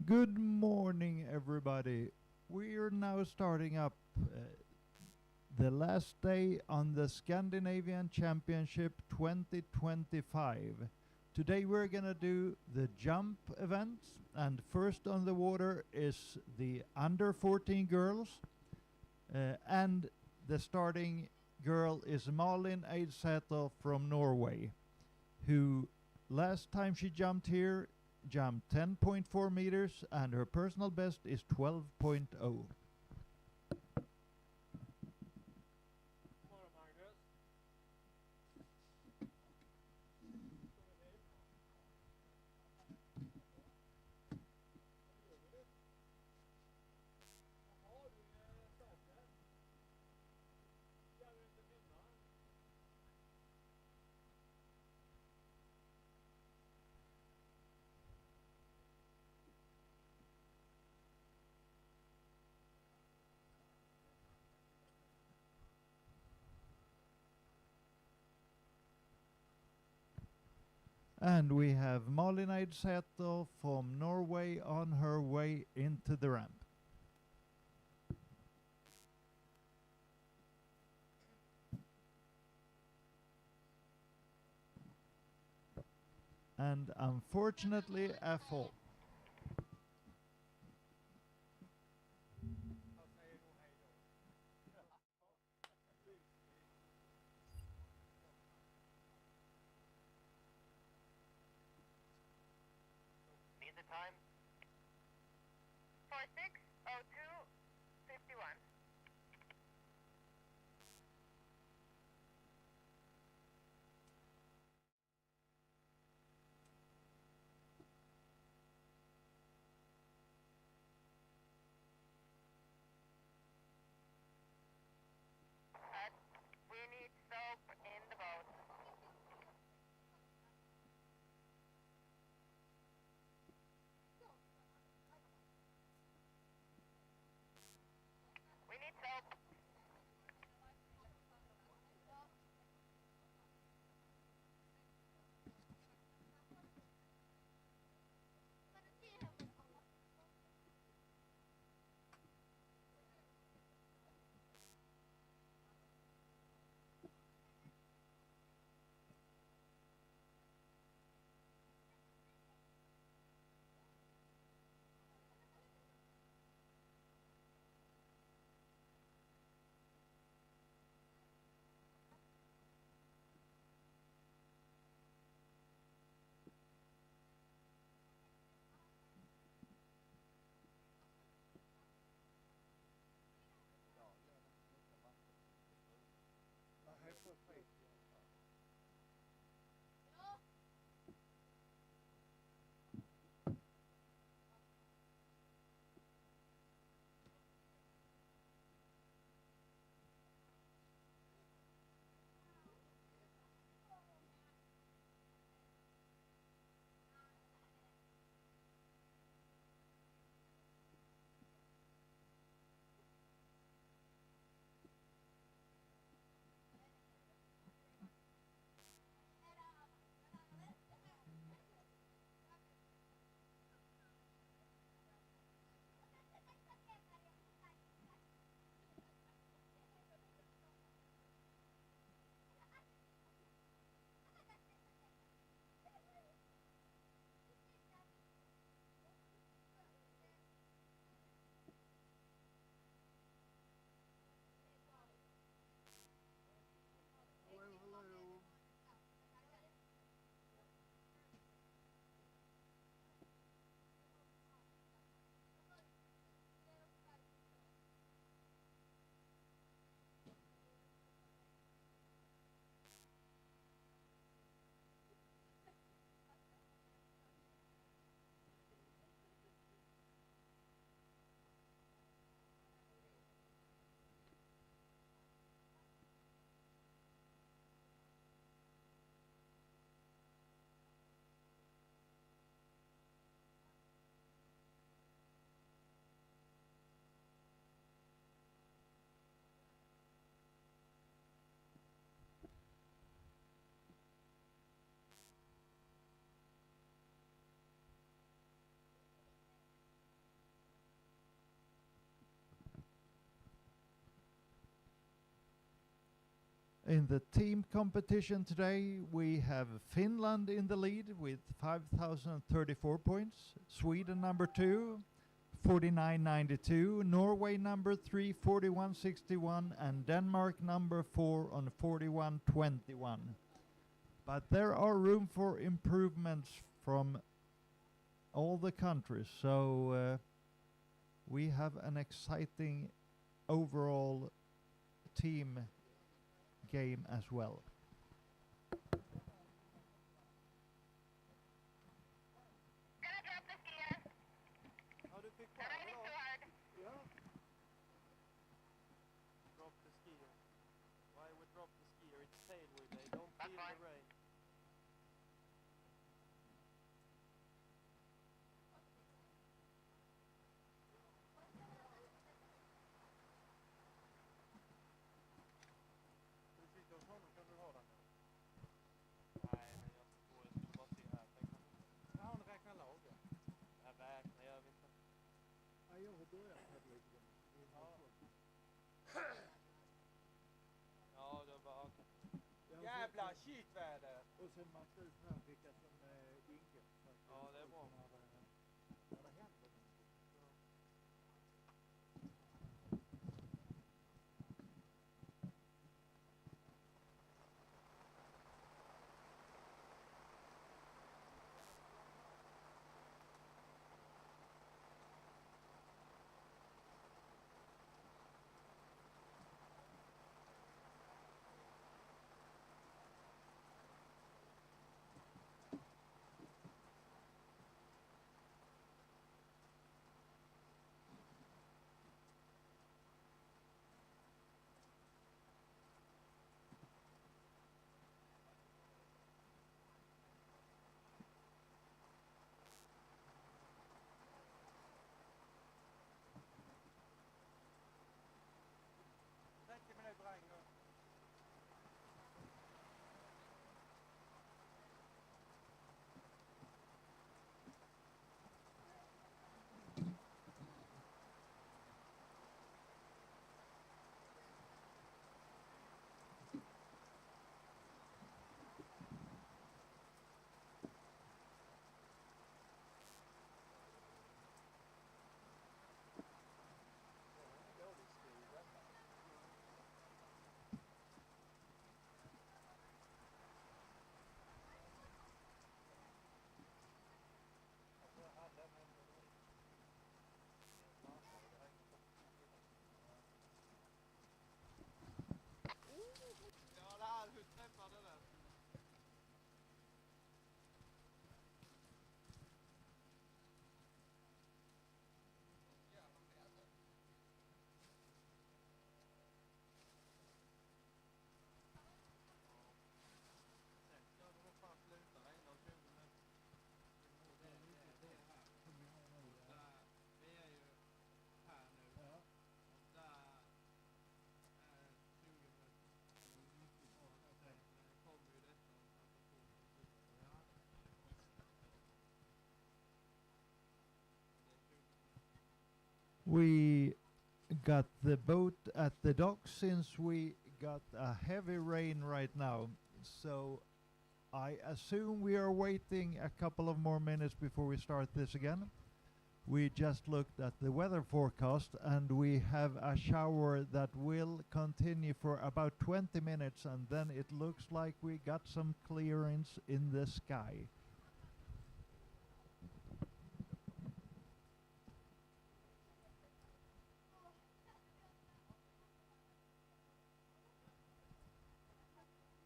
Good morning, everybody. We are now starting up the last day on the Scandinavian Championship 2025. Today we're gonna do the jump event, and first on the water is the under 14 girls, and the starting girl is Malin Eidsæter from Norway, who last time she jumped here jumped 10.4 meters and her personal best is 12.0. And we have Malin Eidsæter from Norway on her way into the ramp. And unfortunately a fall. Need the time? 46:02:51. In the team competition today, we have Finland in the lead with 5,034 points, Sweden number 2, 49.92, Norway number 3, 41.61, and Denmark number 4 on 41.21. But there are room for improvements from all the countries, so we have an exciting overall team game as well. Gonna drop the skier. Ja, du fick Den är lite hard. Ja. Drop the skier. Why we drop the skier? It's tailwind. They don't That's feel fine. the rain. Ska du sitta hos honom kan du ha den. Nej, men jag skulle bara se här. Ja, hon räknar lag. Jag räknar gör vi inte. Ja, jag har börjat här lite grann. Ja, det var okej. Jävla shitväder! Och sen man ska ut här vilka som ingår. Ja, det är bra. När det händer någonting. We got the boat at the dock since we got a heavy rain right now. So I assume we are waiting a couple of more minutes before we start this again. We just looked at the weather forecast and we have a shower that will continue for about 20 minutes, and then it looks like we got some clearance in the sky.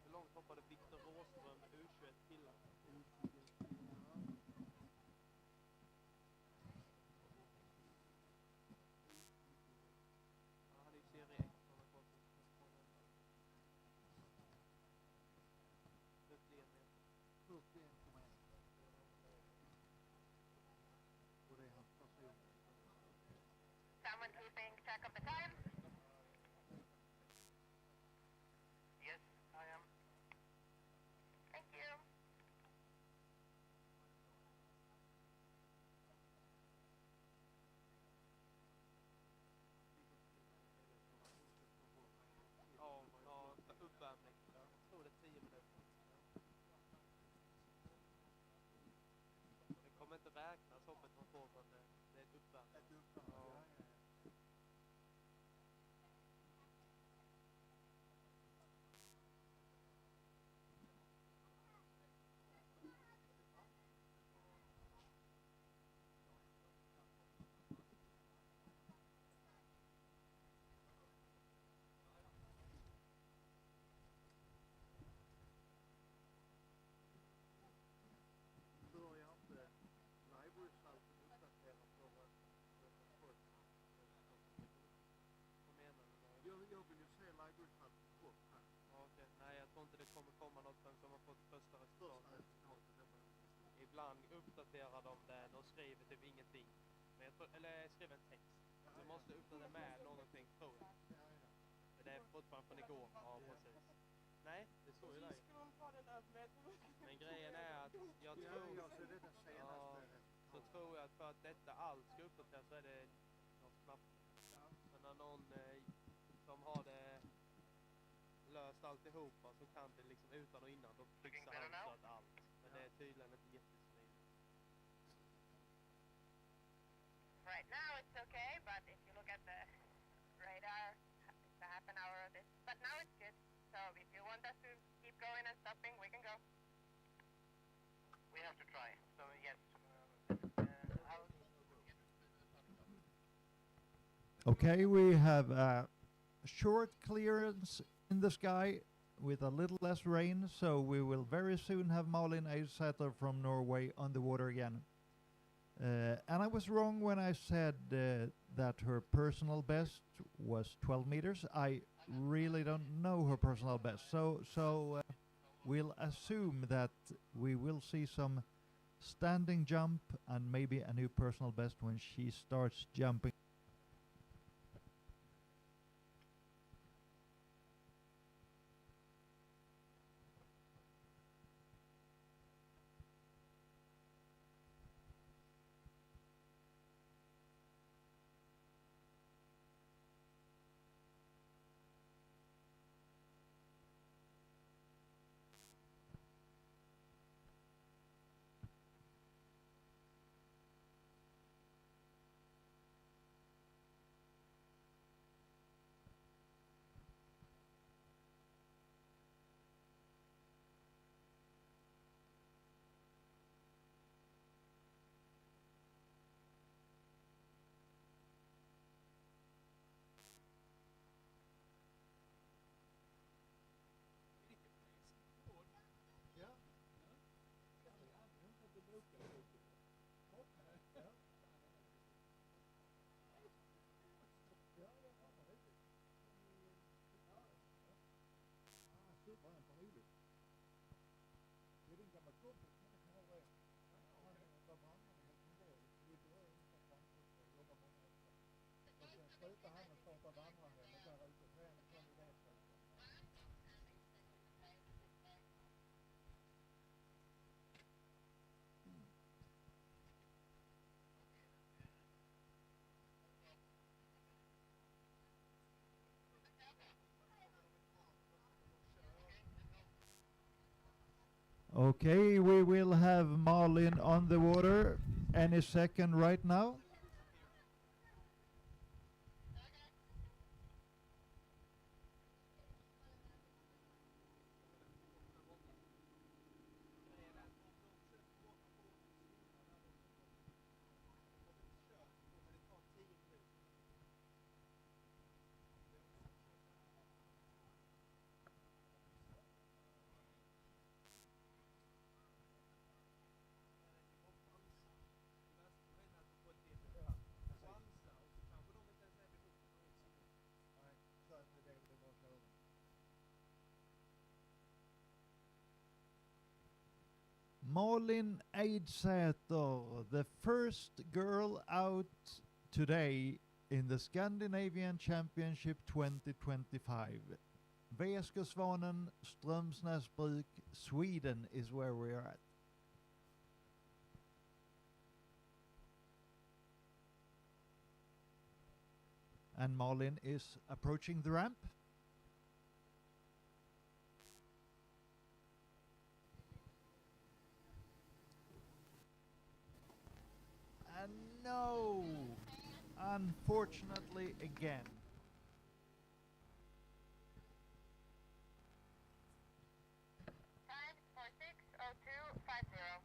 Hur långt hoppade Viktor Rostrom U21 killar? Han hade ju serie 1 som har gått ut. 41 meter. 41,1. Okej, nej jag tror inte det kommer komma något förrän de har fått första resultatet. Ibland uppdaterar de den och skriver typ ingenting. Men jag tror, eller skriver en text. Du måste uppdatera med någonting, tror jag. Men det är fortfarande från igår. Ja, precis. Nej, det står ju där. Men grejen är att jag tror... Ja, så tror jag att för att detta allt ska uppdateras så är det något knappt. Men när någon som har det löst alltihopa så kan det liksom utan och innan då fixar han så att allt. Men det är tydligen inte jättesmidigt. Right now it's okay, but if you look at the radar, it's a half an hour of this. But now it's good. So if you want us to keep going and stopping, we can go. We have to try. So yes. Okay, we have a short clearance in the sky with a little less rain, so we will very soon have Malin Eidsæter from Norway on the water again. And I was wrong when I said that her personal best was 12 meters. I really don't know her personal best, so we'll assume that we will see some standing jump and maybe a new personal best when she starts jumping. Okay, we will have Malin on the water any second right now. Malin Eidsæter, the first girl out today in the Scandinavian Championship 2025. Väskesvanen, Strömsnäsbruk, Sweden is where we are at. And Malin is approaching the ramp. And no, unfortunately again. Time 46:02:50.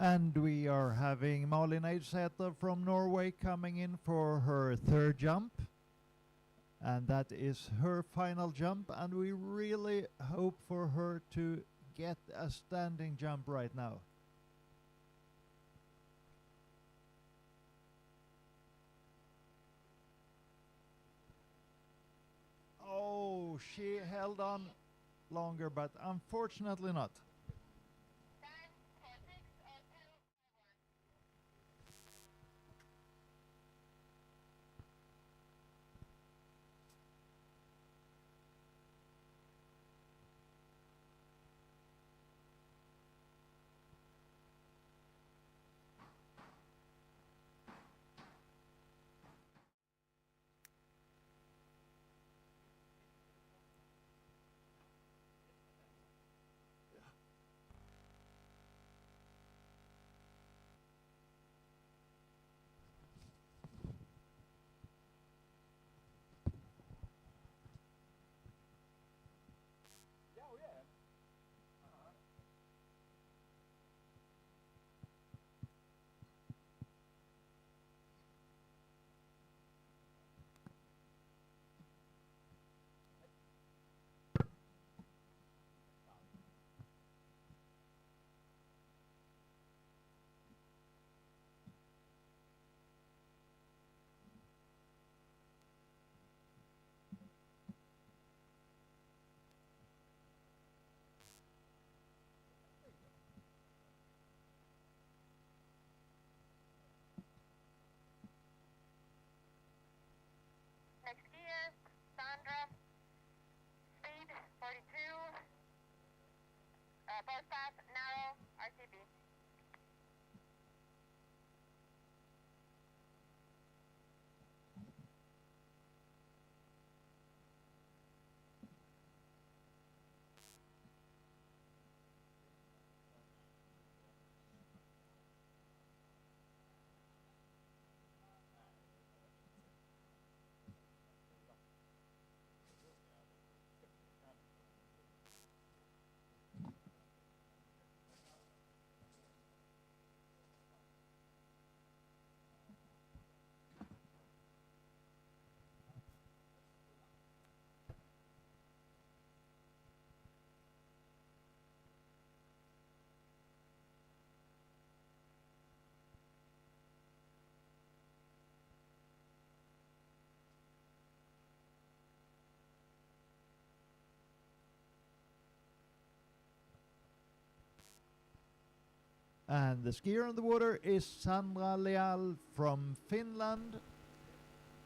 And we are having Malin Eidsæter from Norway coming in for her third jump. And that is her final jump, and we really hope for her to get a standing jump right now. Oh, she held on longer, but unfortunately not. Next skier, Sandra, speed 42, both pass, narrow, RTB. And the skier on the water is Sandra Leal from Finland.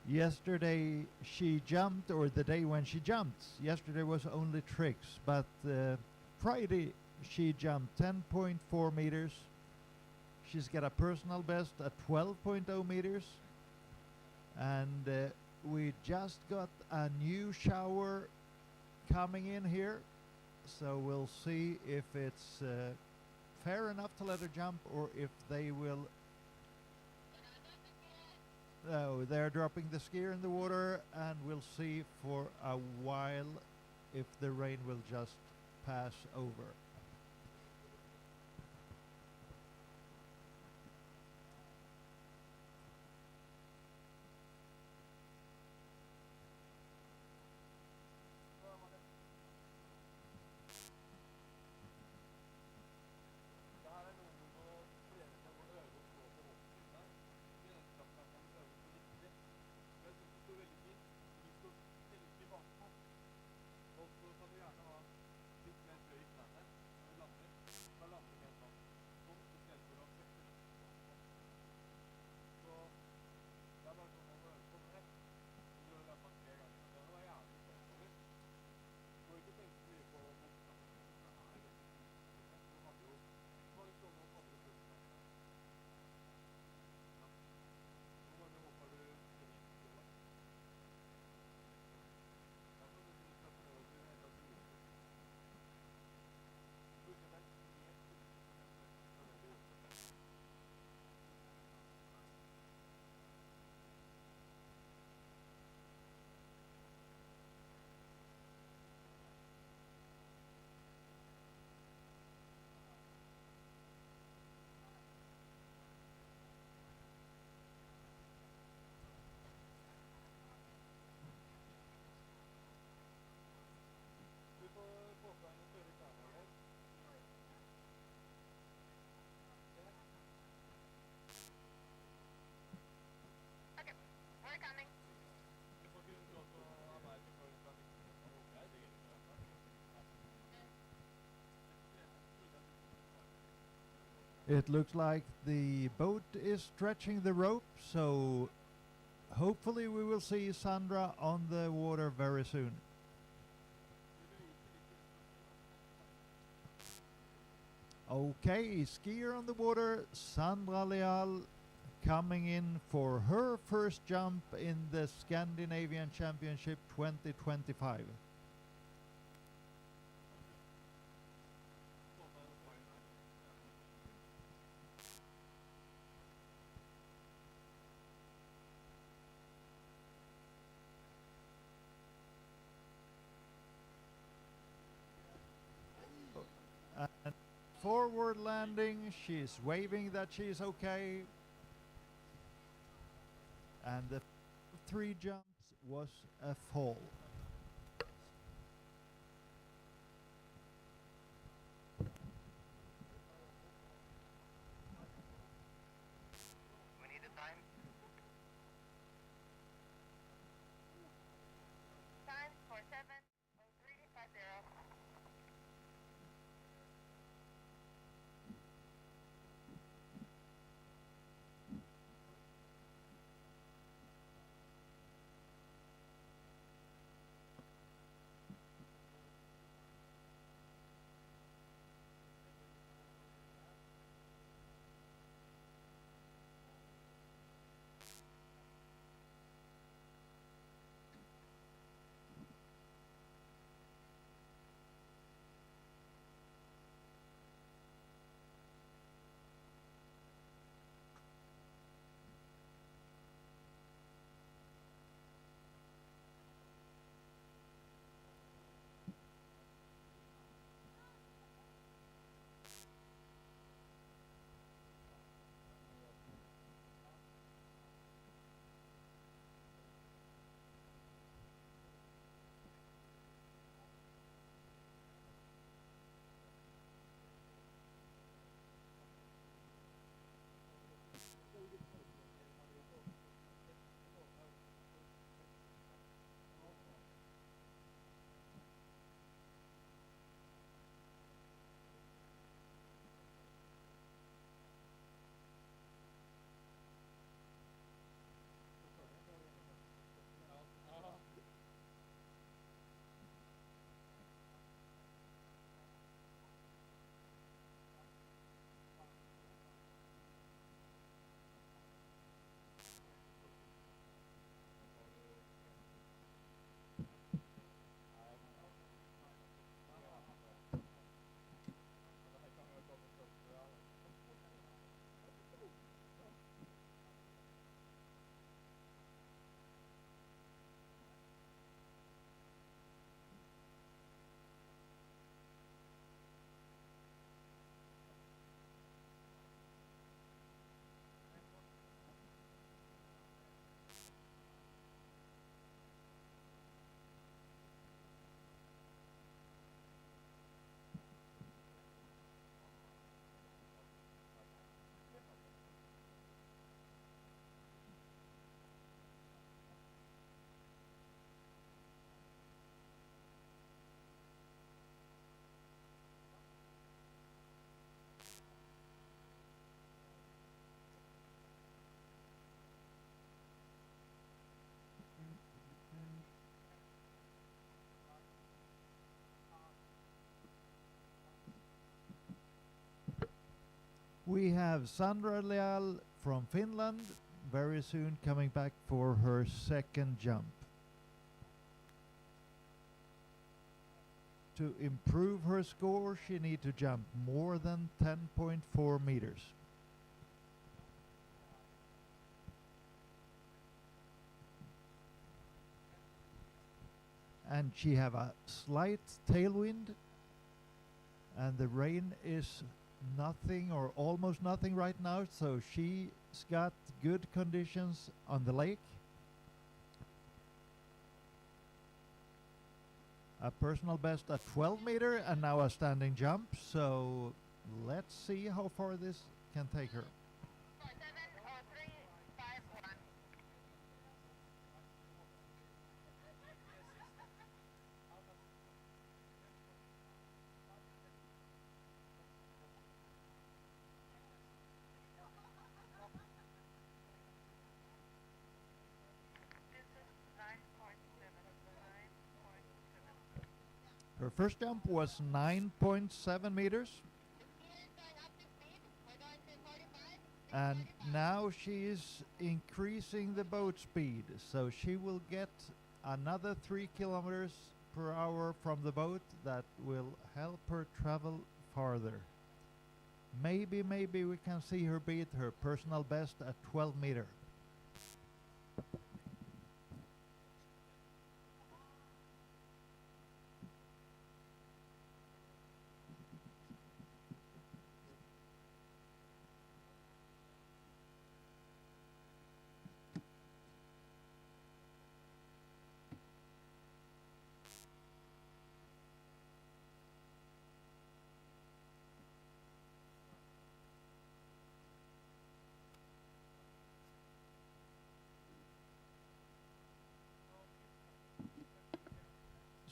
Yesterday she jumped, or the day when she jumped. Yesterday was only tricks, but Friday she jumped 10.4 meters. She's got a personal best at 12.0 meters. And we just got a new shower coming in here. So we'll see if it's fair enough to let her jump, or if they will. No, they're dropping the skier in the water, and we'll see for a while if the rain will just pass over. It looks like the boat is stretching the rope, so hopefully we will see Sandra on the water very soon. Okay, skier on the water, Sandra Leal coming in for her first jump in the Scandinavian Championship 2025. And forward landing, she's waving that she's okay. And the 3 jumps was a fall. We need a time. Time for 7:03.50. We have Sandra Leal from Finland very soon coming back for her second jump. To improve her score, she needs to jump more than 10.4 meters. And she have a slight tailwind, and the rain is nothing or almost nothing right now, so she's got good conditions on the lake. A personal best at 12 meter and now a standing jump, so let's see how far this can take her. 7:03.51. Her first jump was 9.7 meters. And now she's increasing the boat speed, so she will get another 3 kilometers per hour from the boat that will help her travel farther. Maybe we can see her beat her personal best at 12 meter.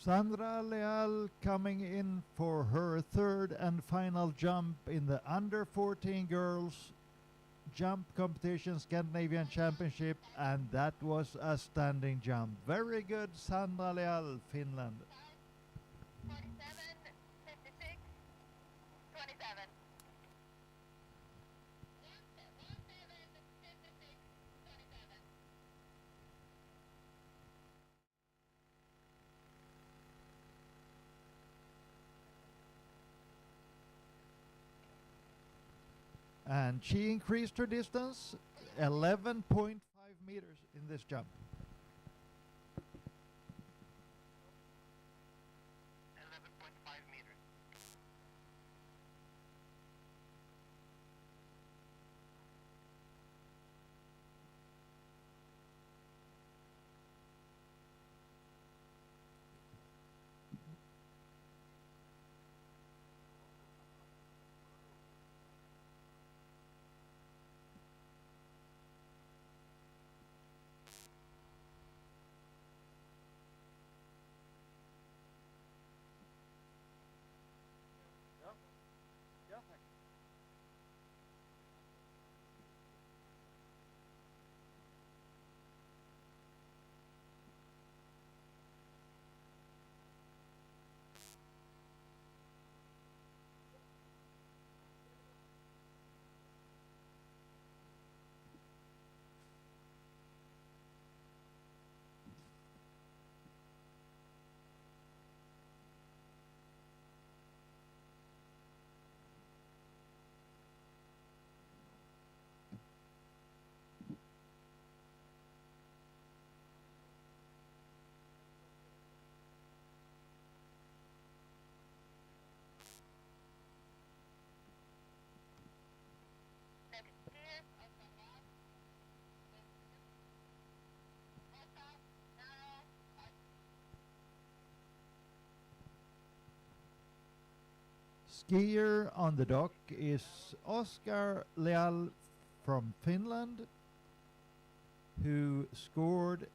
Sandra Leal coming in for her third and final jump in the under 14 girls jump competition Scandinavian Championship, and that was a standing jump. Very good, Sandra Leal, Finland. 47, 56, 27. And she increased her distance 11.5 meters in this jump. 11.5 meters. Skier on the dock is Oskar Leal from Finland, who scored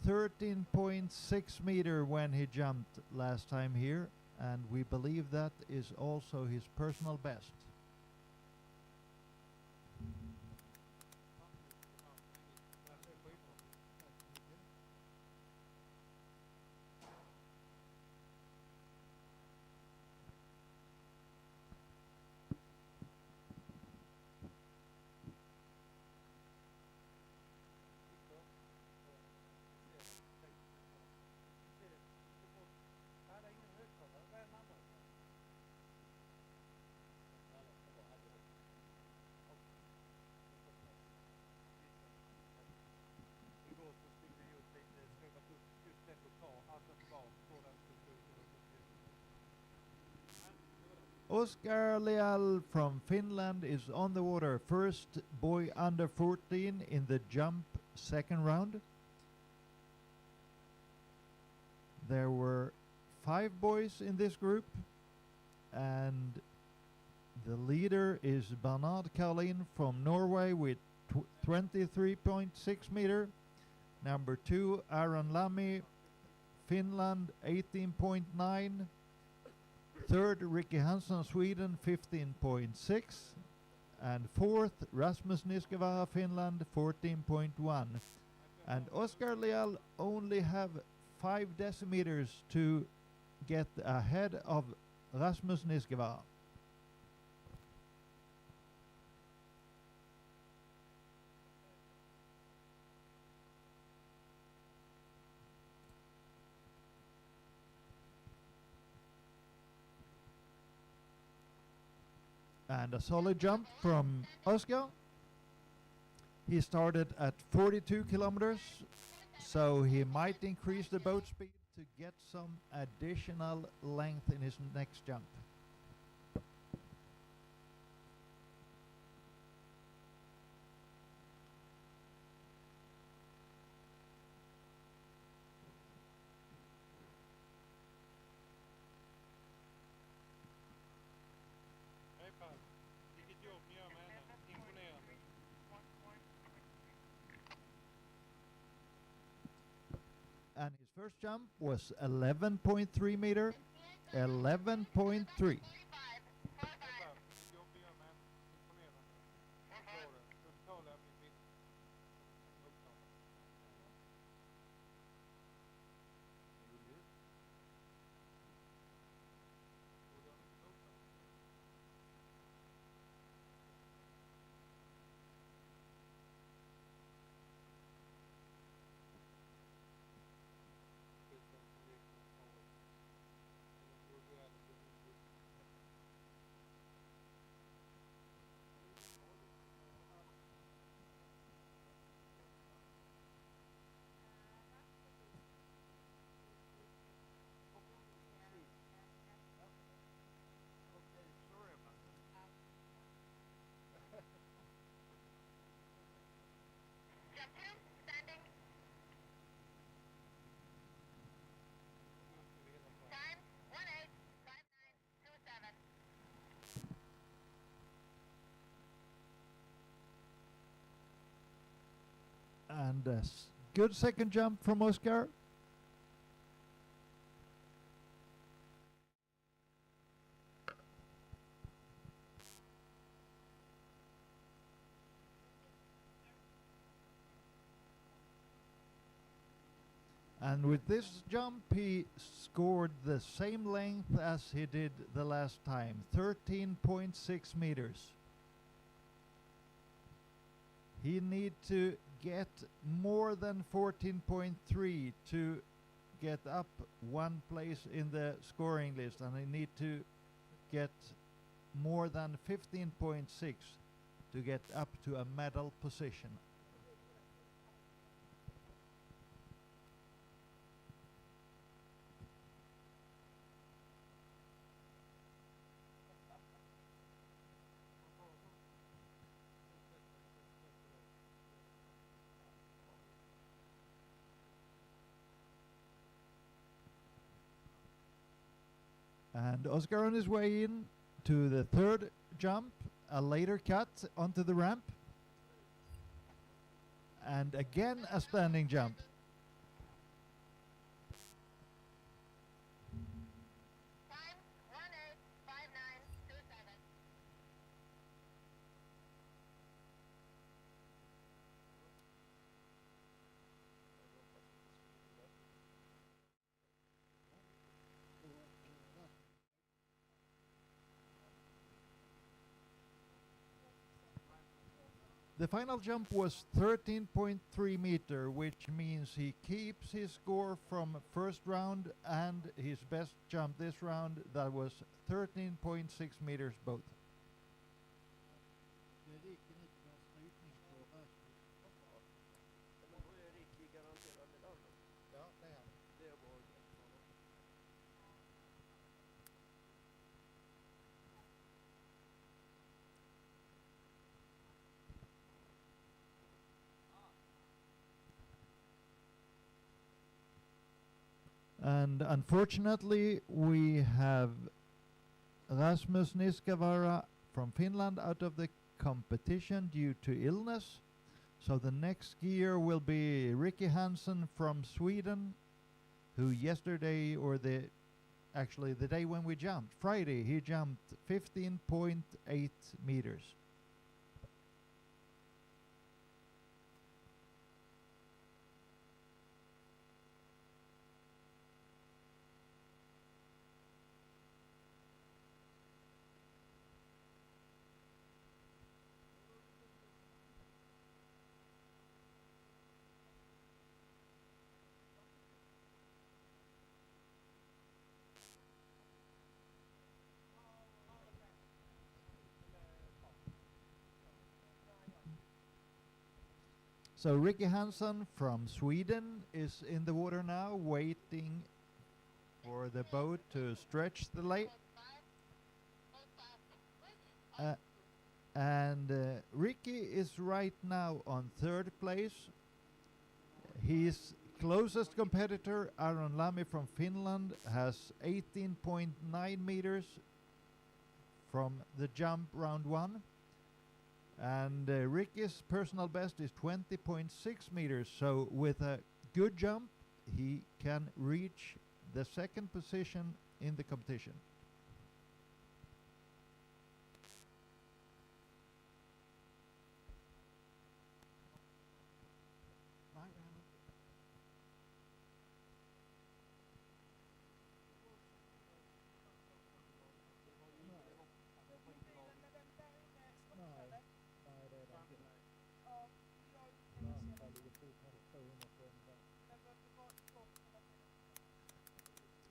13.6 meter when he jumped last time here, and we believe that is also his personal best. Oskar Leal from Finland is on the water. First boy under 14 in the jump second round. There were 5 boys in this group, and the leader is Bernard Karlin from Norway with 23.6 meter. Number 2, Aaron Lamy, Finland, 18.9. Third, Ricky Hansson, Sweden, 15.6. And fourth, Rasmus Niskavara, Finland, 14.1. And Oskar Leal only have 5 decimeters to get ahead of Rasmus Niskeva. And a solid jump from Oscar. He started at 42 kilometers, so he might increase the boat speed to get some additional length in his next jump. Hej Per, vilket jobb ni gör med henne. Imponerande. And his first jump was 11.3 meter. 11.3. Hej Per, vilket jobb ni gör med henne. Imponerande. Förstår det. Så betalar jag min bil. Jump 2, standing. Time 18:59.27. And a good second jump from Oscar. And with this jump, he scored the same length as he did the last time, 13.6 meters. He need to get more than 14.3 to get up one place in the scoring list, and he need to get more than 15.6 to get up to a medal position. And Oscar on his way in to the third jump, a later cut onto the ramp. And again a standing jump. Time 18:59.27. The final jump was 13.3 meter, which means he keeps his score from first round and his best jump this round, that was 13.6 meters both. And unfortunately, we have Rasmus Niskavaara from Finland out of the competition due to illness. So the next skier will be Ricky Hansen from Sweden, who yesterday, or actually the day when we jumped, Friday, he jumped 15.8 meters. So Ricky Hansen from Sweden is in the water now, waiting for the boat to stretch the lake. Ricky is right now on third place. His closest competitor, Aron Lamy from Finland, has 18.9 meters from the jump round one. And Ricky's personal best is 20.6 meters. So with a good jump, he can reach the second position in the competition.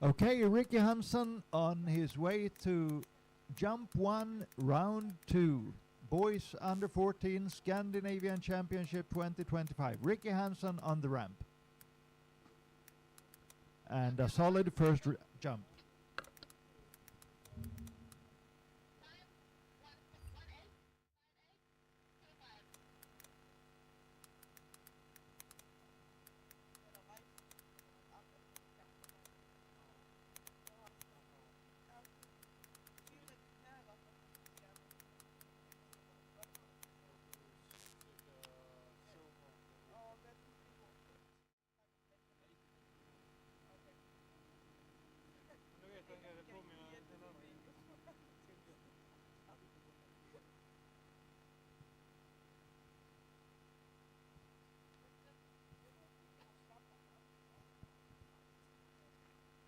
Okay, Ricky Hansen on his way to jump one, round two. Boys under 14 Scandinavian Championship 2025. Ricky Hansen on the ramp. And a solid first jump.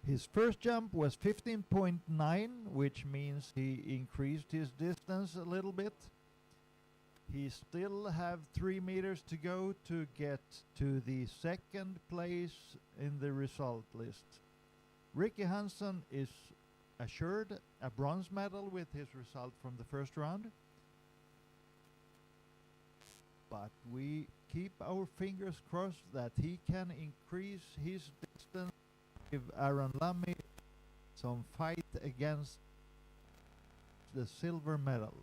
His first jump was 15.9, which means he increased his distance a little bit. He still have 3 meters to go to get to the second place in the result list. Ricky Hansen is assured a bronze medal with his result from the first round. But we keep our fingers crossed that he can increase his distance, give Aron Lamy some fight against the silver medal.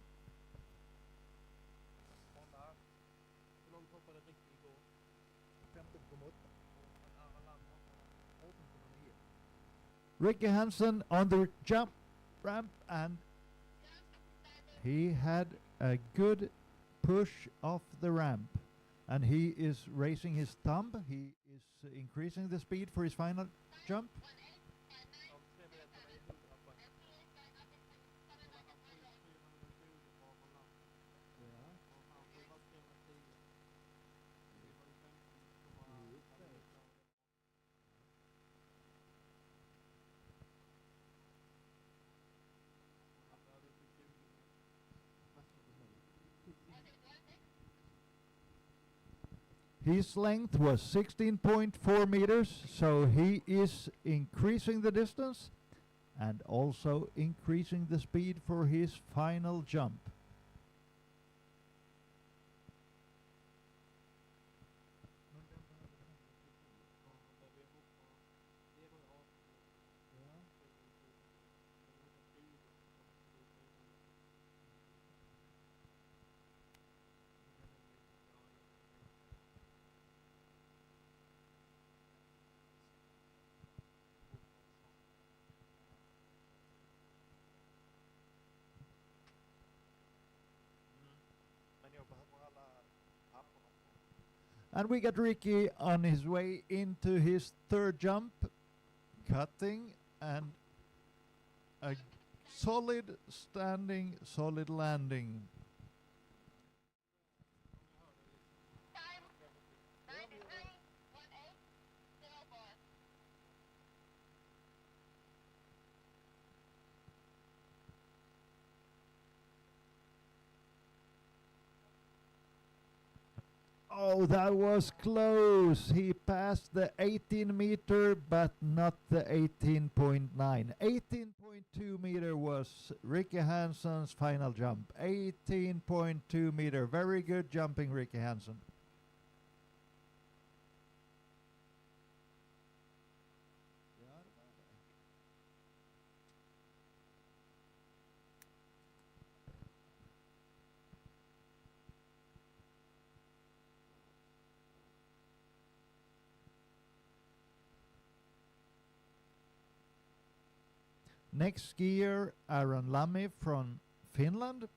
Ricky Hansen on the jump ramp, and he had a good push off the ramp, and he is raising his thumb. He is increasing the speed for his final jump. His length was 16.4 meters, so he is increasing the distance and also increasing the speed for his final jump. And we got Ricky on his way into his third jump, cutting, and a solid standing, solid landing. Time 93.1804. Oh, that was close. He passed the 18 meter, but not the 18.9. 18.2 meter was Ricky Hansen's final jump. 18.2 meter. Very good jumping, Ricky Hansen. Next skier, Aaron Lammi from Finland,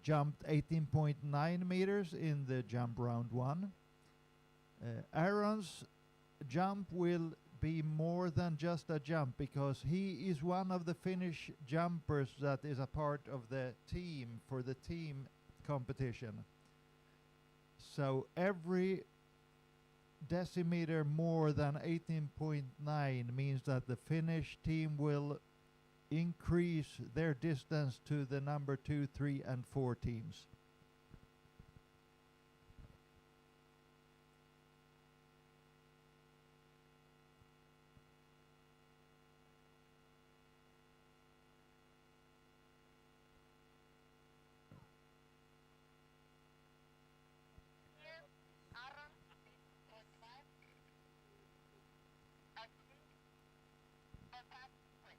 jumped 18.9 meters in the jump round 1. Aaron's jump will be more than just a jump because he is one of the Finnish jumpers that is a part of the team for the team competition. So every decimeter more than 18.9 means that the Finnish team will increase their distance to the number 2, 3 and 4 teams. Here, Aaron, 45. Axel, 45. Wait.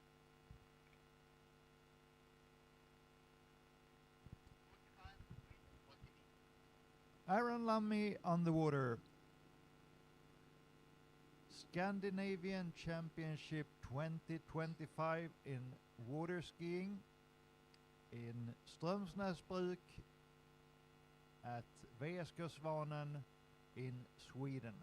45. Aaron Lammi on the water. Scandinavian Championship 2025 in water skiing in Strömsnäsbruk at VSK Svanen in Sweden.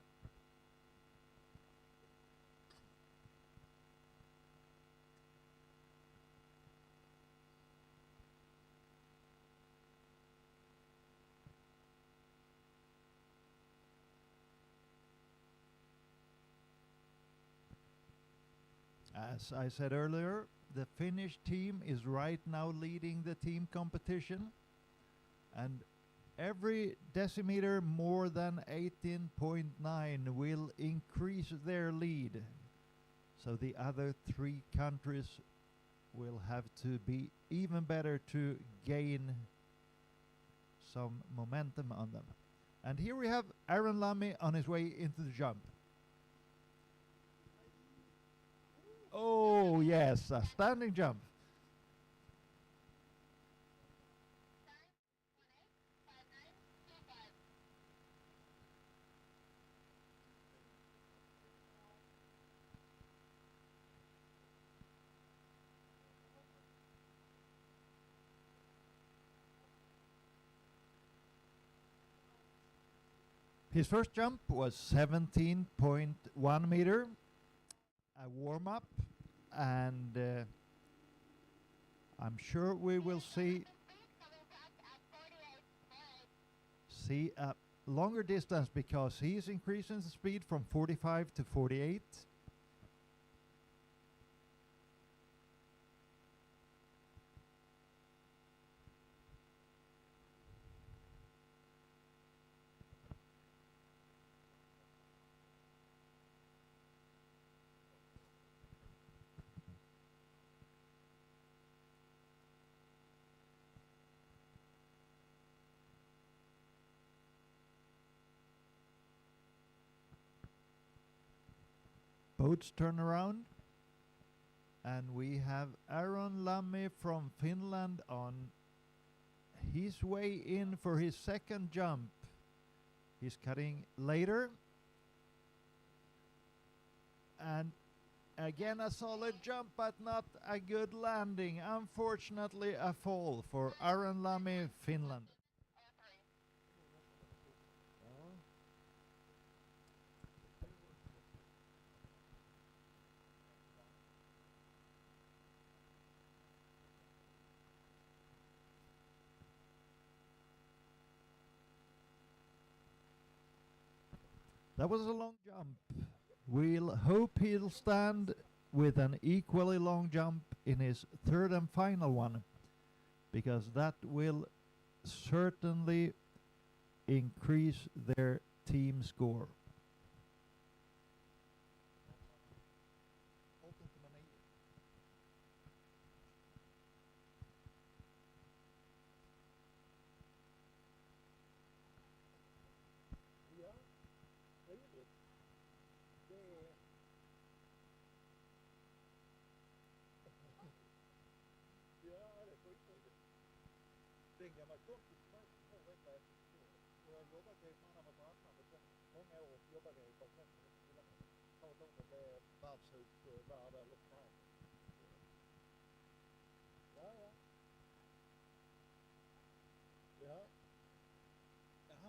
As I said earlier, the Finnish team is right now leading the team competition, and every decimeter more than 18.9 will increase their lead. So the other 3 countries will have to be even better to gain some momentum on them. And here we have Aaron Lammi on his way into the jump. Oh yes, a standing jump. Time, 185925. His first jump was 17.1 meter, a warm-up, and I'm sure we will see a longer distance because he is increasing the speed from 45 to 48. Boats turn around, and we have Aaron Lammi from Finland on his way in for his second jump. He's cutting later, and again a solid jump but not a good landing. Unfortunately a fall for Aaron Lammi, Finland. That was a long jump. We'll hope he'll stand with an equally long jump in his third and final one, because that will certainly increase their team score.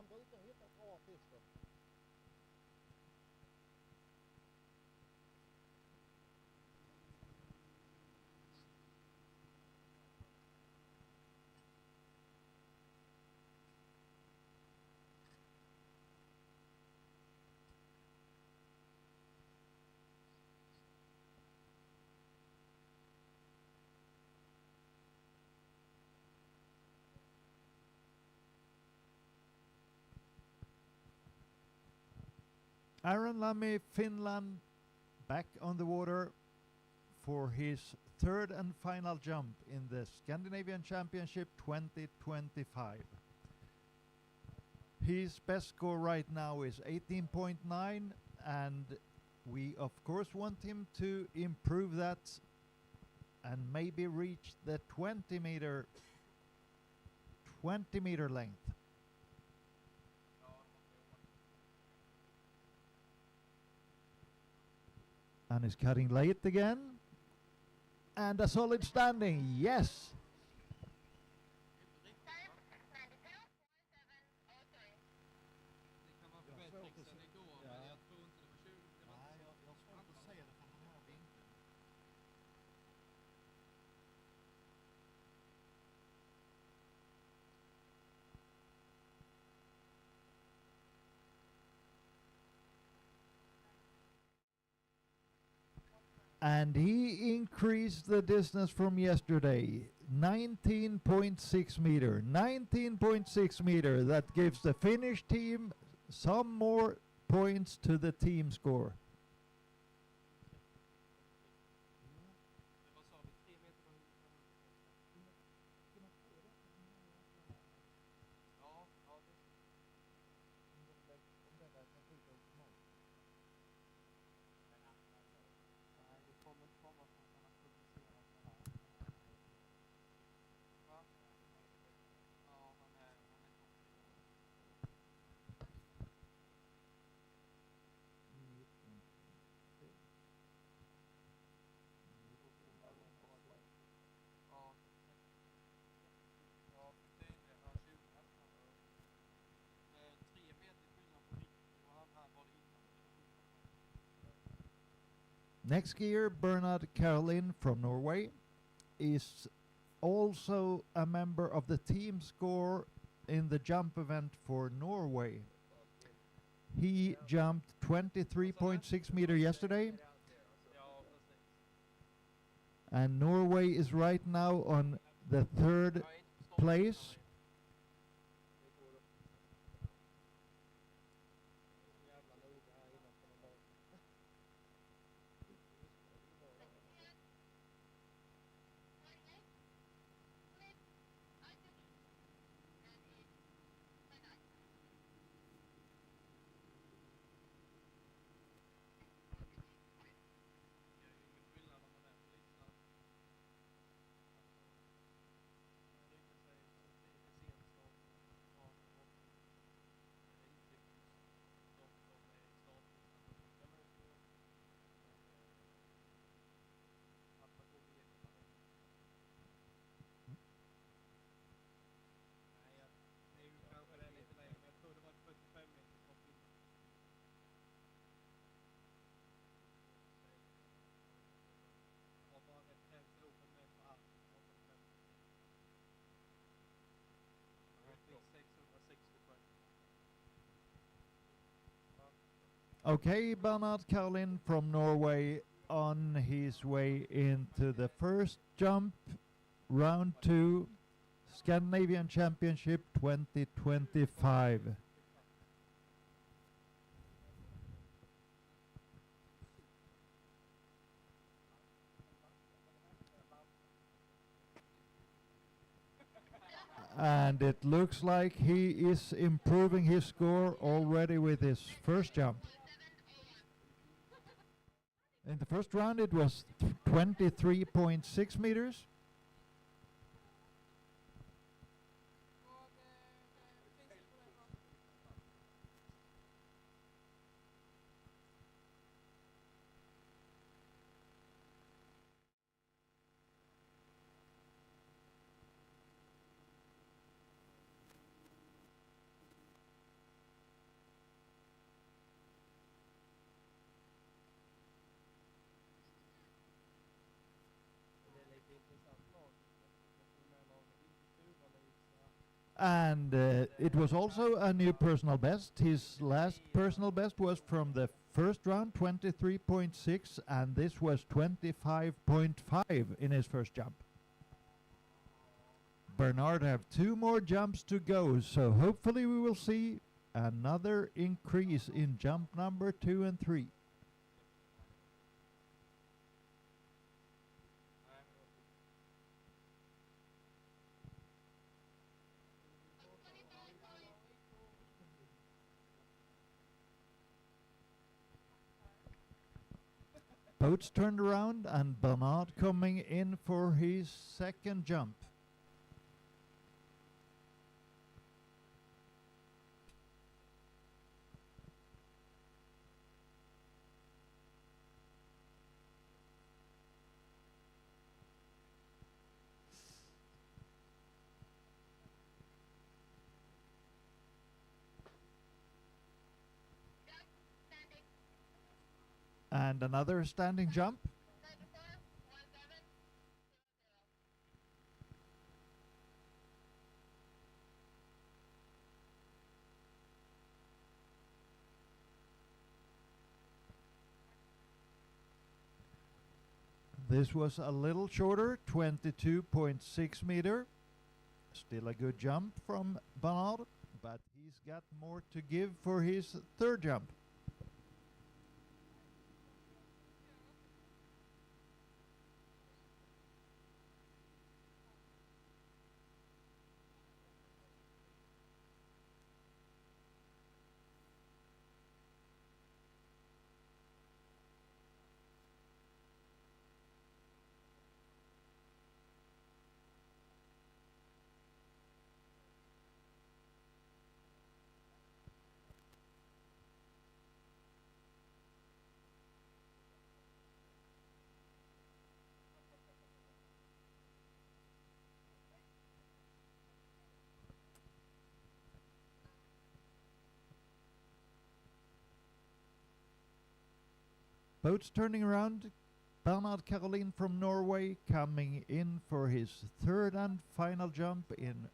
han brukar hitta bra artister. Aaron Lammy, Finland, back on the water for his third and final jump in the Scandinavian Championship 2025. His best score right now is 18.9, and we of course want him to improve that and maybe reach the 20 meter length. And is cutting late again. And a solid standing, yes. Time 92.703. Det kan vara förbättring sen igår, men jag tror inte det var 20. Det var Nej, inte jag har svårt att se det från den här vinkeln. And he increased the distance from yesterday, 19.6 meter. 19.6 meter, that gives the Finnish team some more points to the team score. Det var sa vi 3 meter från Ja, ja det Nej, det kommer inte komma från att han har publicerat det här. Va? Ja, han är Ja. Ja, tydligen. Ja, 20 nästan. 3 meter skillnad på vikt. Och han här var det innan. Next skier, Bernard Caroline from Norway, is also a member of the team score in the jump event for Norway. He jumped 23.6 meter yesterday, Ja, precis. and Norway is right now on the third Jag är inte på stånd. place. Jävla noga här innan för de bara... Det är ju ingen skillnad om man är på listan. Det ryktar sig som det är sent start. Ja, och det är uttryck just de som är i startlistan. Ja, men det står att man kommer igenom alla dem. Nej, det är ju kanske det är lite längre, men jag tror det var ett 45 meter stopp innan. Det var bara rätt hemskt ihop en meter på halsen. Det var 45 meter. Jag fick 660 poäng. Okay, Bernard Caroline from Norway on his way into the first jump, round 2, Scandinavian Championship 2025. And it looks like he is improving his score already with his first jump. In the first round it was 23.6 meters. And it was also a new personal best. His last personal best was from the first round, 23.6, and this was 25.5 in his first jump. Bernard have 2 more jumps to go, so hopefully we will see another increase in jump number 2 and 3. Boats turned around and Bernard coming in for his second jump. And another standing jump. This was a little shorter, 22.6 meter. Still a good jump from Bernard, but he's got more to give for his third jump. Boats turning around. Bernard Caroline from Norway coming in for his third and final jump in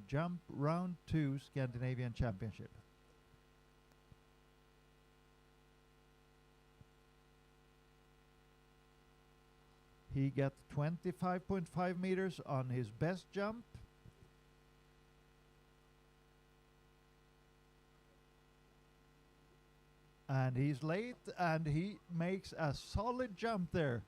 jump round 2 Scandinavian Championship. He got 25.5 meters on his best jump. And he's late, and he makes a solid jump there.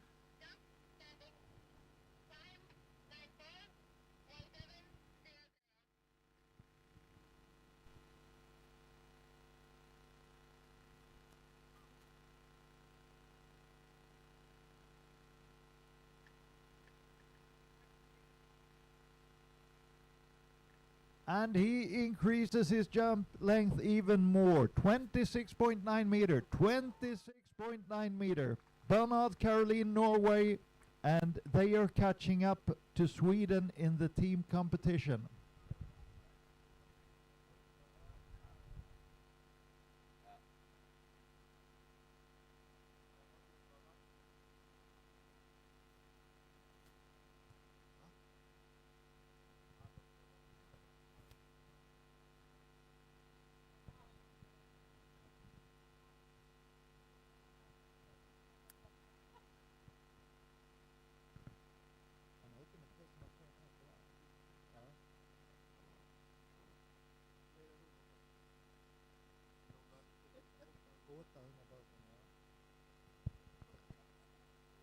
And he increases his jump length even more. 26.9 meter. 26.9 meter. Bernard Caroline, Norway, and they are catching up to Sweden in the team competition.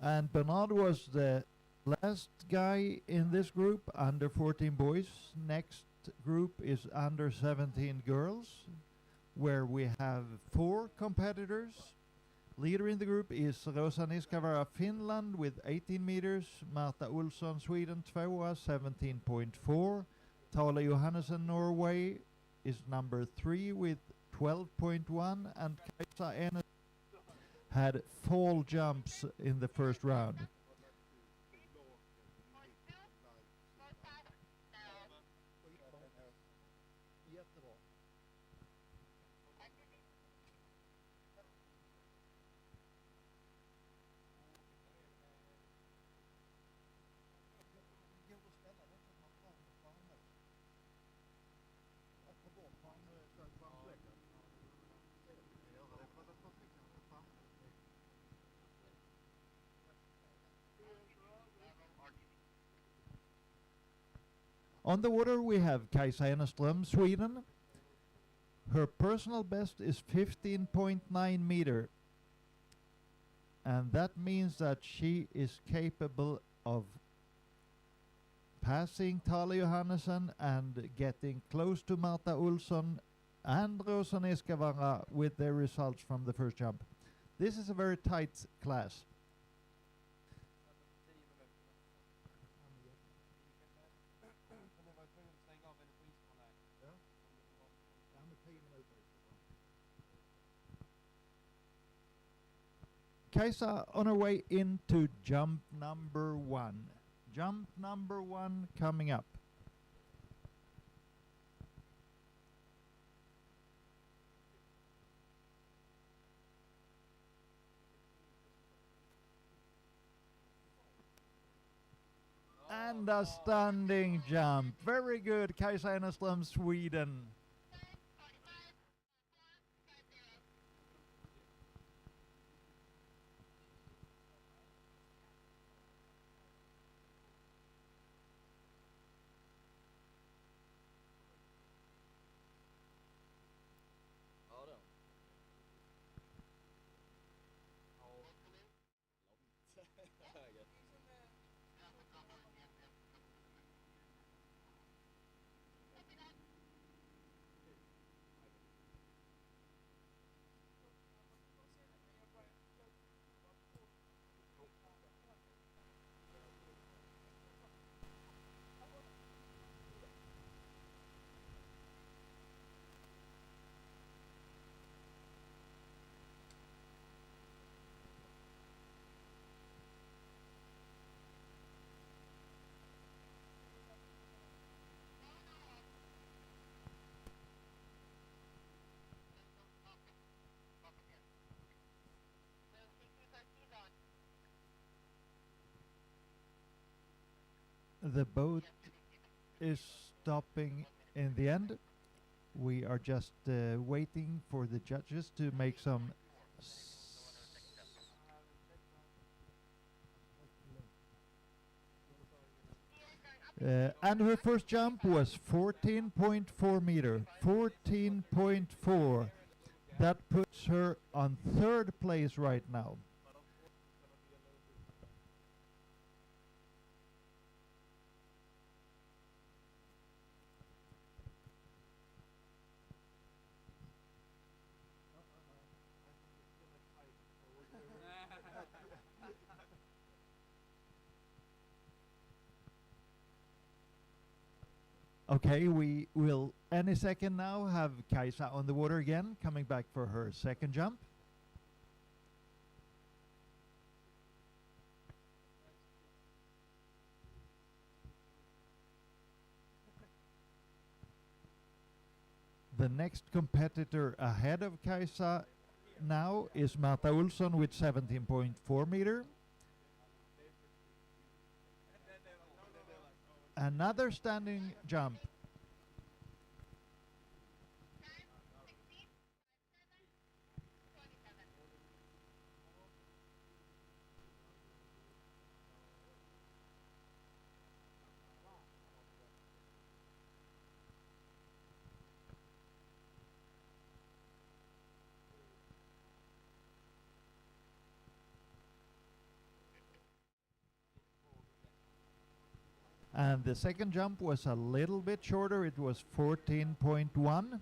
And Bernard was the last guy in this group, under 14 boys. Next group is under 17 girls, where we have 4 competitors. Leader in the group is Rosa Niskavaara, Finland, with 18 meters. Marta Olsson, Sweden, 17.4. Tale Johannessen, Norway, is number 3 with 12.1. And Kajsa Enes had fall jumps in the first round. On the water we have Kajsa Ennerström, Sweden. Her personal best is 15.9 meter. And that means that she is capable of passing Tali Johannesson and getting close to Marta Olsson and Rosa Neskavara with their results from the first jump. This is a very tight class. Kajsa on her way into jump number 1. Jump number 1 coming up. And a standing jump. Very good, Kajsa Ennerström, Sweden. The boat is stopping in the end. We are just waiting for the judges to make some and her first jump was 14.4 meter. 14.4. That puts her on 3rd place right now. Okay, we will any second now have Kajsa on the water again, coming back for her 2nd jump. The next competitor ahead of Kajsa now is Marta Olsson with 17.4 meter. Another standing jump. And the 2nd jump was a little bit shorter. It was 14.1.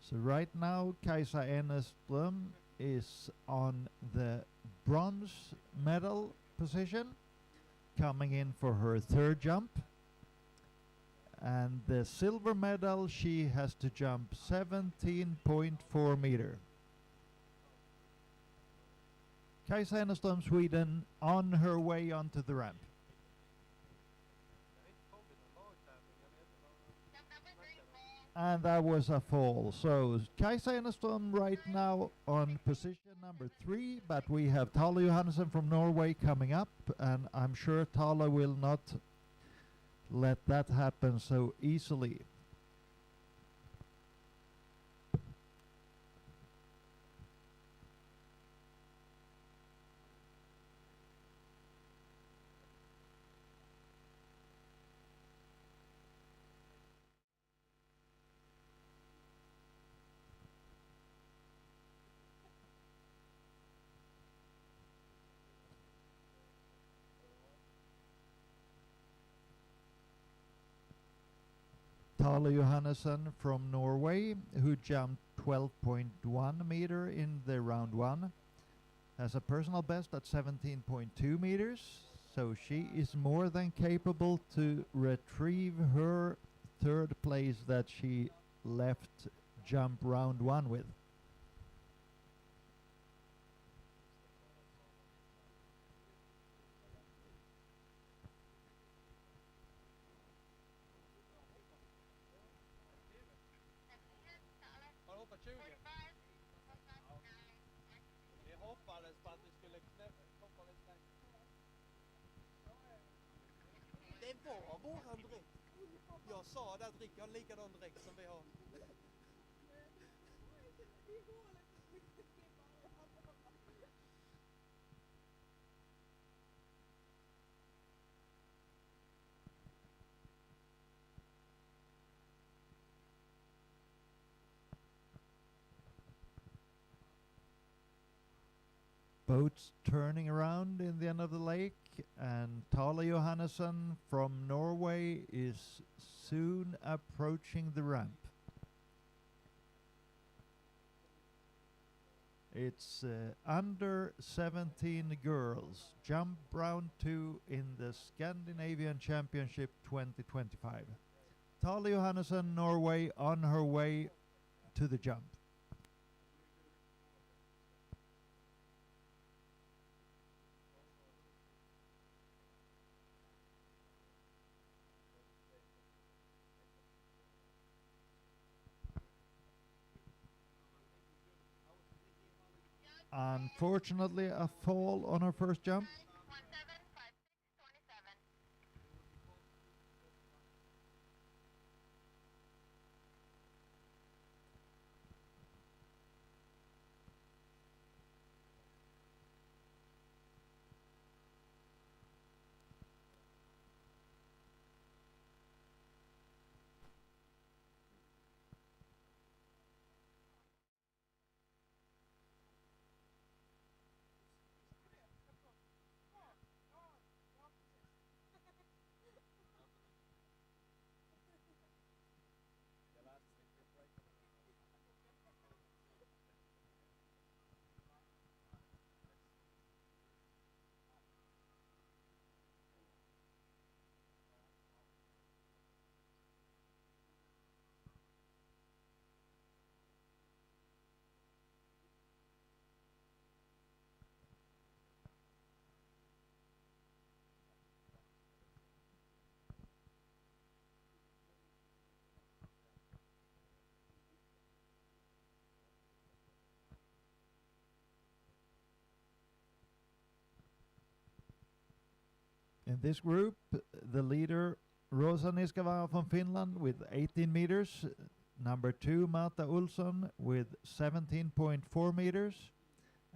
So right now Kajsa Ennerström is on the bronze medal position, coming in for her 3rd jump. And the silver medal, she has to jump 17.4 meter. Kajsa Ennerström, Sweden, on her way onto the ramp. And that was a fall. So Kajsa Enestrom right now on position number 3, but we have Tale Johannessen from Norway coming up, and I'm sure Tale will not let that happen so easily. Tale Johannessen from Norway, who jumped 12.1 meter in the round 1, has a personal best at 17.2 meters, so she is more than capable to retrieve her third place that she left jump round 1 with. Har du hoppat 20? Vi hoppades på att vi skulle hoppa lite längre. Det var våran dräkt. Jag sa det att Rick har likadan dräkt som vi har. Boats turning around in the end of the lake, and Tale Johannessen from Norway is soon approaching the ramp. It's under 17 girls, jump round 2 in the Scandinavian Championship 2025. Tale Johannessen, Norway, on her way to the jump. Unfortunately, a fall on her first jump. 175627. In this group, the leader, Rosa Niskava from Finland with 18 meters. Number 2, Marta Olsson with 17.4 meters.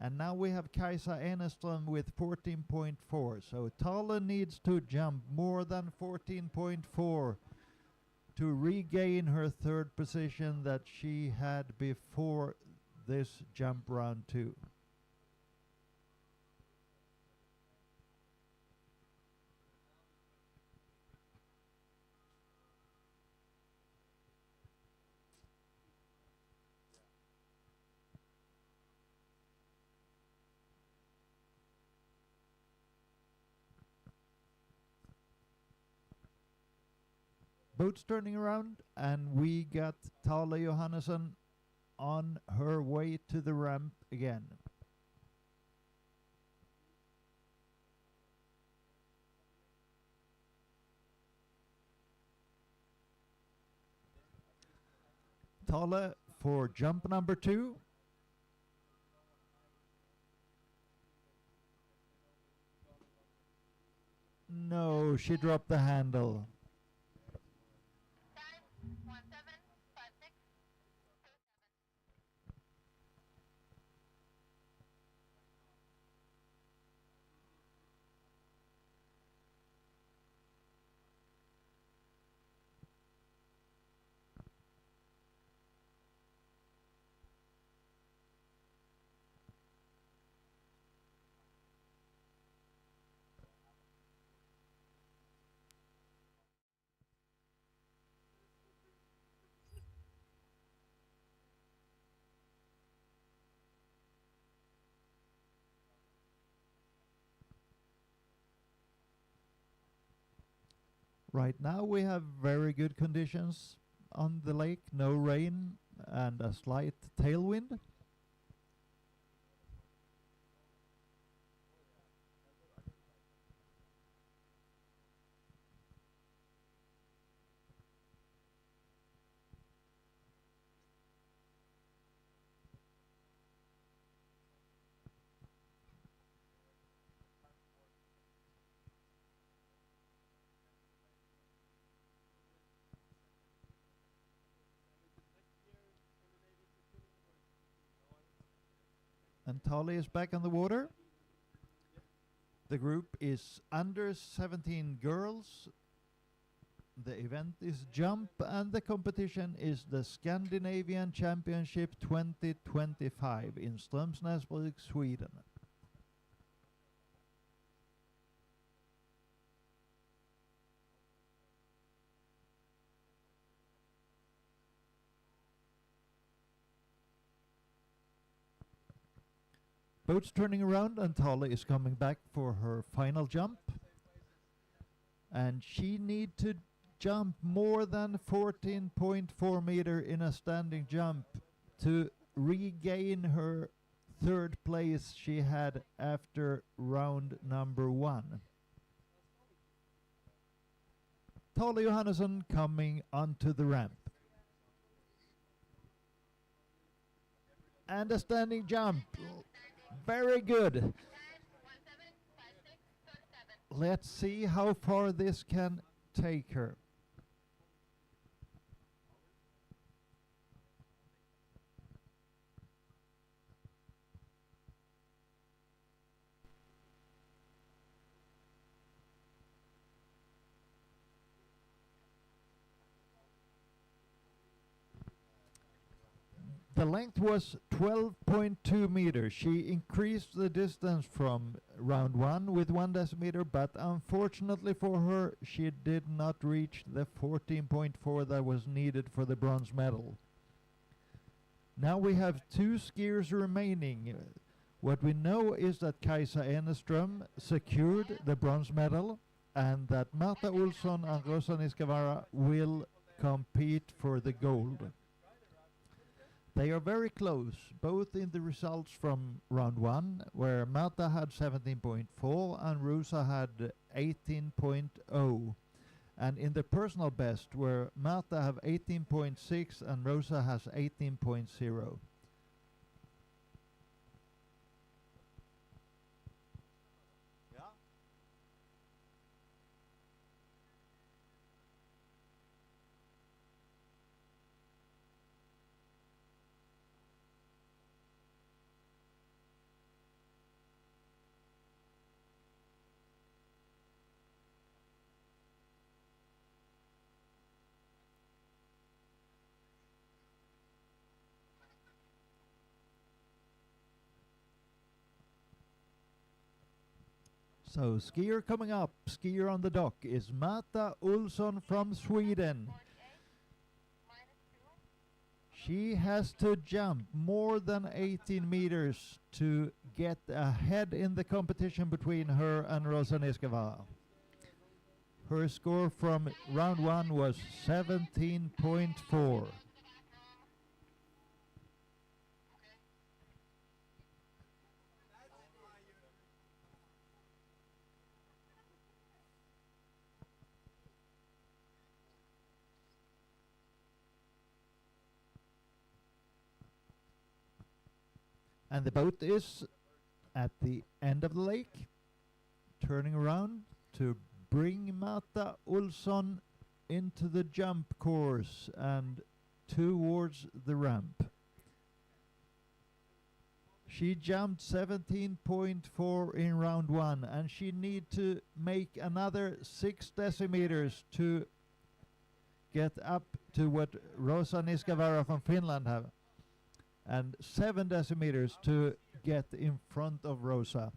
And now we have Kajsa Enestrom with 14.4. So Tale needs to jump more than 14.4 to regain her third position that she had before this jump round 2. Boats turning around, and we got Tale Johannessen on her way to the ramp again. Tale for jump number 2. No, she dropped the handle. Time 1756. Right now we have very good conditions on the lake, no rain and a slight tailwind. And Tali is back on the water. The group is under 17 girls. The event is jump and the competition is the Scandinavian Championship 2025 in Strömsnäsbruk, Sweden. Boat's turning around and Tali is coming back for her final jump. And she need to jump more than 14.4 meter in a standing jump to regain her third place she had after round number 1. Tali Johannesson coming onto the ramp. And a standing jump. Very good. Time 1756. Let's see how far this can take her. The length was 12.2 meters. She increased the distance from round 1 with 1 decimeter, but unfortunately for her, she did not reach the 14.4 that was needed for the bronze medal. Now we have 2 skiers remaining. What we know is that Kajsa Eneström secured the bronze medal and that Marta Olsson and Rosa Niskavara will compete for the gold. They are very close, both in the results from round 1, where Marta had 17.4 and Rosa had 18.0. And in the personal best, where Marta have 18.6 and Rosa has 18.0. So skier coming up, skier on the dock is Marta Olsson from Sweden. 48 minus 2. She has to jump more than 18 meters to get ahead in the competition between her and Rosa Niskavara. Her score from round 1 was 17.4. And the boat is at the end of the lake, turning around to bring Marta Olsson into the jump course and towards the ramp. She jumped 17.4 in round 1, and she need to make another 6 decimeters to get up to what Rosa Niskavaara from Finland have, and 7 decimeters to get in front of Rosa.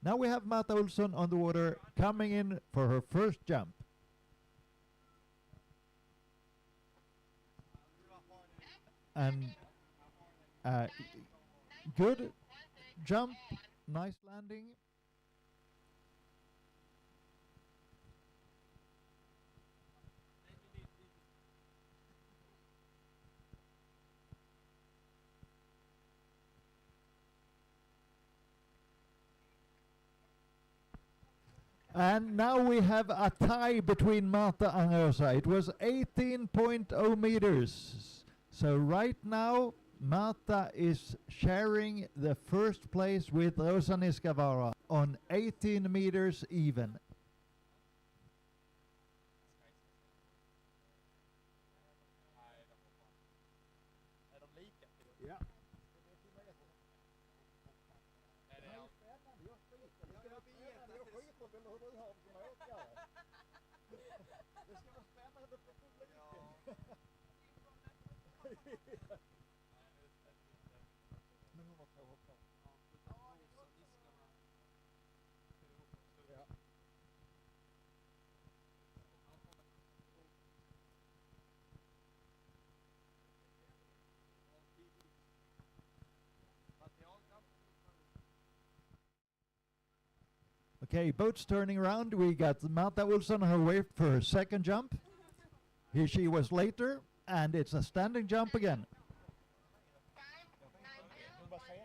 Now we have Marta Olsson on the water coming in for her first jump. And good jump, nice landing. And now we have a tie between Marta and Rosa. It was 18.0 meters. So right now, Marta is sharing the first place with Rosa Niskavaara on 18 meters even. Ja. Men hon var på hoppar. Ja. Okay, boats turning around. We got Marta Olsson on her way for her second jump. Here she was later, and it's a standing jump again. Hon var senare.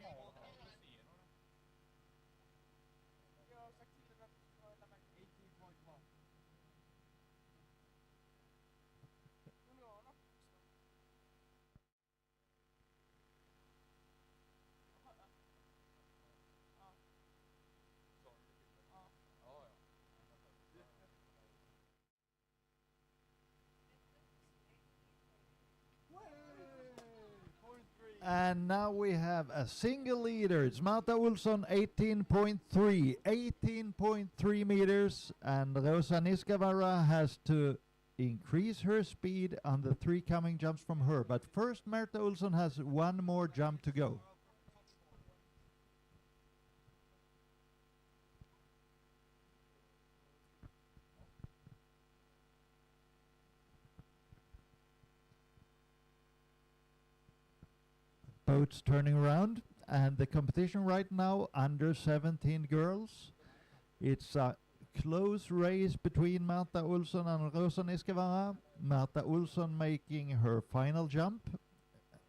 And now we have a single leader. It's Marta Olsson, 18.3. 18.3 meters. And Rosa Niskavaara has to increase her speed on the 3 coming jumps from her. But first, Marta Olsson has 1 more jump to go. Boats turning around, and the competition right now under 17 girls. It's a close race between Marta Olsson and Rosa Niskavaara. Marta Olsson making her final jump.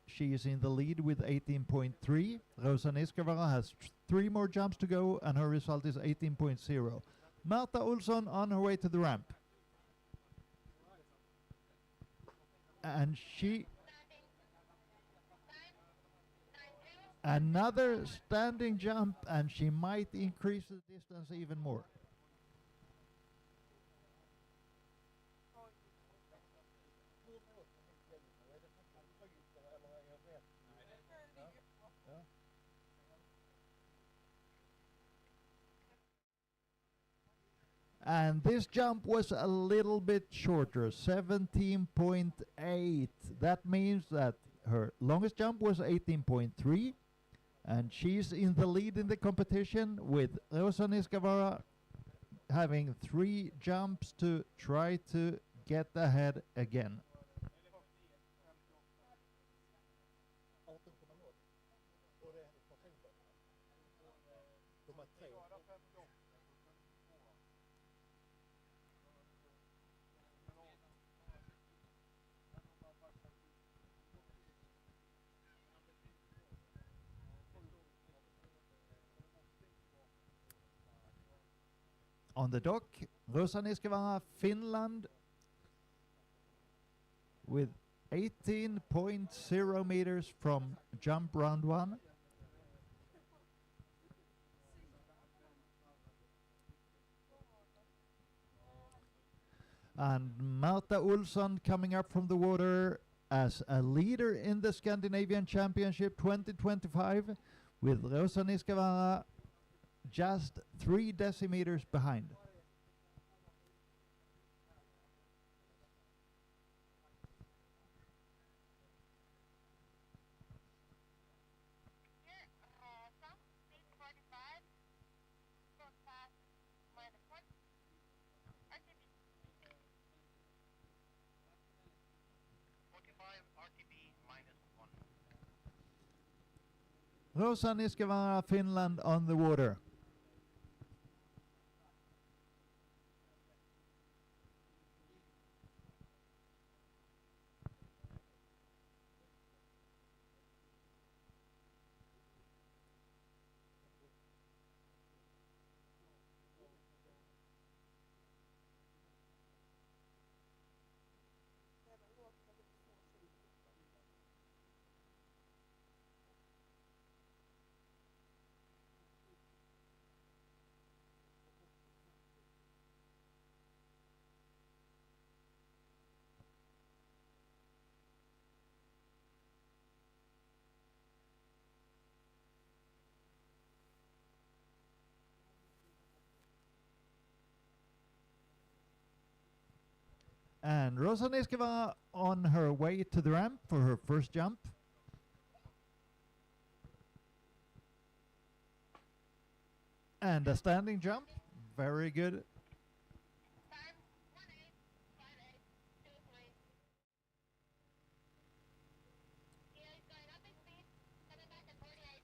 She is in the lead with 18.3. Rosa Niskavaara has 3 more jumps to go, and her result is 18.0. Marta Olsson on her way to the ramp. And she... Another standing jump, and she might increase the distance even more. And this jump was a little bit shorter, 17.8. That means that her longest jump was 18.3. And she's in the lead in the competition, with Rosa Niskavaara having 3 jumps to try to get ahead again. On the dock, Rosa Niskavaara, Finland, with 18.0 meters from jump round 1. And Marta Olsson coming up from the water as a leader in the Scandinavian Championship 2025 with Rosa Niskavara just 3 decimeters behind. Here, Rostrom, speed 45, short pass, minus 1, RTB. 45 RTB minus 1. Rosa Niskavara, Finland on the water. And Rosa Niskavara on her way to the ramp for her first jump. And a standing jump. Very good. Time 185823. Here is going up in speed, coming back at 48.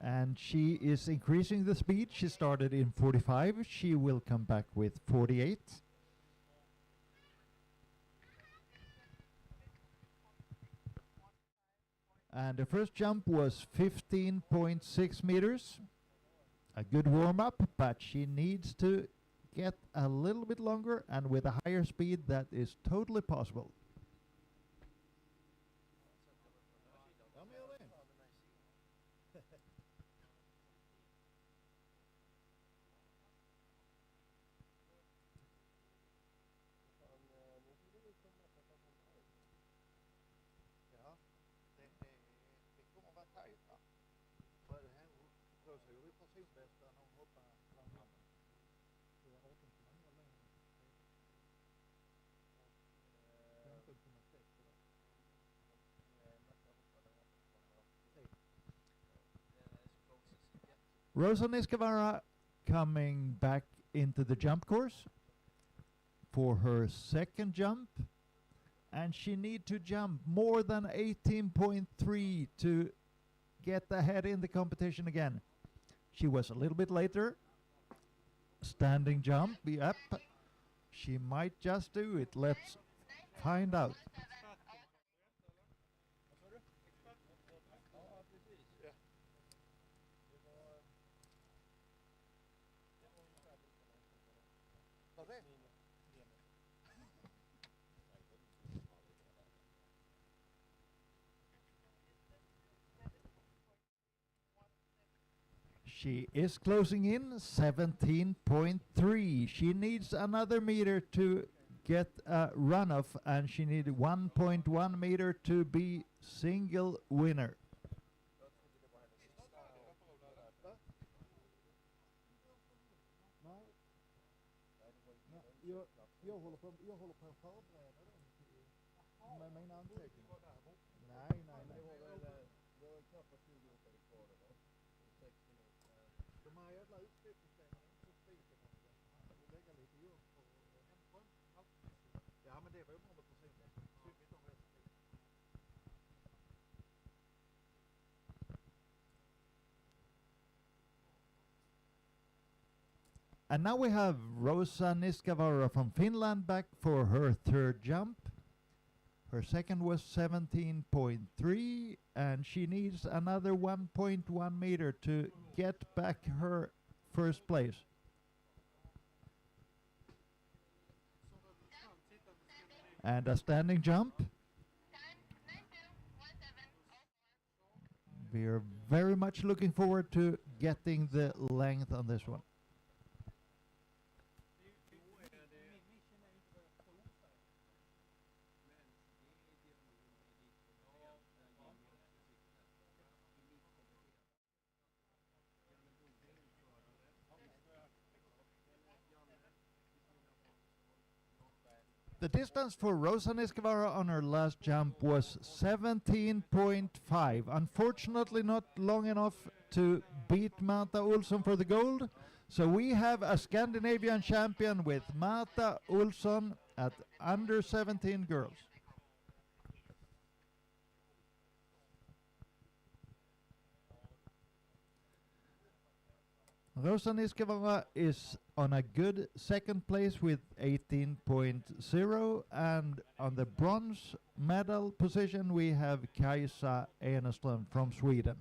And she is increasing the speed. She started in 45. She will come back with 48. And the first jump was 15.6 meters. A good warm-up, but she needs to get a little bit longer, and with a higher speed that is totally possible. Ja, det kommer vara tajt va? För det här Rosa gjorde ju personbästa när hon hoppade fram. Det var 18,9 längre. 15,6 eller? Rosa Niskavara coming back into the jump course for her second jump, and she need to jump more than 18.3 to get ahead in the competition again. She was a little bit later. Standing jump, yep. She might just do it. Let's find out. Vad det? She is closing in 17.3. She needs another meter to get a runoff, and she needs 1.1 meter to be single winner. Jag håller på att förbereda dem med mina anteckningar. Nej. Det var knappt 20 åkare kvar det var. 6 minuter. De här jävla utsläppssystemen är inte så spiken. Jag vill lägga lite jobb på ja, men det var ju bra med personen. Synd inte om det. And now we have Rosa Niskavara from Finland back for her third jump. Her second was 17.3, and she needs another 1.1 meter to get back her first place. And a standing jump. Time 921704. We are very much looking forward to getting the length on this one. The distance for Rosa Niskavara on her last jump was 17.5. Unfortunately not long enough to beat Marta Olsson for the gold. So we have a Scandinavian champion with Marta Olsson at under 17 girls. Rosa Niskavara is on a good second place with 18.0, and on the bronze medal position we have Kajsa Eneström from Sweden.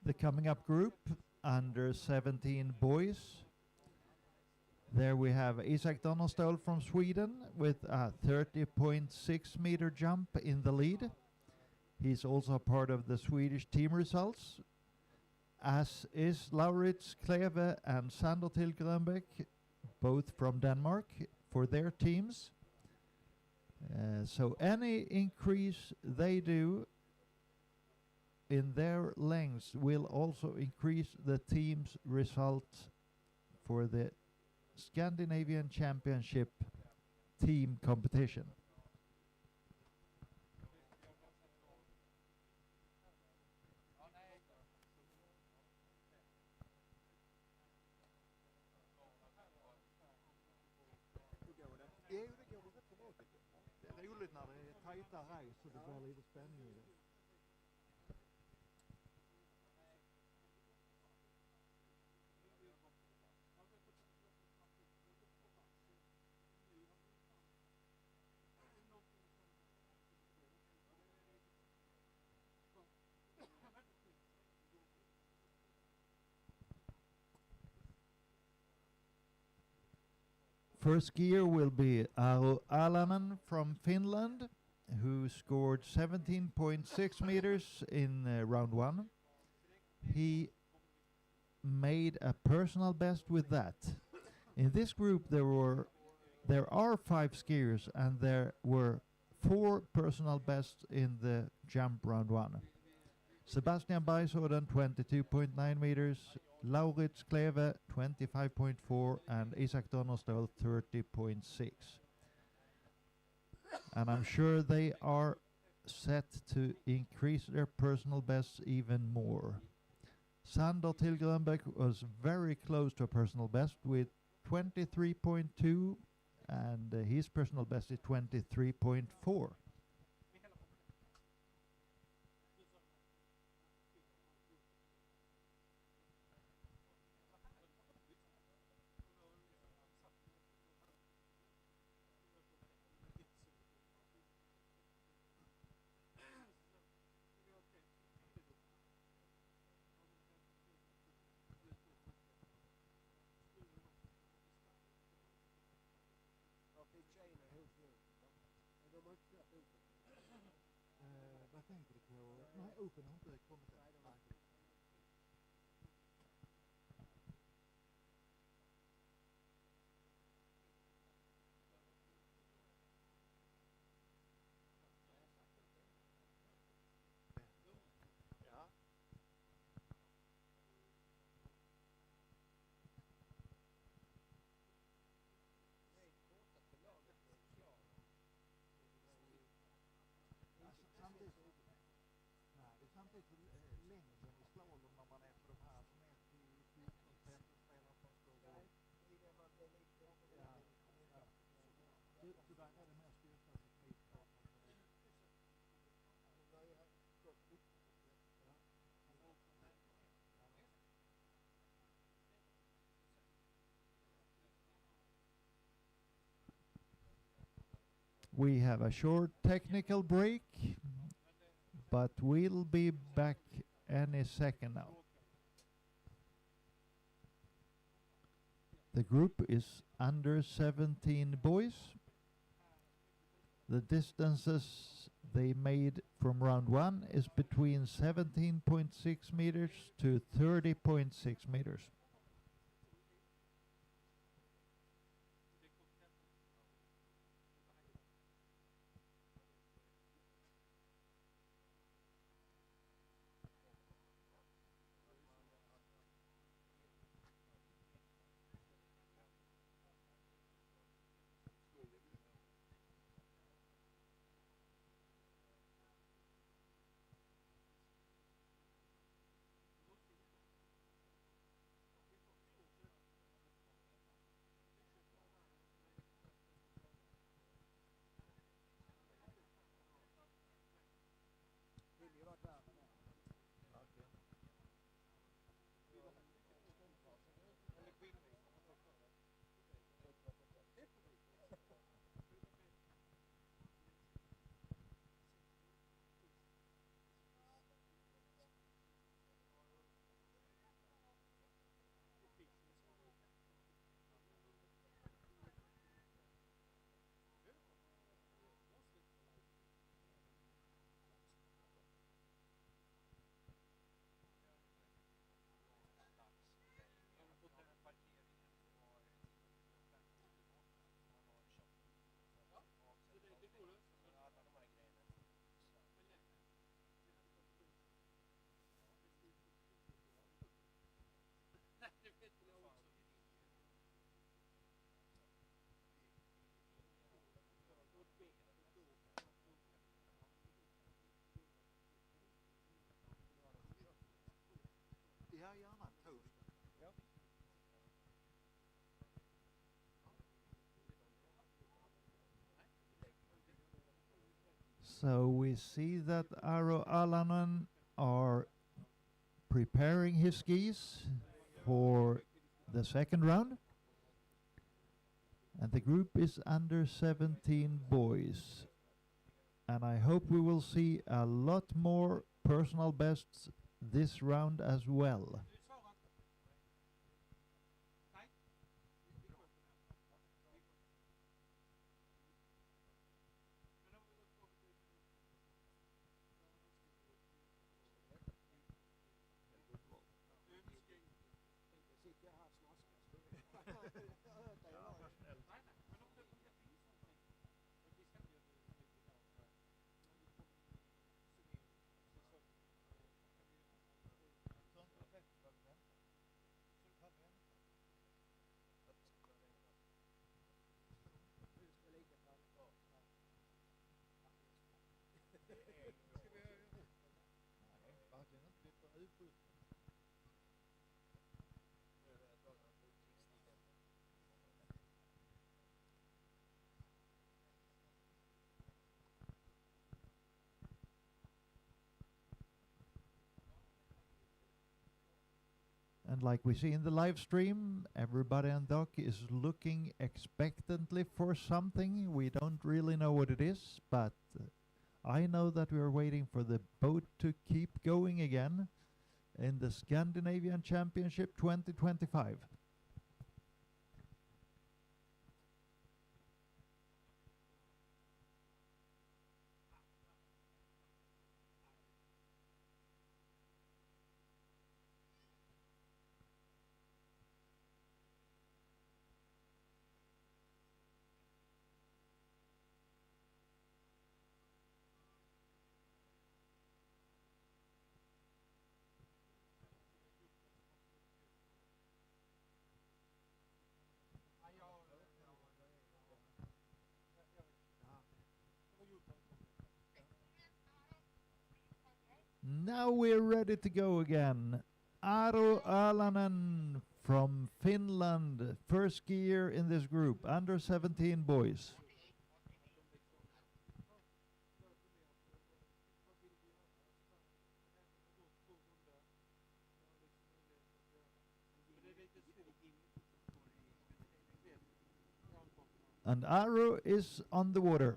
The coming up group, under 17 boys. There we have Isak Donnerstol from Sweden with a 30.6 meter jump in the lead. He's also part of the Swedish team results, as is Laurits Kleve and Sander Tilgrönbäck, both from Denmark, for their teams. So any increase they do in their lengths will also increase the team's results for the Scandinavian Championship team competition. Jo, det går rätt så bra tycker jag. Det är roligt när det är tajta race så det blir lite spänning i det. First skier will be Aro Alanen from Finland, who scored 17.6 meters in round one. He made a personal best with that. In this group there are 5 skiers and there were 4 personal bests in the jump round one. Sebastian Bergsorden 22.9 meters, Laurits Kleve 25.4 and Isak Donnerstol 30.6. And I'm sure they are set to increase their personal bests even more. Sander Tilgrönbäck was very close to a personal best with 23.2 and his personal best is 23.4. Vad tänkte du på? Nej, Open har inte kommit än. Samtidigt längden i slalom när man är på de här som är till 14-15 spelare som står där. Så där är det mer styrka och teknik. We have a short technical break, but we'll be back any second now. The group is under 17 boys. The distances they made from round 1 is between 17.6 meters to 30.6 meters. Ja, gärna toast. Ja. So we see that Aro Alanen are preparing his skis for the second round. And the group is under 17 boys. And I hope we will see a lot more personal bests this round as well. And like we see in the live stream, everybody on dock is looking expectantly for something. We don't really know what it is, but I know that we are waiting for the boat to keep going again in the Scandinavian Championship 2025. Now we're ready to go again. Aro Alanen from Finland, first skier in this group, under 17 boys. And Aro is on the water.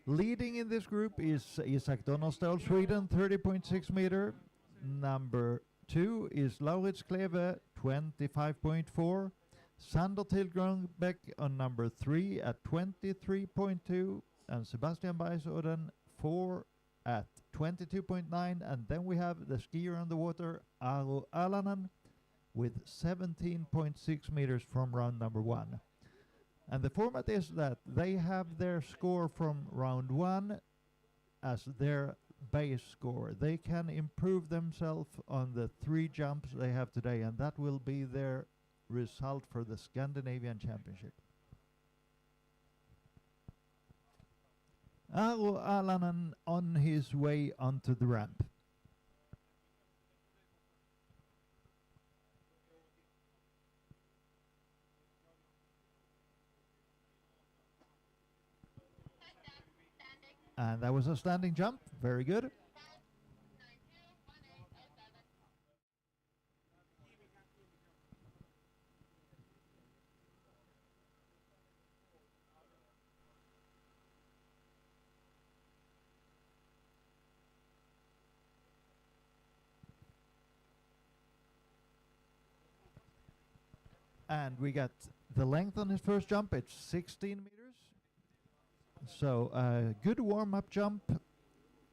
Leading in this group is Isak Donnerstål, Sweden, 30.6 meter. Number 2 is Laurits Kleve, 25.4. Sander Tilgrenbeck on number 3 at 23.2. And Sebastian Beisoden, 4 at 22.9. And then we have the skier on the water, Aro Alanen, with 17.6 meters from round number 1. And the format is that they have their score from round 1 as their base score. They can improve themselves on the 3 jumps they have today, and that will be their result for the Scandinavian Championship. Aro Alanen on his way onto the ramp. And that was a standing jump. Very good. And we got the length on his first jump. It's 16 meters. So a good warm-up jump.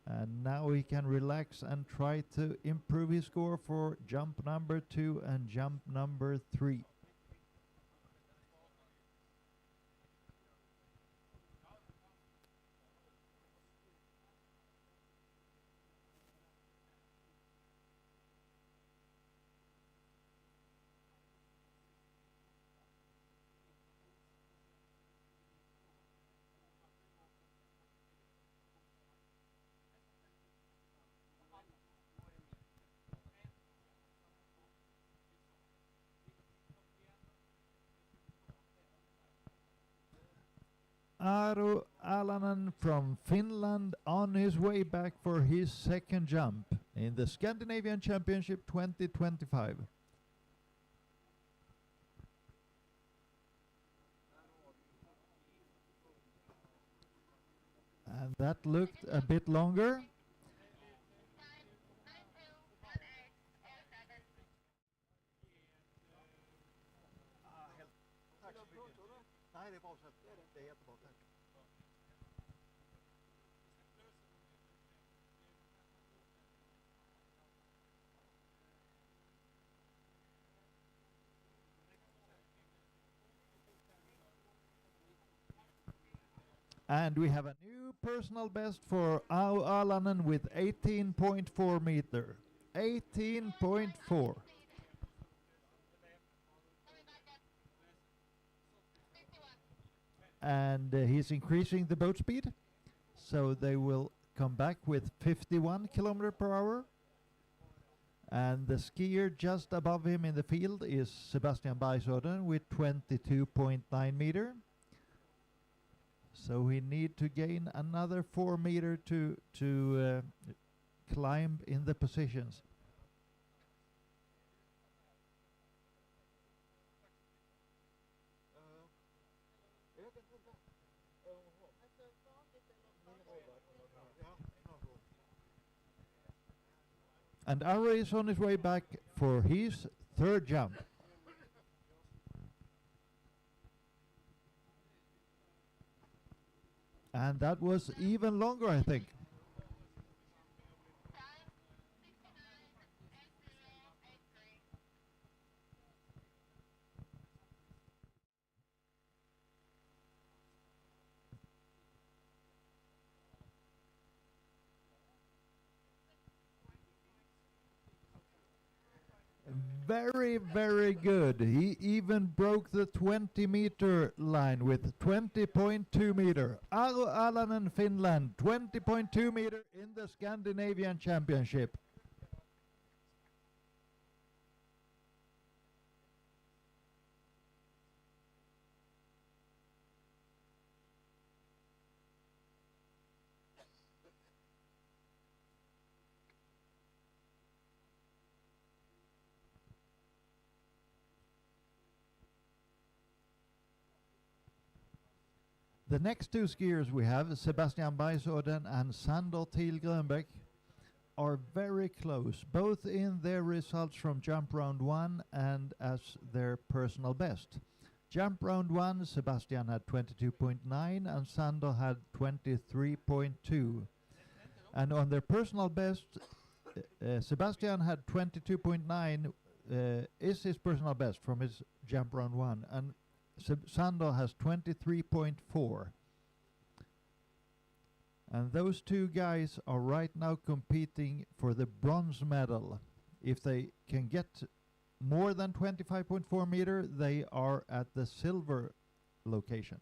And now he can relax and try to improve his score for jump number 2 and jump number 3. Aro Alanen from Finland on his way back for his second jump in the Scandinavian Championship 2025. And that looked a bit longer. Tack så mycket. Nej, det är bra så. Det är jättebra, tack. And we have a new personal best for Aro Alanen with 18.4 meter. 18.4. And he's increasing the boat speed, so they will come back with 51 kilometer per hour. And the skier just above him in the field is Sebastian Beisoden with 22.9 meter. So he need to gain another 4 meter to climb in the positions. And Aro is on his way back for his third jump. And that was even longer, I think. Very, very good. He even broke the 20-meter line with 20.2 meter. Aro Alanen, Finland, 20.2 meter in the Scandinavian Championship. The next two skiers we have, Sebastian Beisorden and Sander Thiel Grönbäck, are very close, both in their results from jump round 1 and as their personal best. Jump round 1, Sebastian had 22.9 and Sander had 23.2. And on their personal best, Sebastian had 22.9, is his personal best from his jump round 1, and Sander has 23.4. And those two guys are right now competing for the bronze medal. If they can get more than 25.4 meter, they are at the silver location.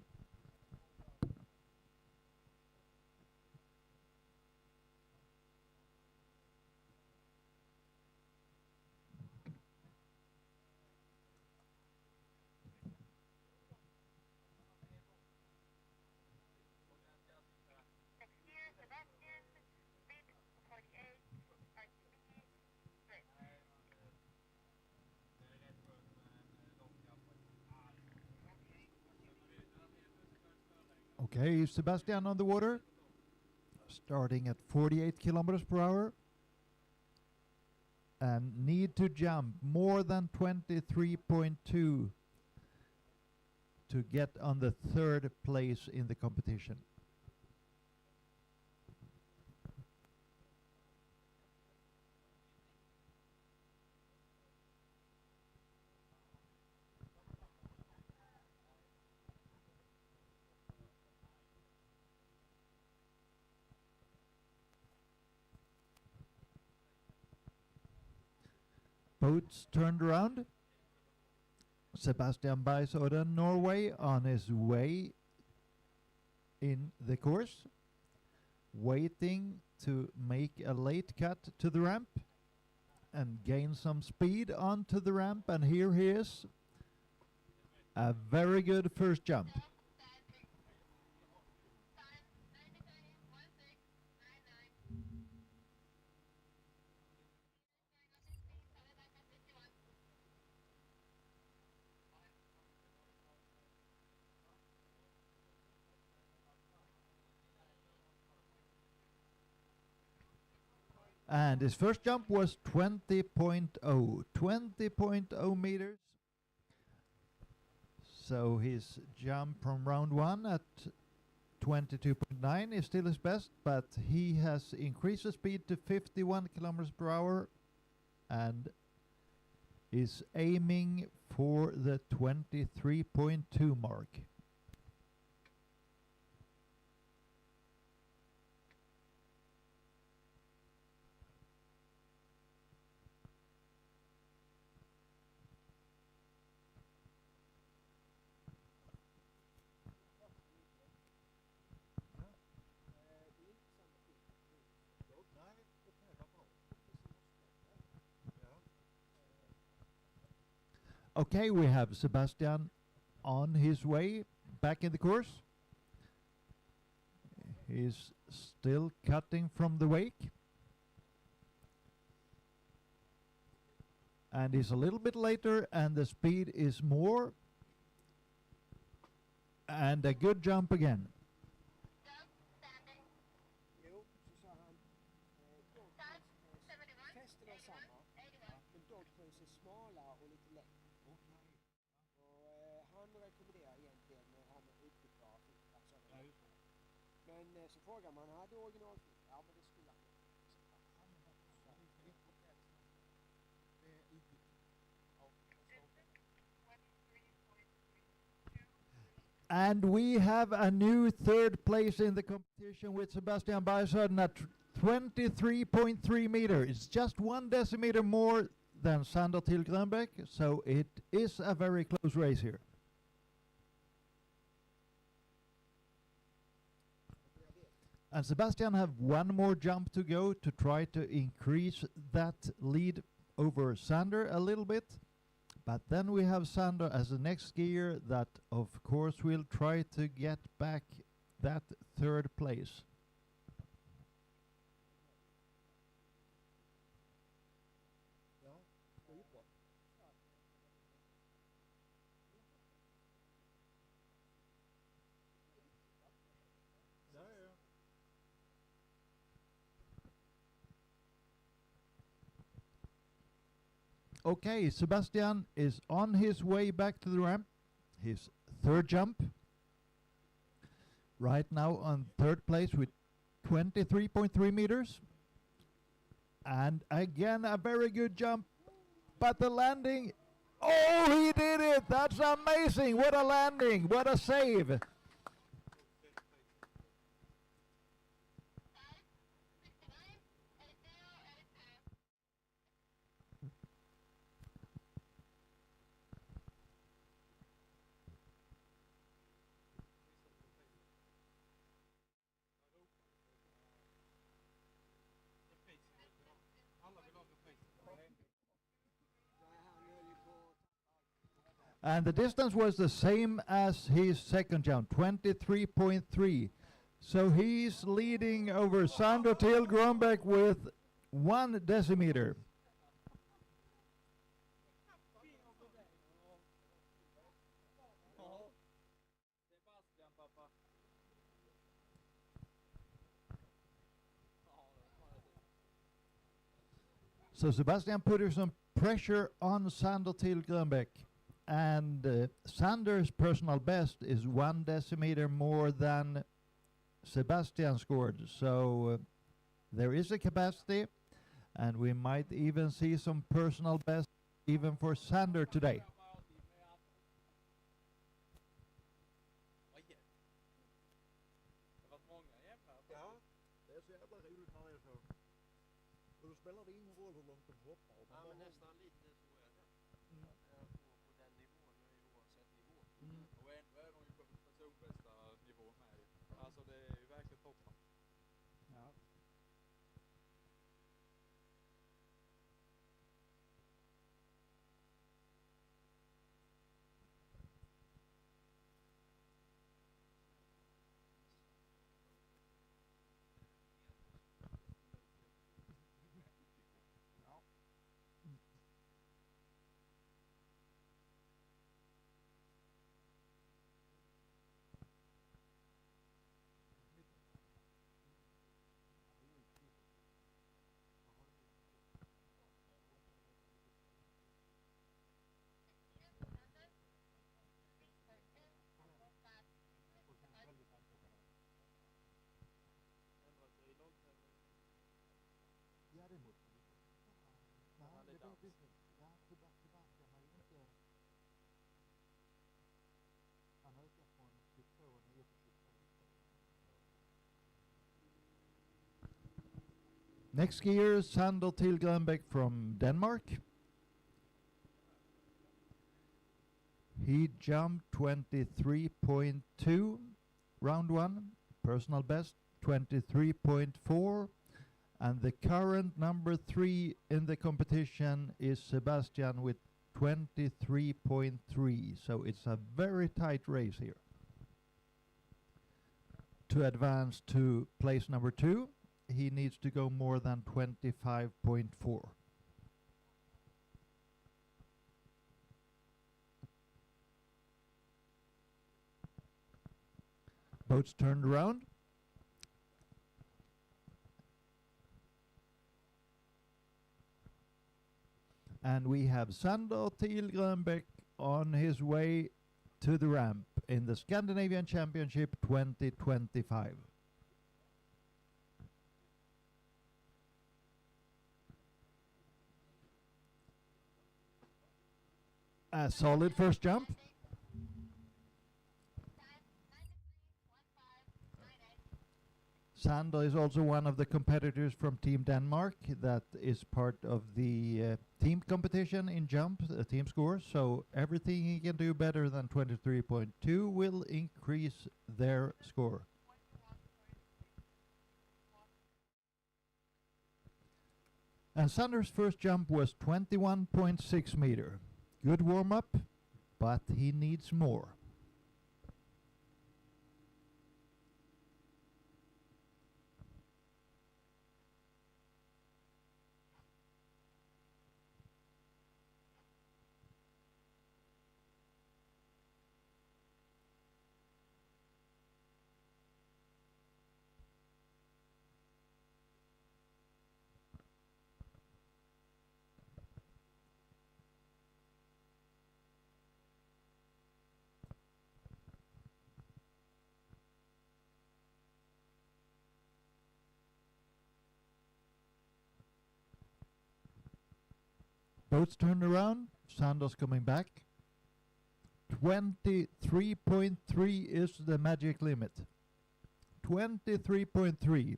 Next year, Sebastian, speed 48, RTB, straight. Okay, Sebastian on the water, starting at 48 kilometers per hour, and need to jump more than 23.2 to get on the third place in the competition. Boats turned around. Sebastian Beisorden, Norway, on his way in the course, waiting to make a late cut to the ramp and gain some speed onto the ramp, and here he is. A very good first jump. And his first jump was 20.0 meters. So his jump from round 1 at 22.9 is still his best, but he has increased the speed to 51 kilometers per hour and is aiming for the 23.2 mark. Okay, we have Sebastian on his way back in the course. He's still cutting from the wake. And he's a little bit later, and the speed is more. And a good jump again. Jo, så sa han festen är samma, men dogpulsen är smalare och lite lätt. Och han rekommenderar egentligen han utbytbara filtar. Men så frågar man, hade originalfilter? Ja, men det skulle han inte. And we have a new third place in the competition with Sebastian Beisorden at 23.3 meters. It's just 1 decimeter more than Sander Thiel Grönbäck, so it is a very close race here. And Sebastian have one more jump to go to try to increase that lead over Sander a little bit. But then we have Sander as the next skier that, of course, will try to get back that third place. Okay, Sebastian is on his way back to the ramp. His third jump. Right now on third place with 23.3 meters. And again, a very good jump. But the landing, oh, he did it! That's amazing! What a landing! What a save! And the distance was the same as his second jump, 23.3. So he's leading over Sander Till Grönbeck with 1 decimeter. So Sebastian put some pressure on Sander Till Grönbeck. And Sander's personal best is 1 decimeter more than Sebastian scored. So there is a capacity, and we might even see some personal best even for Sander today. Ja, det är så jävla roligt när det är så. Och då spelar det ingen roll hur långt de hoppar. Ja, men nästan lite så är det. På den nivån, oavsett nivå. Och ändå är de ju på personbästa nivå med. Alltså det är ju verkligen toppen. Ja. Ja, det måste vi. Nej, det var precis. Ja, Sebastian har ju inte... Han ökar från 22 ner till 22. Next skier, Sander Till Grönbeck from Denmark. He jumped 23.2, round 1. Personal best, 23.4. And the current number 3 in the competition is Sebastian with 23.3. So it's a very tight race here. To advance to place number 2, he needs to go more than 25.4. Boats turned around. And we have Sander Till Grönbeck on his way to the ramp in the Scandinavian Championship 2025. A solid first jump. Sander is also one of the competitors from Team Denmark that is part of the team competition in jump, team score. So everything he can do better than 23.2 will increase their score. And Sander's first jump was 21.6 meter. Good warm-up, but he needs more. Boats turned around. Sanders coming back. 23.3 is the magic limit. 23.3.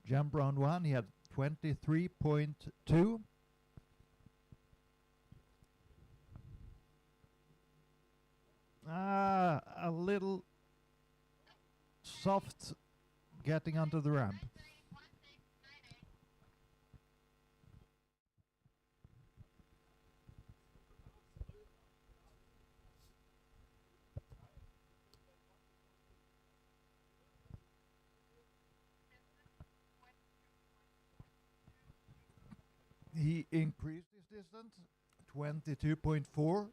Jump round 1, he had 23.2. A little soft getting onto the ramp. He increased his distance, 22.4,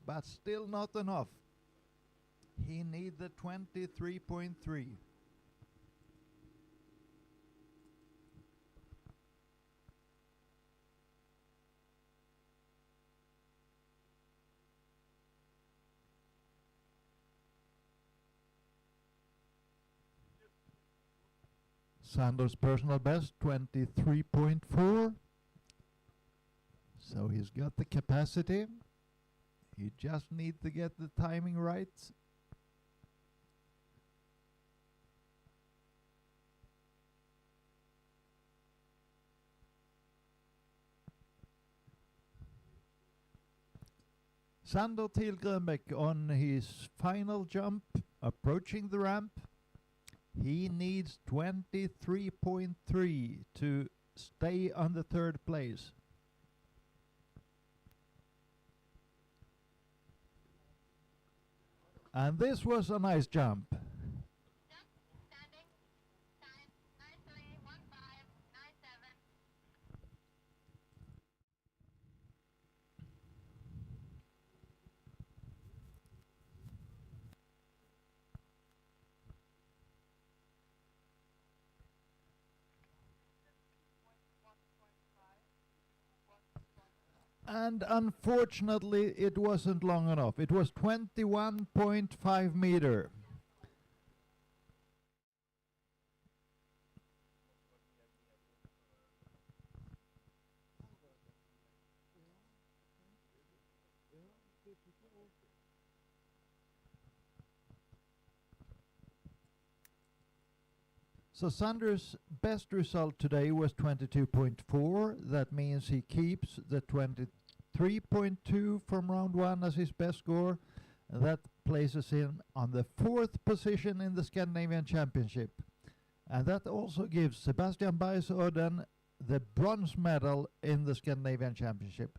but still not enough. He needed 23.3. Sanders' personal best, 23.4. So he's got the capacity. He just needs to get the timing right. Sander Tilgrenbeck on his final jump, approaching the ramp. He needs 23.3 to stay on the third place. And this was a nice jump. Standing. Time 93.1597. And unfortunately, it wasn't long enough. It was 21.5 meter. So Sanders' best result today was 22.4. That means he keeps the 23.2 from round 1 as his best score. And that places him on the 4th position in the Scandinavian Championship. And that also gives Sebastian Baes-Odden the bronze medal in the Scandinavian Championship.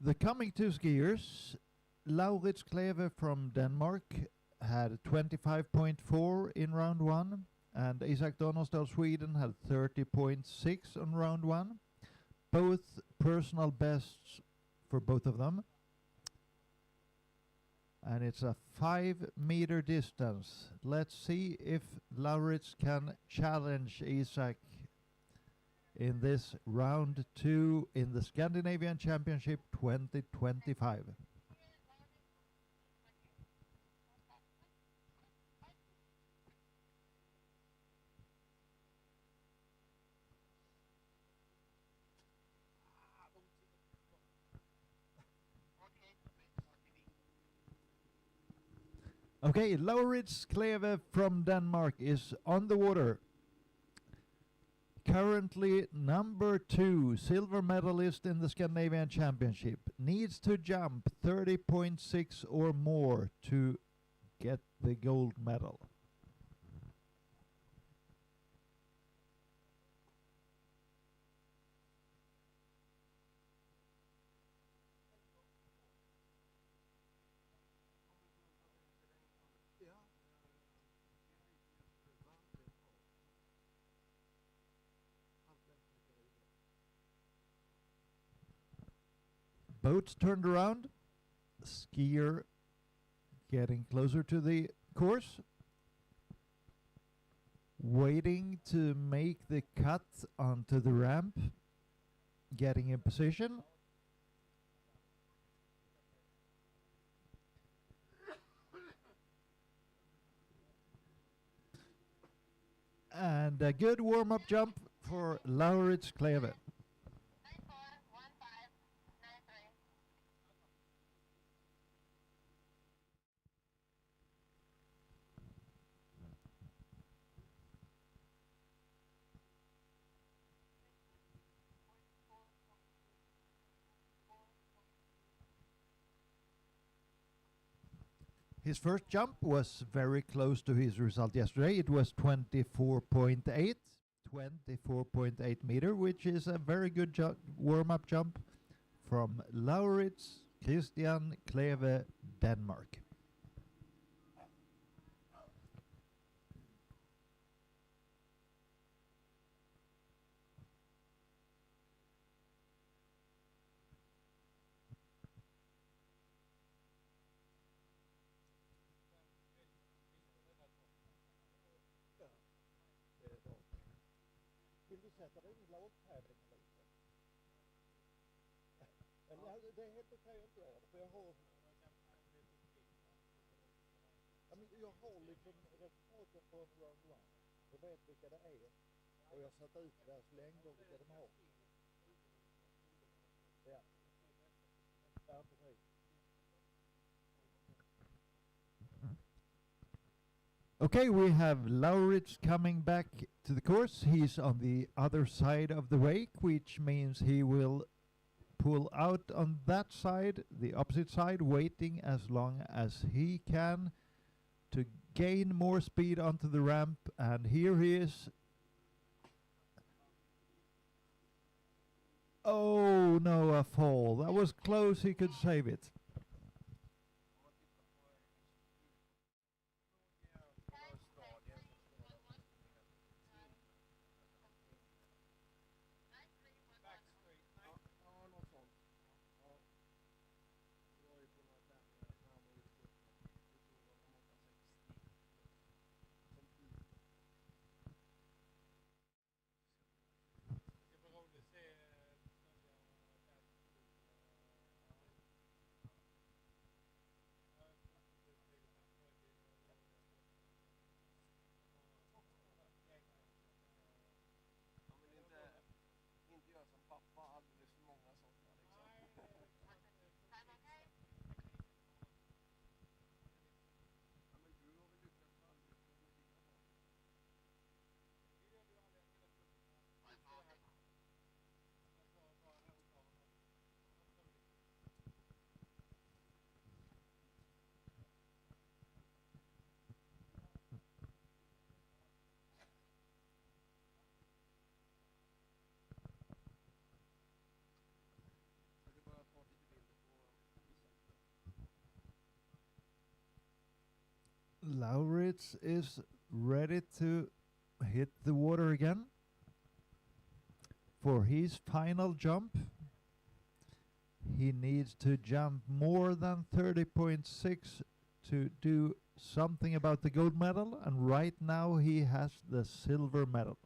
The coming two skiers, Laurits Kleve from Denmark had 25.4 in round 1, and Isak Donnerstad of Sweden had 30.6 on round 1. Both personal bests for both of them. And it's a 5-meter distance. Let's see if Laurits can challenge Isak in this round 2 in the Scandinavian Championship 2025. Okay, Laurits Kleve from Denmark is on the water. Currently number 2, silver medalist in the Scandinavian Championship. Needs to jump 30.6 or more to get the gold medal. Boats turned around. Skier Getting closer to the course. Waiting to make the cut onto the ramp. Getting in position. And a good warm-up jump for Lauritz Kleve. 941593. His first jump was very close to his result yesterday. It was 24.8 meter, which is a very good warm-up jump from Lauritz Christian Kleve, Denmark. Vill du sätta dig i lagtävling lite? Eller det är helt okej att göra det, för jag har... Ja, men jag har liksom resultaten från round one. Jag vet vilka det är. Och jag har satt ut deras längder, vilka de har. Ja. Ja, precis. Okay, we have Lauritz coming back to the course. He's on the other side of the wake, which means he will pull out on that side, the opposite side, waiting as long as he can to gain more speed onto the ramp. And here he is. Oh no, a fall. That was close, he could save it. Lauritz is ready to hit the water again for his final jump. He needs to jump more than 30.6 to do something about the gold medal, and right now he has the silver medal.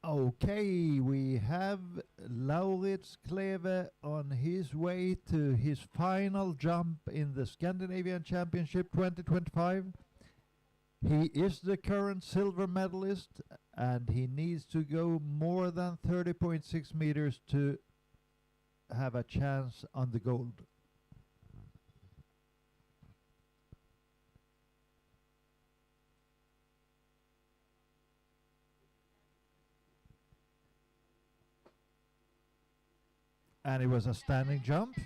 Okay, we have Lauritz Kleve on his way to his final jump in the Scandinavian Championship 2025. He is the current silver medalist, and he needs to go more than 30.6 meters to have a chance on the gold. And it was a standing jump.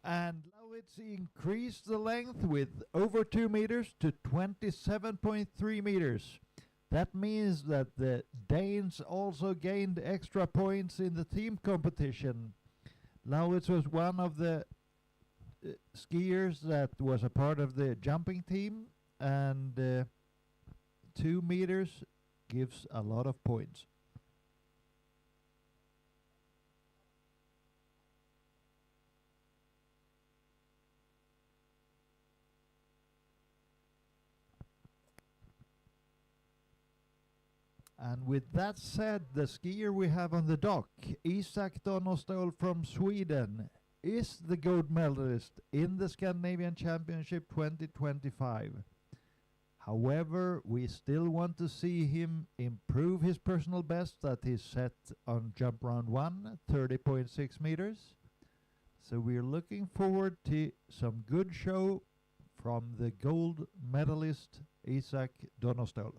And Lauritz increased the length with over 2 meters to 27.3 meters. That means that the Danes also gained extra points in the team competition. Lauritz was one of the skiers that was a part of the jumping team, and 2 meters gives a lot of points. And with that said, the skier we have on the dock, Isak Donnerstol from Sweden, is the gold medalist in the Scandinavian Championship 2025. However, we still want to see him improve his personal best that he set on jump round 1, 30.6 meters. So we're looking forward to some good show from the gold medalist Isak Donnerstol.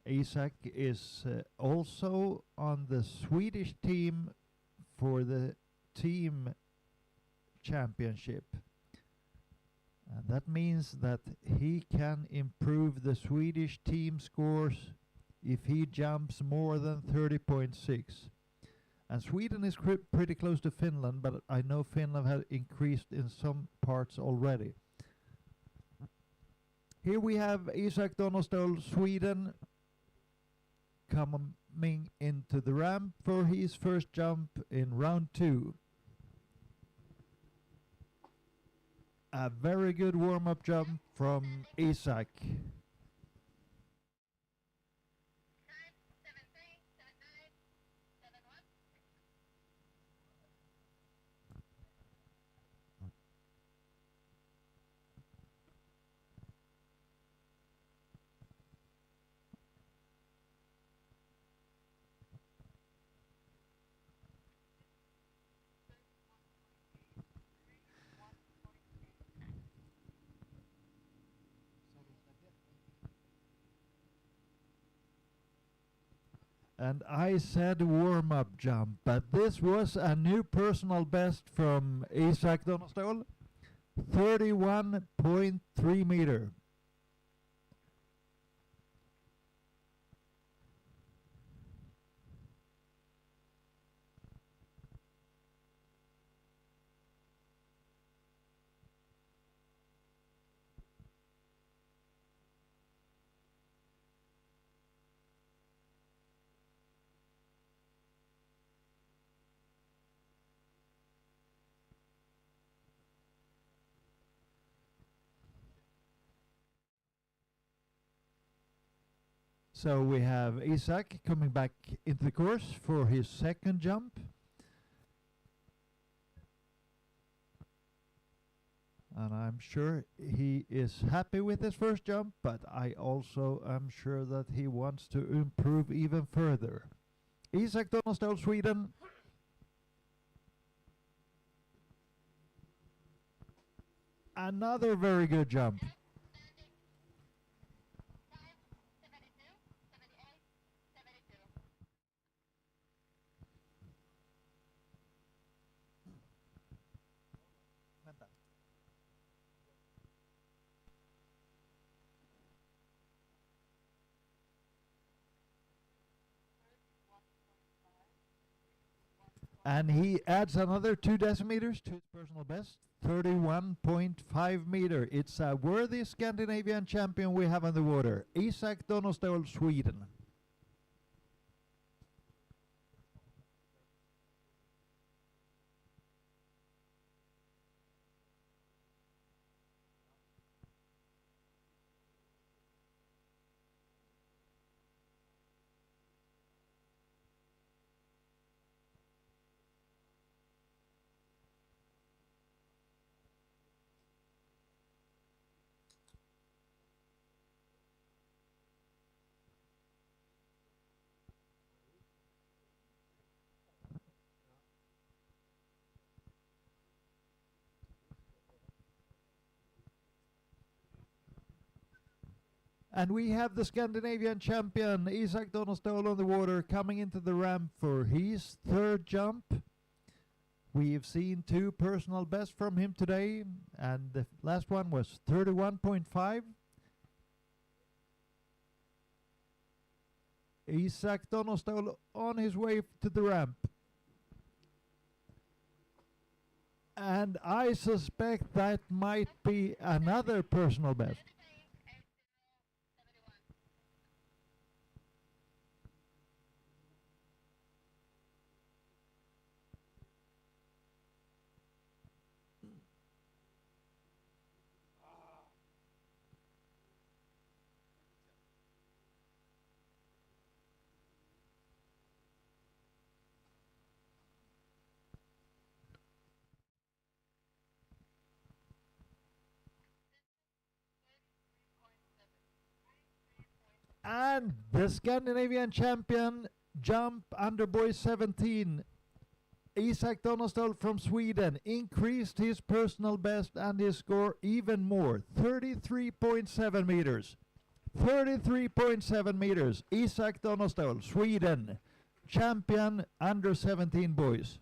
Isak is also on the Swedish team for the team championship. And that means that he can improve the Swedish team scores if he jumps more than 30.6. And Sweden is pretty close to Finland, but I know Finland had increased in some parts already. Here we have Isak Donnerstol, Sweden, coming into the ramp for his first jump in round 2. A very good warm-up jump from Isak. And I said warm-up jump, but this was a new personal best from Isak Donnerstol, 31.3 meter. So we have Isak coming back into the course for his second jump. And I'm sure he is happy with his first jump, but I also am sure that he wants to improve even further. Isak Donnerstol, Sweden. Another very good jump. And he adds another 2 decimeters to his personal best, 31.5 meter. It's a worthy Scandinavian champion we have on the water, Isak Donostol, Sweden. And we have the Scandinavian champion, Isak Donostol, on the water, coming into the ramp for his third jump. We've seen 2 personal bests from him today, and the last one was 31.5. Isak Donostol on his way to the ramp. And I suspect that might be another personal best. And the Scandinavian champion jump under boys 17, Isak Donostol from Sweden, increased his personal best and his score even more, 33.7 meters. 33.7 meters, Isak Donostol, Sweden, champion under 17 boys.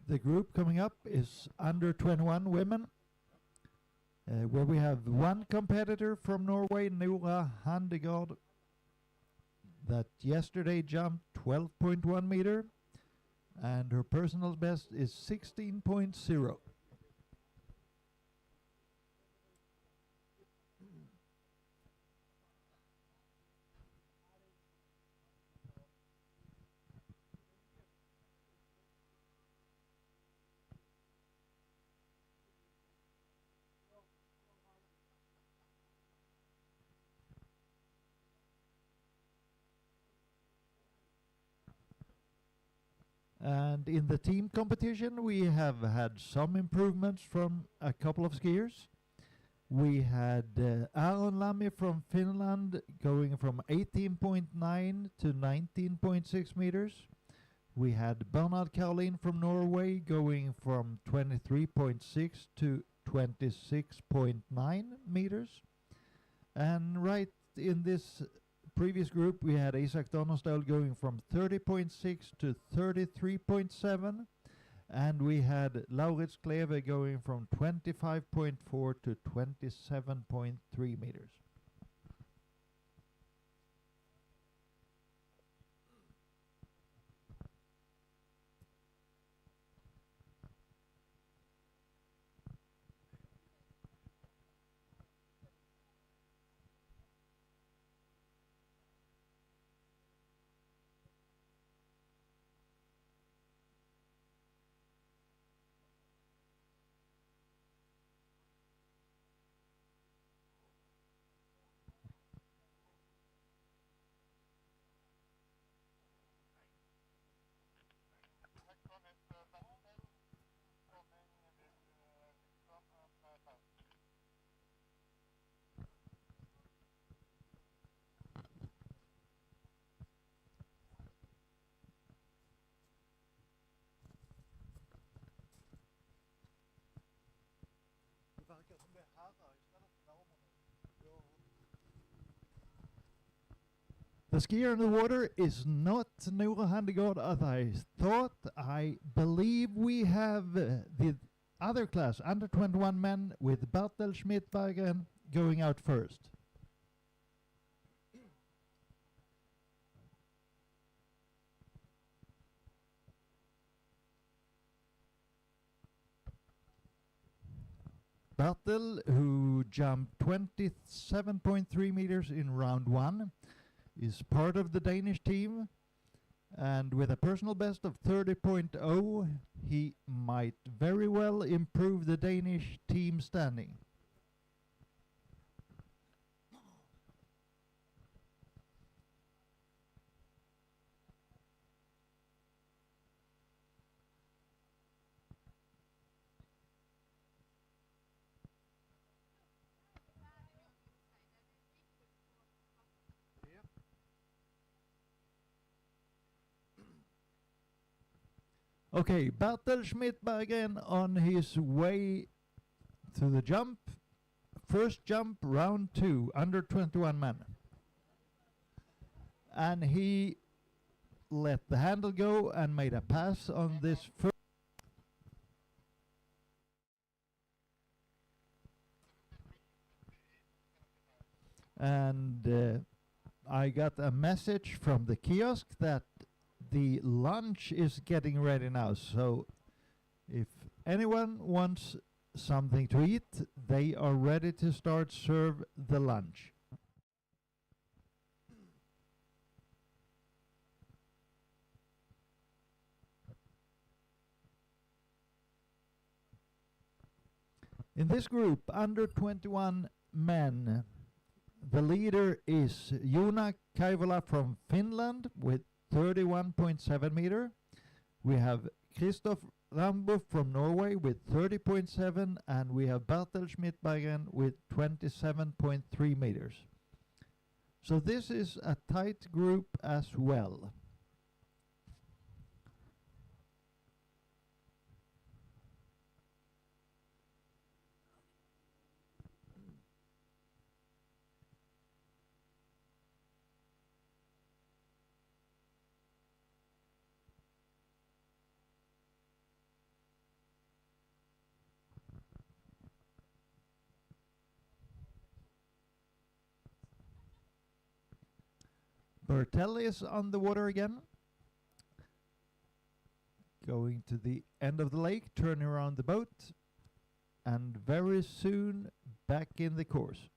The group coming up is under 21 women, where we have one competitor from Norway, Nora Handegard, that yesterday jumped 12.1 meter, and her personal best is 16.0. And in the team competition, we have had some improvements from a couple of skiers. We had Aaron Lammi from Finland going from 18.9 to 19.6 meters. We had Bernard Caroline from Norway going from 23.6 to 26.9 meters. And right in this previous group, we had Isak Donostol going from 30.6 to 33.7, and we had Laurits Kleve going from 25.4 to 27.3 meters. The skier in the water is not Nora Handegård as I thought. I believe we have the other class, under 21 men, with Bertel Schmidtbergen going out first. Bertel, who jumped 27.3 meters in round 1, is part of the Danish team, and with a personal best of 30.0, he might very well improve the Danish team standing. Okay, Bertel Schmidtbergen on his way to the jump. First jump, round 2, under 21 men. And he let the handle go and made a pass on this first. And I got a message from the kiosk that the lunch is getting ready now, so if anyone wants something to eat, they are ready to start serve the lunch. In this group, under 21 men, the leader is Joona Kaivola from Finland with 31.7 meter. We have Christoph Rambo from Norway with 30.7, and we have Bertel Schmidtbergen with 27.3 meters. So this is a tight group as well. Bertel is on the water again. Going to the end of the lake, turning around the boat, and very soon back in the course.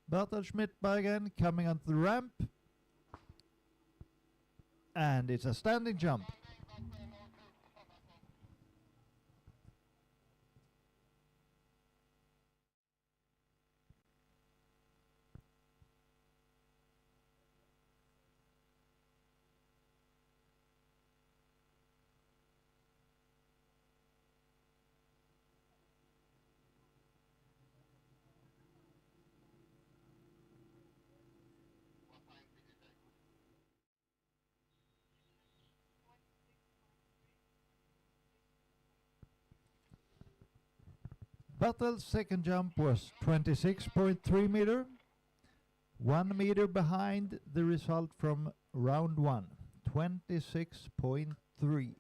Bertel Schmidtbergen coming onto the ramp, and it's a standing jump. Bertel's second jump was 26.3 meter, 1 meter behind the result from round 1, 26.3.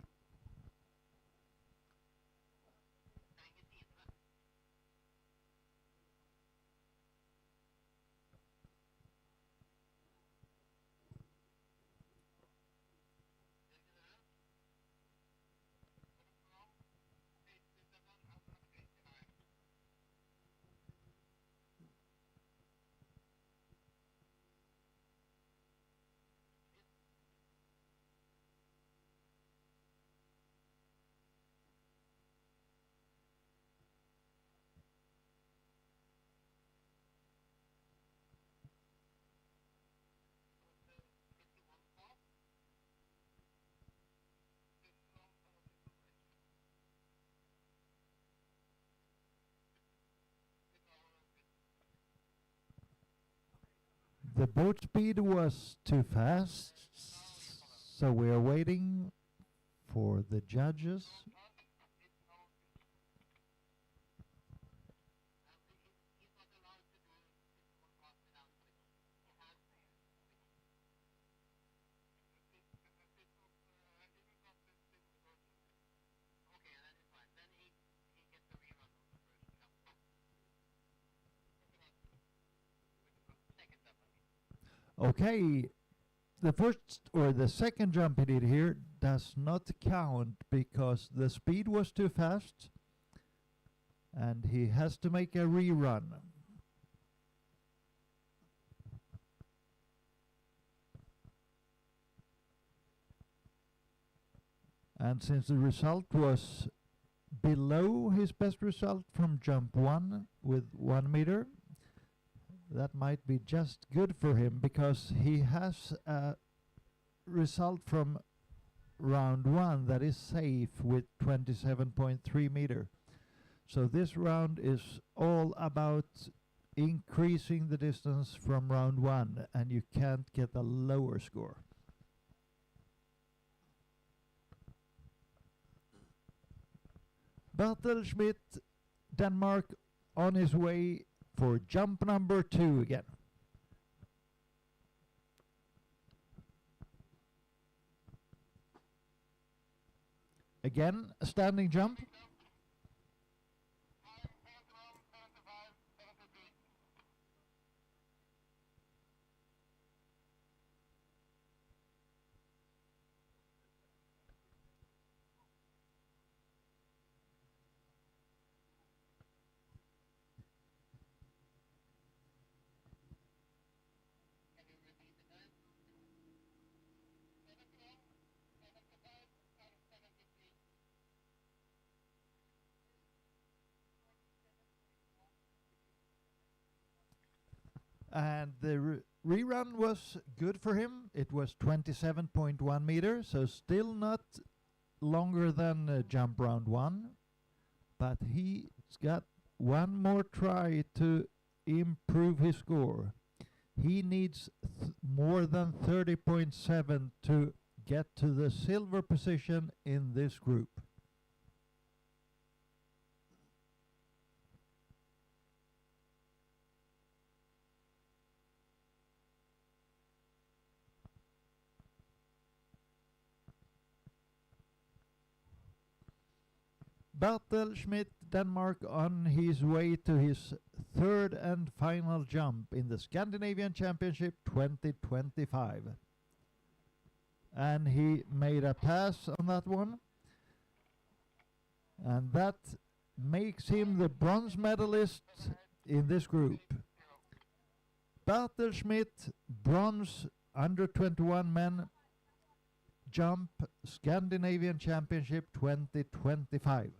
The boat speed was too fast, so we are waiting for the judges. Okay, the first or the second jump he did here does not count because the speed was too fast and he has to make a rerun. And since the result was below his best result from jump 1 with 1 meter, that might be just good for him because he has a result from round 1 that is safe with 27.3 meter. So this round is all about increasing the distance from round 1 and you can't get a lower score. Bertel Schmidt, Denmark, on his way for jump number 2 again. Again, a standing jump. And the rerun was good for him. It was 27.1 meters, so still not longer than jump round 1. But he's got one more try to improve his score. He needs more than 30.7 to get to the silver position in this group. Bertel Schmidt, Denmark, on his way to his third and final jump in the Scandinavian Championship 2025. And he made a pass on that one. And that makes him the bronze medalist in this group. Bertel Schmidt, bronze under 21 men jump Scandinavian Championship 2025.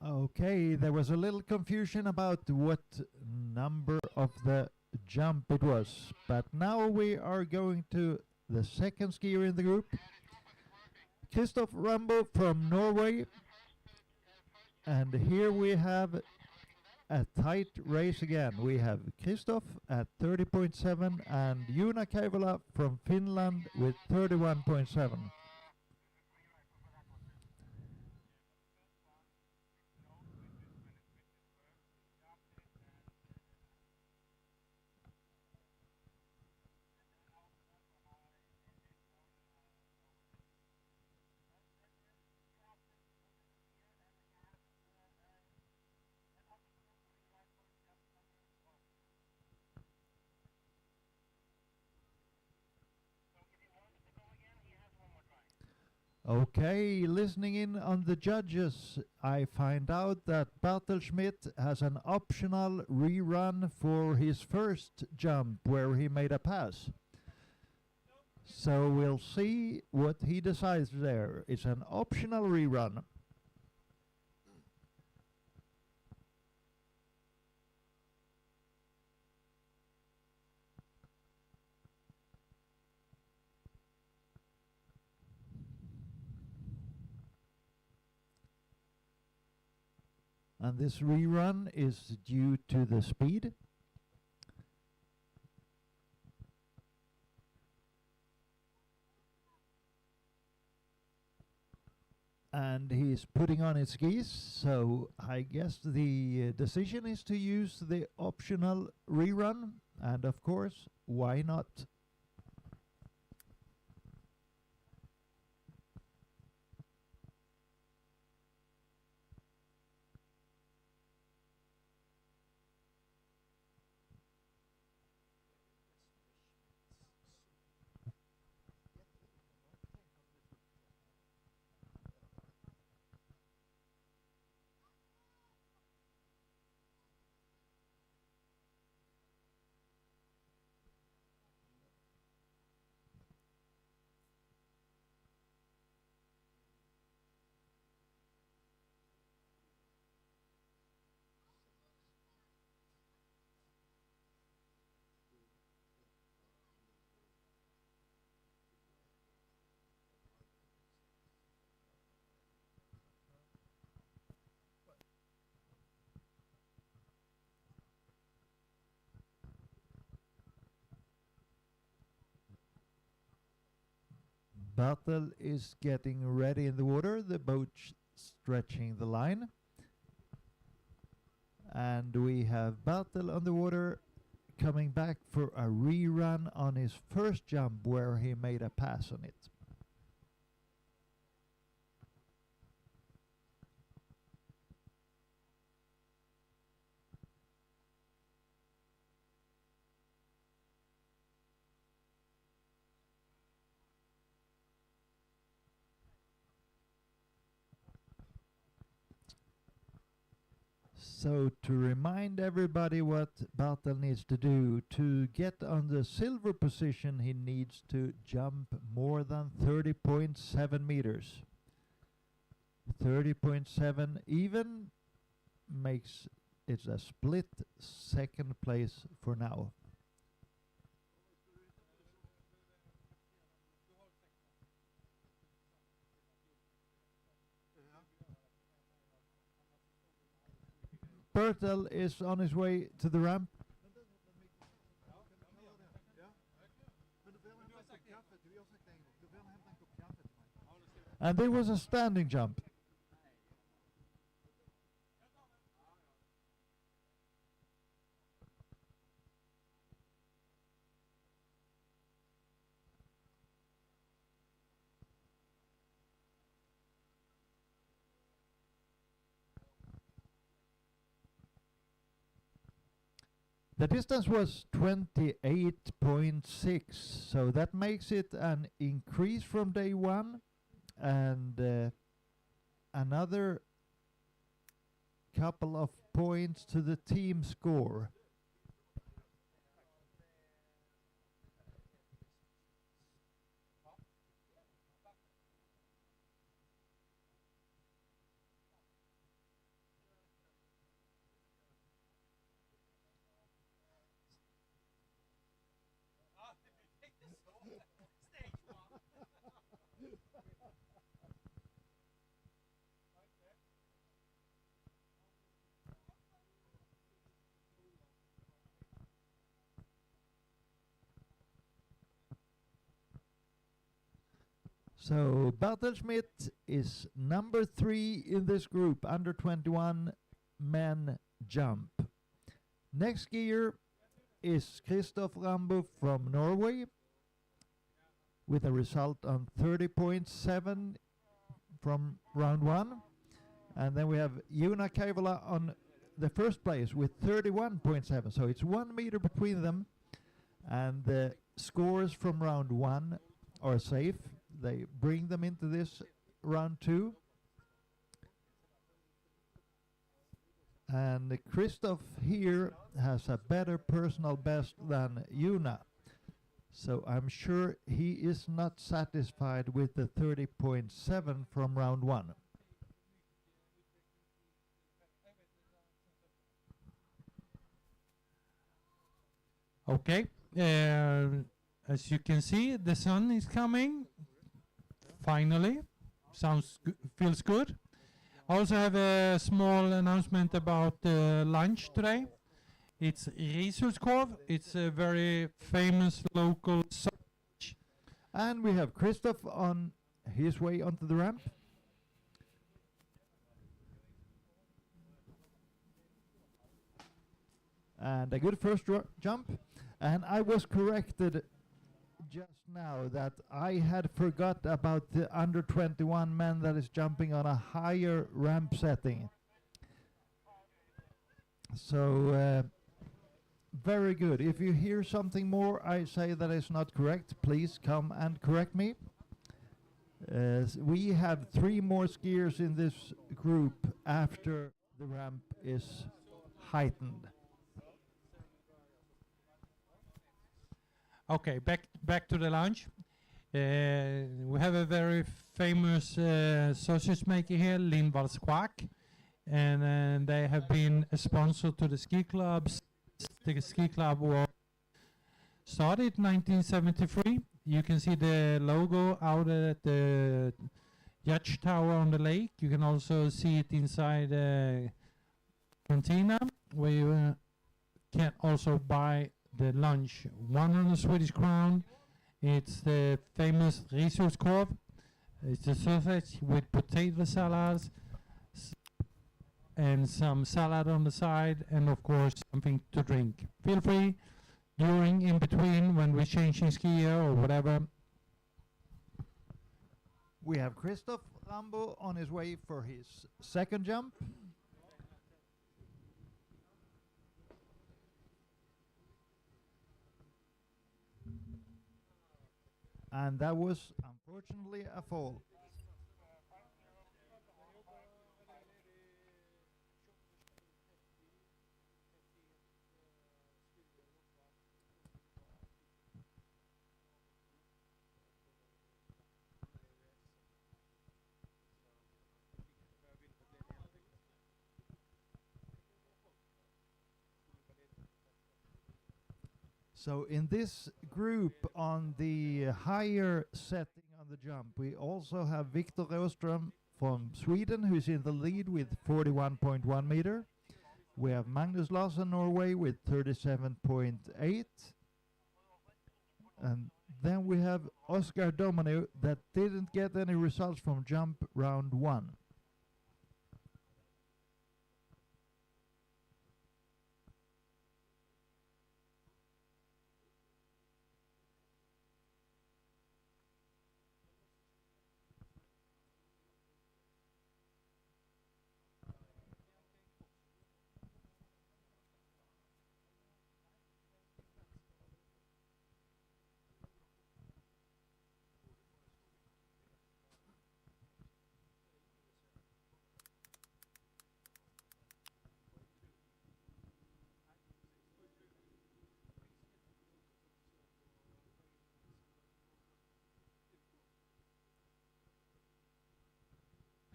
Okay, there was a little confusion about what number of the jump it was, but now we are going to the second skier in the group, Christoph Rambo from Norway, and here we have a tight race again. We have Christoph at 30.7 and Joona Kaivola from Finland with 31.7. Okay, listening in on the judges, I find out that Bartelschmidt has an optional rerun for his first jump where he made a pass. So we'll see what he decides there. It's an optional rerun. And this rerun is due to the speed. And he's putting on his skis, so I guess the decision is to use the optional rerun, and of course, why not? Bartel is getting ready in the water, the boat stretching the line. And we have Bartel on the water coming back for a rerun on his first jump where he made a pass on it. So to remind everybody what Bartel needs to do, to get on the silver position he needs to jump more than 30.7 meters. 30.7 even makes it a split second place for now. Bartel is on his way to the ramp. And there was a standing jump. The distance was 28.6, so that makes it an increase from day one, and another couple of points to the team score. So Bartelschmidt is number 3 in this group, under 21 men jump. Next skier is Christoph Rambo from Norway with a result on 30.7 from round 1. And then we have Joona Kaivola on the first place with 31.7. So it's 1 meter between them. And the scores from round 1 are safe. They bring them into this round 2. And Christoph here has a better personal best than Yuna. So I'm sure he is not satisfied with the 30.7 from round 1. Okay, as you can see, the sun is coming. Finally, feels good. I also have a small announcement about lunch today. It's Resurskorv. It's a very famous local sausage. And we have Christoph on his way onto the ramp. And a good first jump. And I was corrected just now that I had forgot about the under 21 man that is jumping on a higher ramp setting. So very good. If you hear something more I say that is not correct, please come and correct me. We have 3 more skiers in this group after the ramp is heightened. Okay, back to the lunch. We have a very famous sausage maker here, Lindvalls Quack, and they have been a sponsor to the ski clubs. The ski club was started in 1973. You can see the logo out at the yacht tower on the lake. You can also see it inside the cantina, where you can also buy the lunch. 100 Swedish crown. It's the famous Resurskorv. It's a sausage with potato salads and some salad on the side, and of course something to drink. Feel free during, in between, when we're changing skier or whatever. We have Christoph Rambo on his way for his second jump. And that was unfortunately a fall. So in this group on the higher setting on the jump, we also have Victor Rostrom from Sweden, who's in the lead with 41.1 meter. We have Magnus Larsen, Norway, with 37.8. And then we have Oscar Domino that didn't get any results from jump round 1.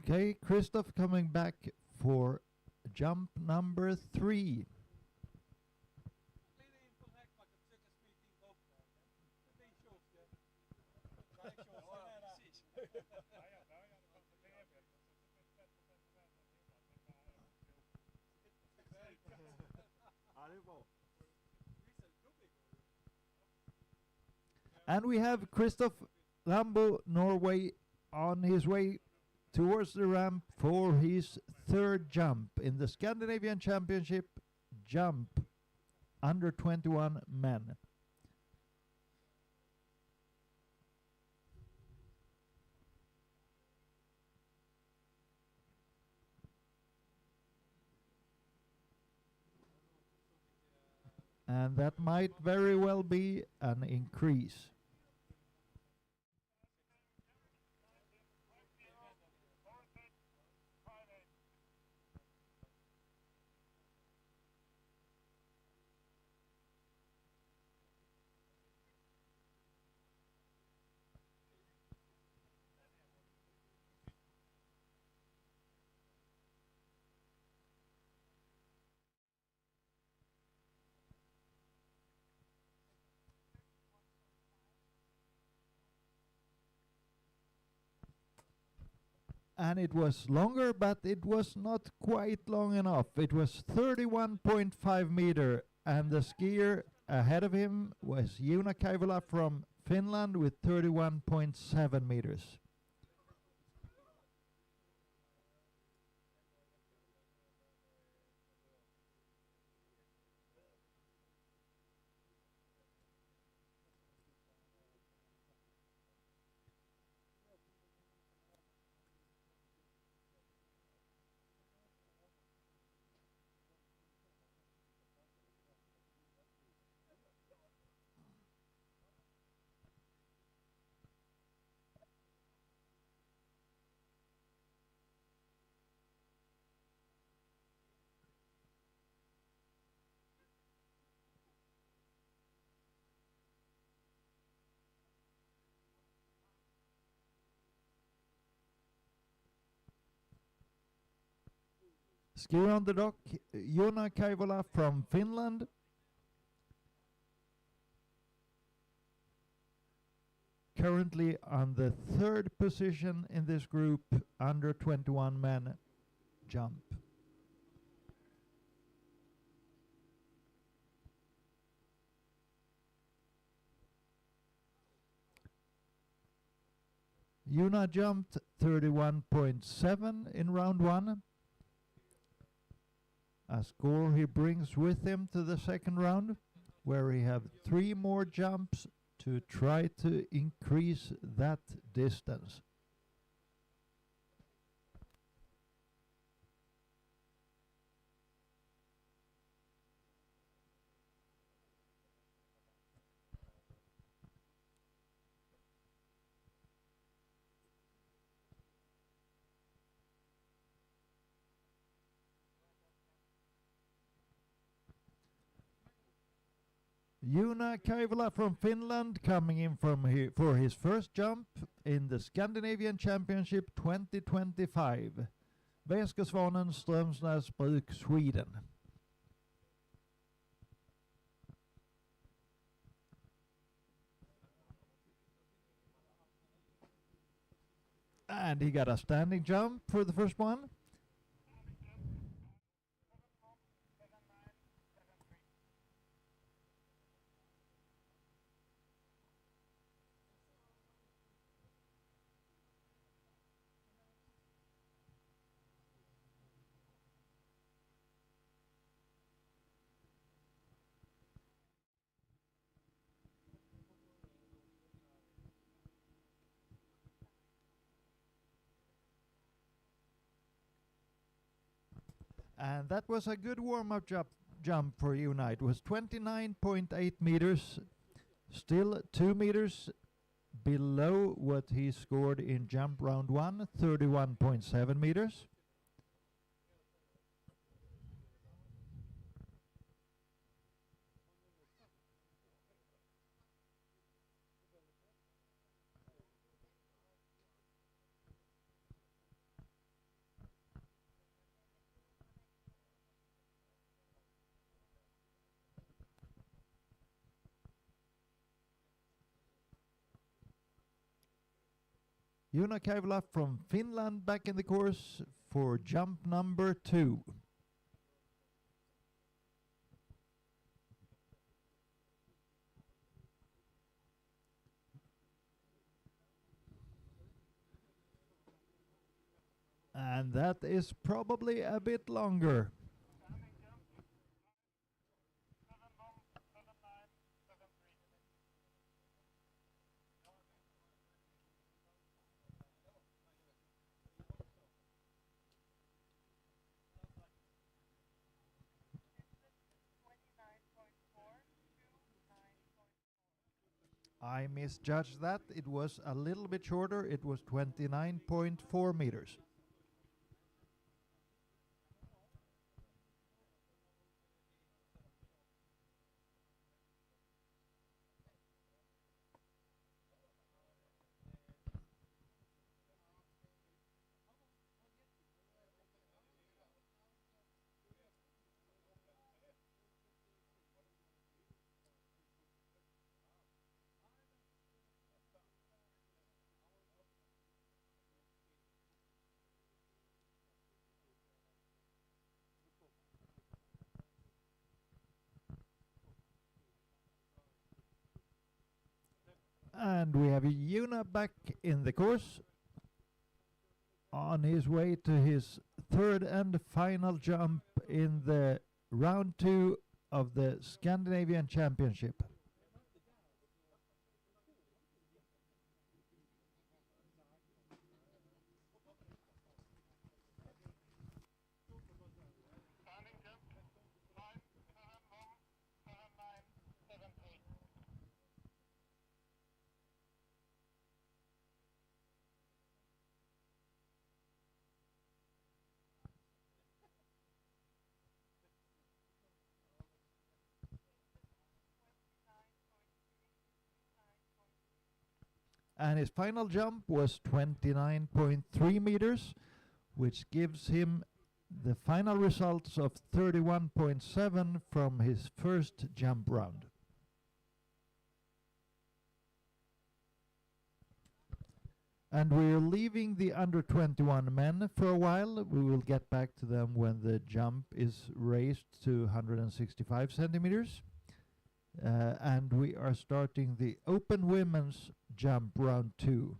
Okay, Christoph coming back for jump number 3. And we have Christoph Rambo, Norway, on his way towards the ramp for his third jump in the Scandinavian Championship jump under 21 men. And that might very well be an increase. And it was longer, but it was not quite long enough. It was 31.5 meter, and the skier ahead of him was Joona Kaivola from Finland with 31.7 meters. Skier on the dock, Joona Kaivola from Finland. Currently on the third position in this group, under 21 men jump. Joona jumped 31.7 in round one. A score he brings with him to the second round, where he have 3 more jumps to try to increase that distance. Joona Kaivola from Finland coming in for his first jump in the Scandinavian Championship 2025. Väskesvanen, Strömsnäsbruk, Sweden. And he got a standing jump for the first one. And that was a good warm-up jump for Joona. It was 29.8 meters, still 2 meters below what he scored in jump round 1, 31.7 meters. Joona Kaivola from Finland back in the course for jump number 2. And that is probably a bit longer. I misjudged that. It was a little bit shorter. It was 29.4 meters. And we have Yuna back in the course on his way to his third and final jump in the round 2 of the Scandinavian Championship. Standing jump, 9717978. And his final jump was 29.3 meters, which gives him the final results of 31.7 from his first jump round. And we're leaving the under 21 men for a while. We will get back to them when the jump is raised to 165 centimeters. And we are starting the open women's jump round 2.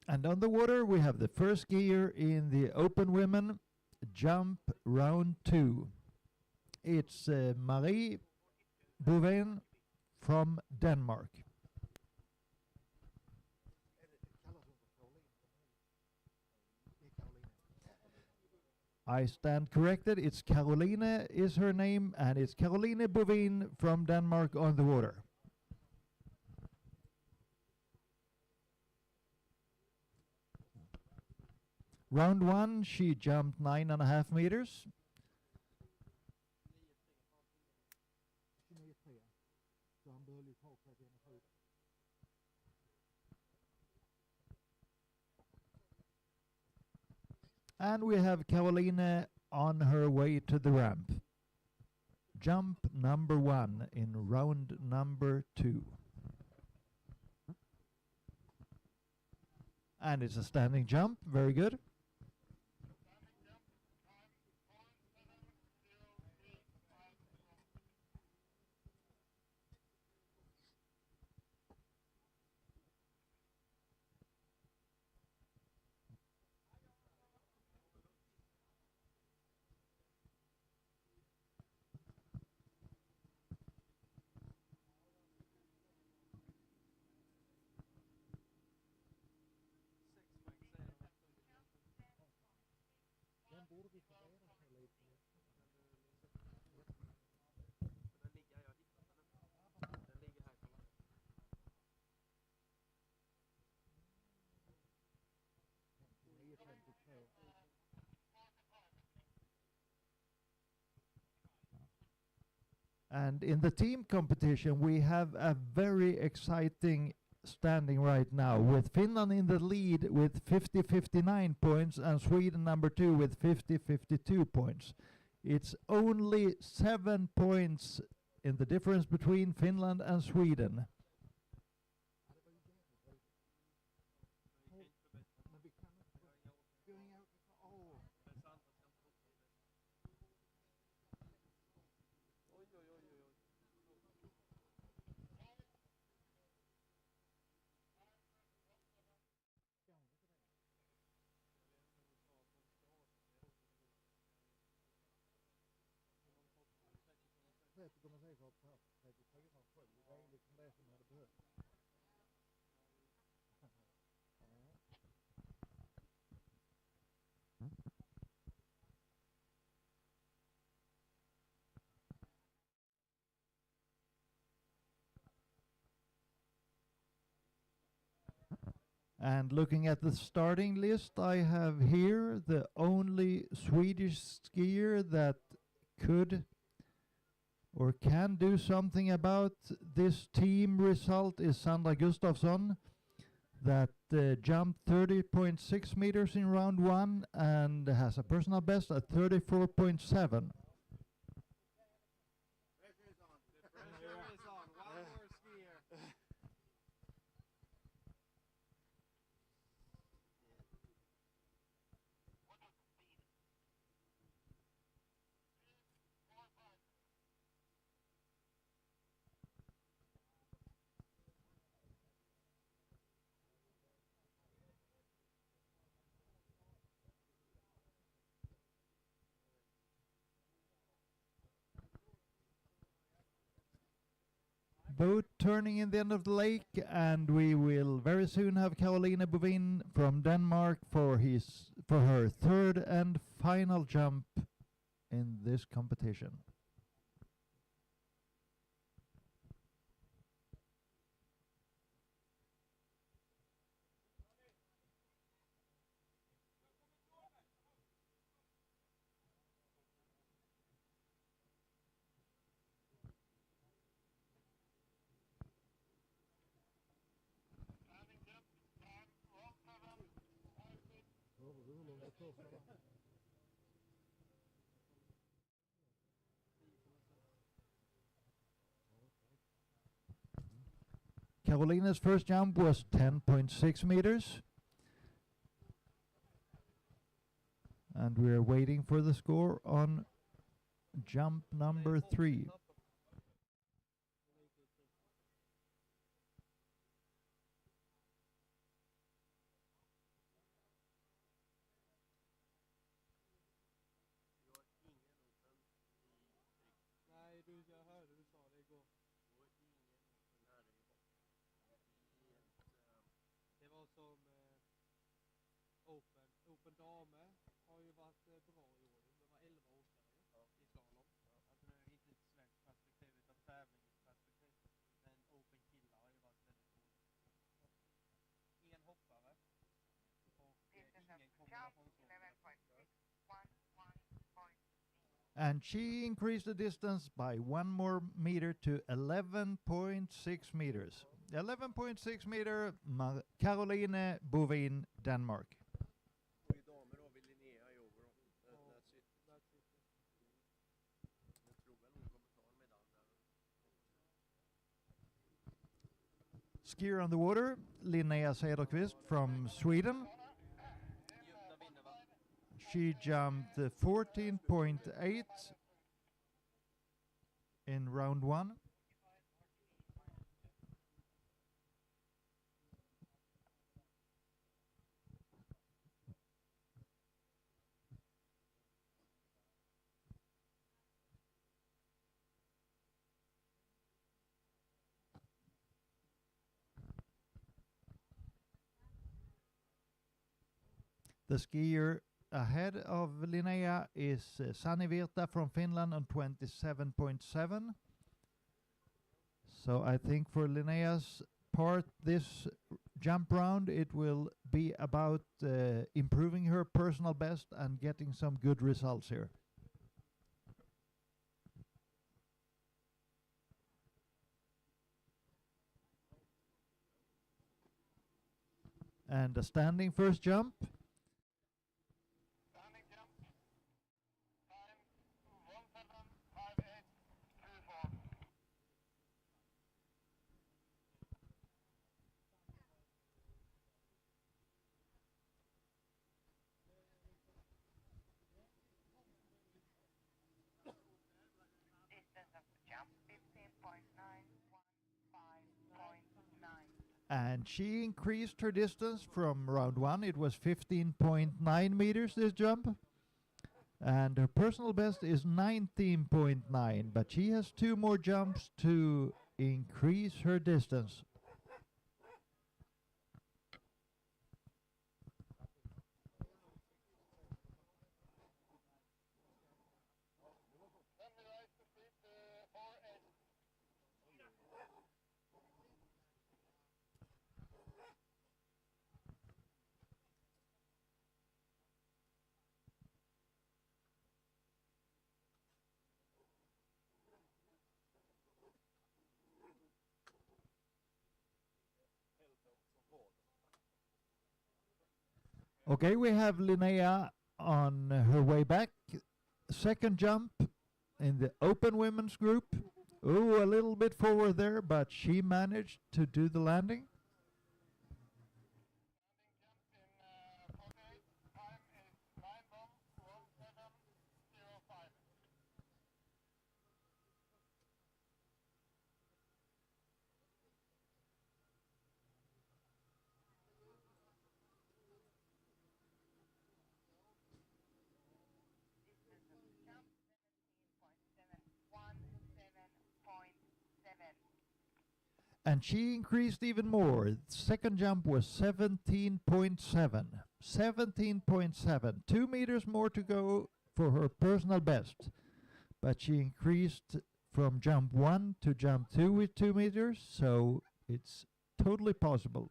And on the water, we have the first skier in the open women jump round 2. It's Marie Bouvain from Denmark. I stand corrected. It's Caroline is her name, and it's Caroline Bouvain from Denmark on the water. Round 1, she jumped 9.5 meters. And we have Caroline on her way to the ramp. Jump number 1 in round number 2. And it's a standing jump, very good. And in the team competition, we have a very exciting standing right now, with Finland in the lead with 50-59 points and Sweden number 2 with 50-52 points. It's only 7 points in the difference between Finland and Sweden. 30,6 var på 34,7. Det är liksom det som hade behövts. And looking at the starting list, I have here the only Swedish skier that could or can do something about this team result is Sandra Gustafsson, that jumped 30.6 meters in round 1 and has a personal best at 34.7. Pressure is on. One more skier. Boat turning in the end of the lake, and we will very soon have Caroline Bovin from Denmark for her third and final jump in this competition. Carolina's first jump was 10.6 meters. And we're waiting for the score on jump number 3. Nej, jag hörde du sa det igår. Det var som Open damer har ju varit bra i år. Det var 11 åkare i slalom. Alltså det är inte ett svenskt perspektiv utan tävlingsperspektiv. Men Open killar har ju varit väldigt dåligt. En hoppare och ingen kombinationsåkare. And she increased the distance by 1 more meter to 11.6 meters. 11.6 meter, Caroline Bovin, Denmark. Och i damer har vi Linnea i over. That's it. Jag tror väl hon kommer ta en medalj där. Skier on the water, Linnea Cederqvist from Sweden. She jumped 14.8 in round 1. The skier ahead of Linnea is Sani Virta from Finland on 27.7. So I think for Linnea's part this jump round it will be about improving her personal best and getting some good results here. And a standing first jump. And she increased her distance from round 1. It was 15.9 meters this jump. And her personal best is 19.9, but she has 2 more jumps to increase her distance. Okay, we have Linnea on her way back. Second jump in the open women's group. Oh, a little bit forward there, but she managed to do the landing. And she increased even more. Second jump was 17.7. 17.7. 2 meters more to go for her personal best. But she increased from jump 1 to jump 2 with 2 meters, so it's totally possible.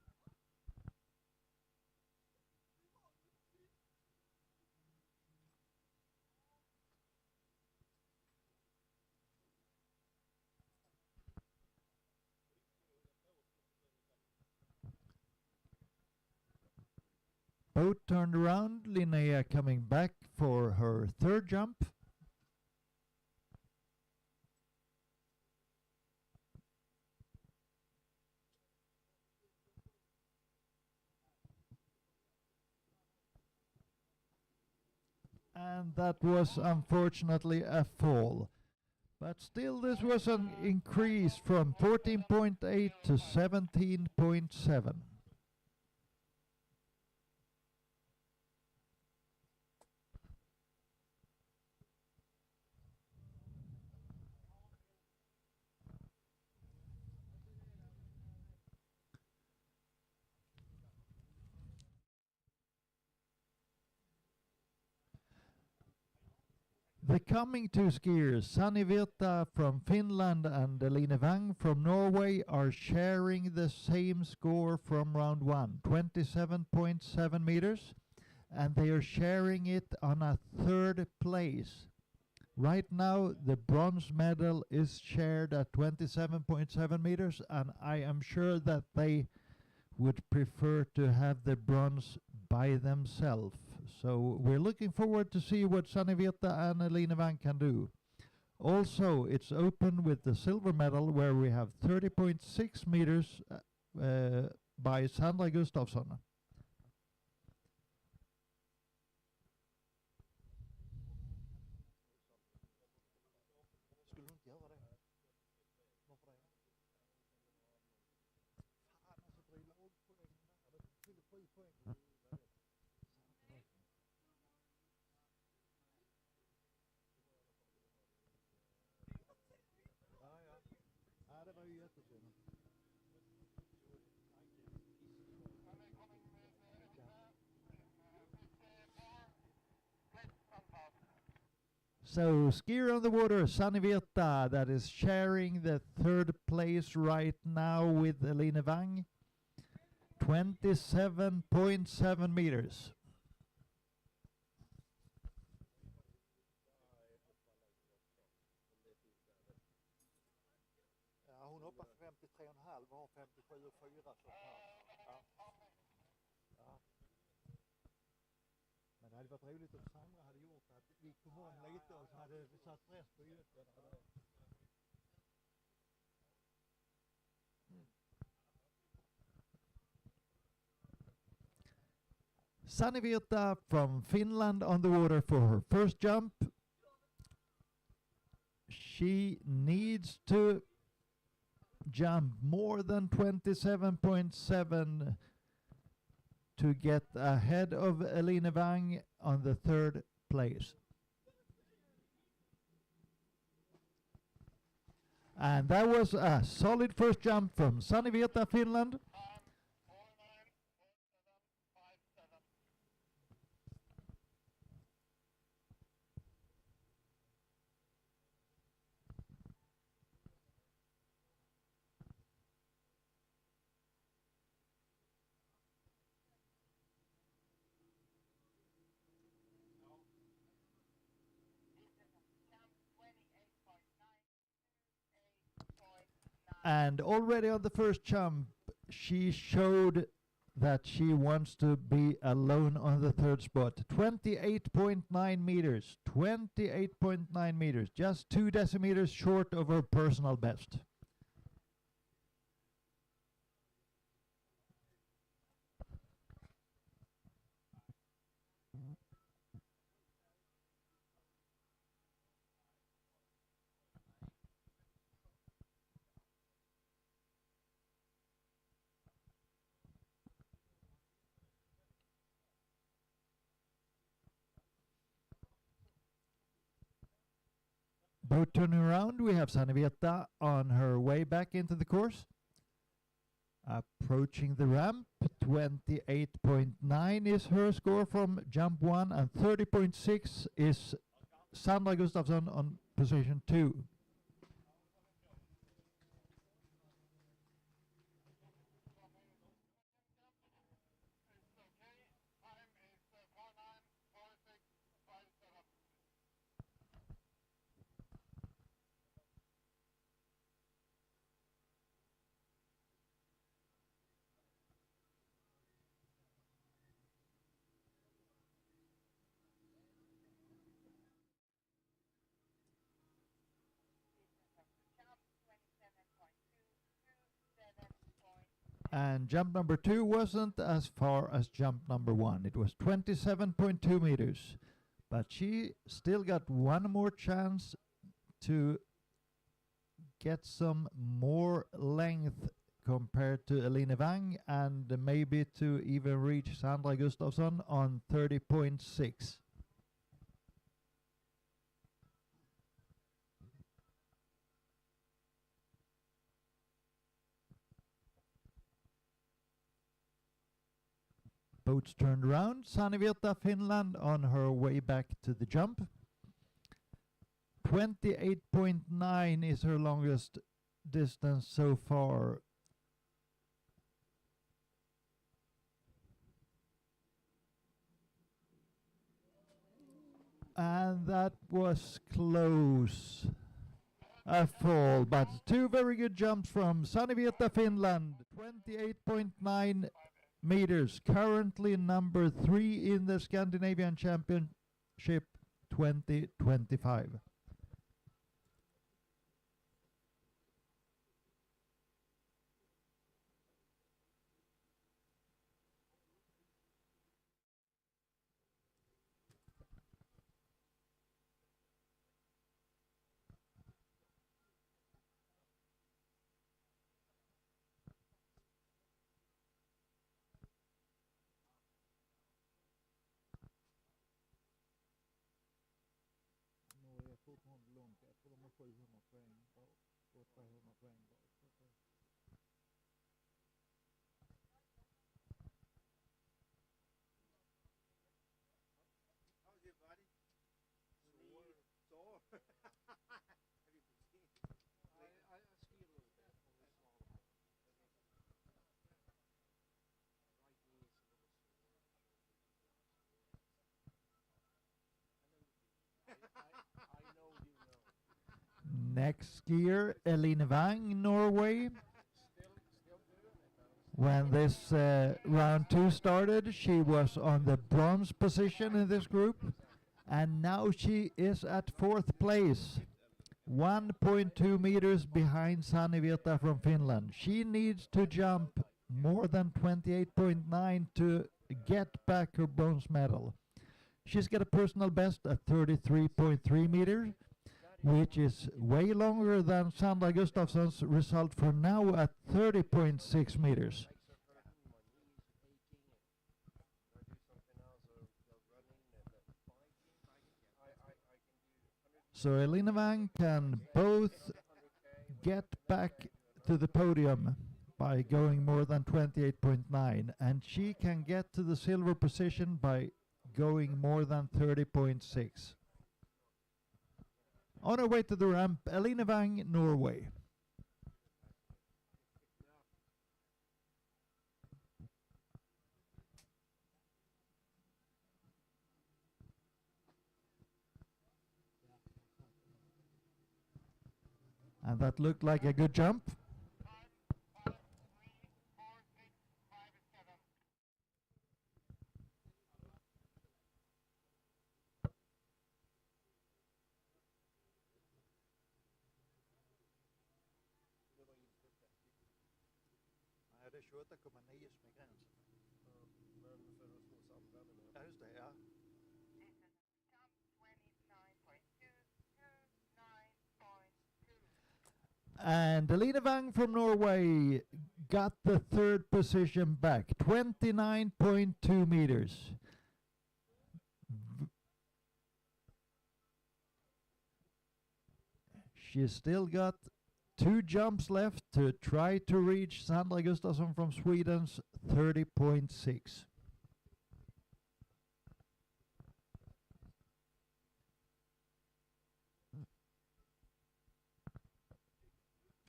Boat turned around, Linnea coming back for her third jump. And that was unfortunately a fall. But still, this was an increase from 14.8 to 17.7. The coming 2 skiers, Sanni Virta from Finland and Eline Wang from Norway, are sharing the same score from round 1, 27.7 meters, and they are sharing it on a 3rd place. Right now, the bronze medal is shared at 27.7 meters, and I am sure that they would prefer to have the bronze by themselves. So we're looking forward to see what Sanni Virta and Eline Wang can do. Also, it's open with the silver medal, where we have 30.6 meters by Sandra Gustafsson. Skulle du inte göra det? Varför det? Fan, alltså bry lagpoängen där. Det fyller 7 poäng. Ja, det var ju jättesynd. So, skier on the water, Sanni Virta, that is sharing the 3rd place right now with Eline Wang. 27.7 meters. Ja, hon hoppar 53,5 och har 57,4 så här. Ja. Ja. Men det hade varit roligt om Sandra hade gjort att vi kom om lite och så hade vi satt press på Göten. Sanni Virta from Finland on the water for her first jump. She needs to jump more than 27.7 to get ahead of Eline Wang on the 3rd place. And that was a solid first jump from Sani Virta, Finland. And already on the first jump, she showed that she wants to be alone on the third spot. 28.9 meters. 28.9 meters. Just 2 decimeters short of her personal best. Boat turning around, we have Sani Virta on her way back into the course. Approaching the ramp, 28.9 is her score from jump 1 and 30.6 is Sandra Gustafsson on position 2. And jump number 2 wasn't as far as jump number 1. It was 27.2 meters. But she still got one more chance to get some more length compared to Eline Wang and maybe to even reach Sandra Gustafsson on 30.6. Boats turned around. Sani Virta, Finland on her way back to the jump. 28.9 is her longest distance so far. And that was close. A fall, but 2 very good jumps from Sani Virta, Finland. 28.9 meters, currently number 3 in the Scandinavian Championship 2025. Fortfarande långt. Jag tror de har 700 poäng bak och 300 poäng bak. How's your body? Sore. Sore? Have you been skiing? I ski a little bit on the slalom. Right knee is a little sore. I know you know. Next skier, Eline Wang, Norway. Still doing it. When this round 2 started, she was on the bronze position in this group, and now she is at 4th place, 1.2 meters behind Sani Virta from Finland. She needs to jump more than 28.9 to get back her bronze medal. She's got a personal best at 33.3 meters, which is way longer than Sandra Gustafsson's result for now at 30.6 meters. So Eline Wang can both get back to the podium by going more than 28.9, and she can get to the silver position by going more than 30.6. On her way to the ramp, Eline Wang, Norway. And that looked like a good jump. Nej, det är 28,9 som är gränsen. Men för att få samla med. Ja, just det, ja. And Eline Wang from Norway got the third position back, 29.2 meters. She's still got 2 jumps left to try to reach Sandra Gustafsson from Sweden's 30.6.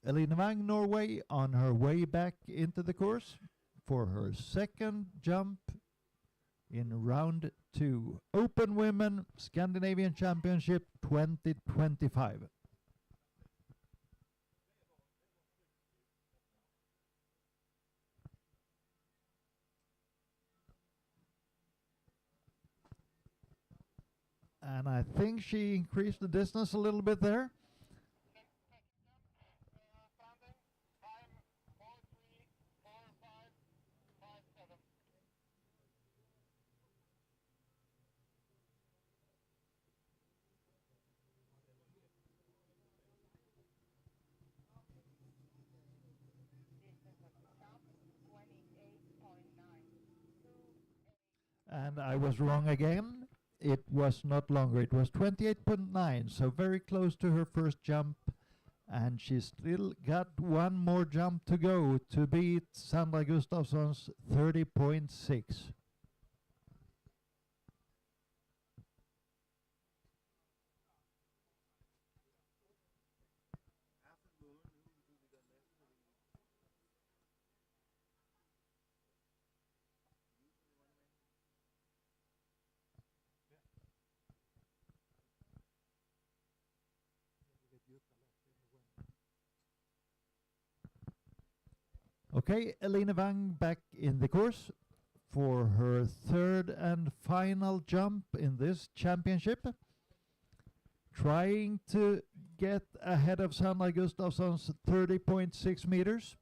Eline Wang, Norway, on her way back into the course for her second jump in round 2. Open Women Scandinavian Championship 2025. And I think she increased the distance a little bit there. And I was wrong again. It was not longer. It was 28.9, so very close to her first jump. And she still got one more jump to go to beat Sandra Gustafsson's 30.6. Okay, Eline Wang back in the course for her third and final jump in this championship. Trying to get ahead of Sandra Gustafsson's 30.6 meters.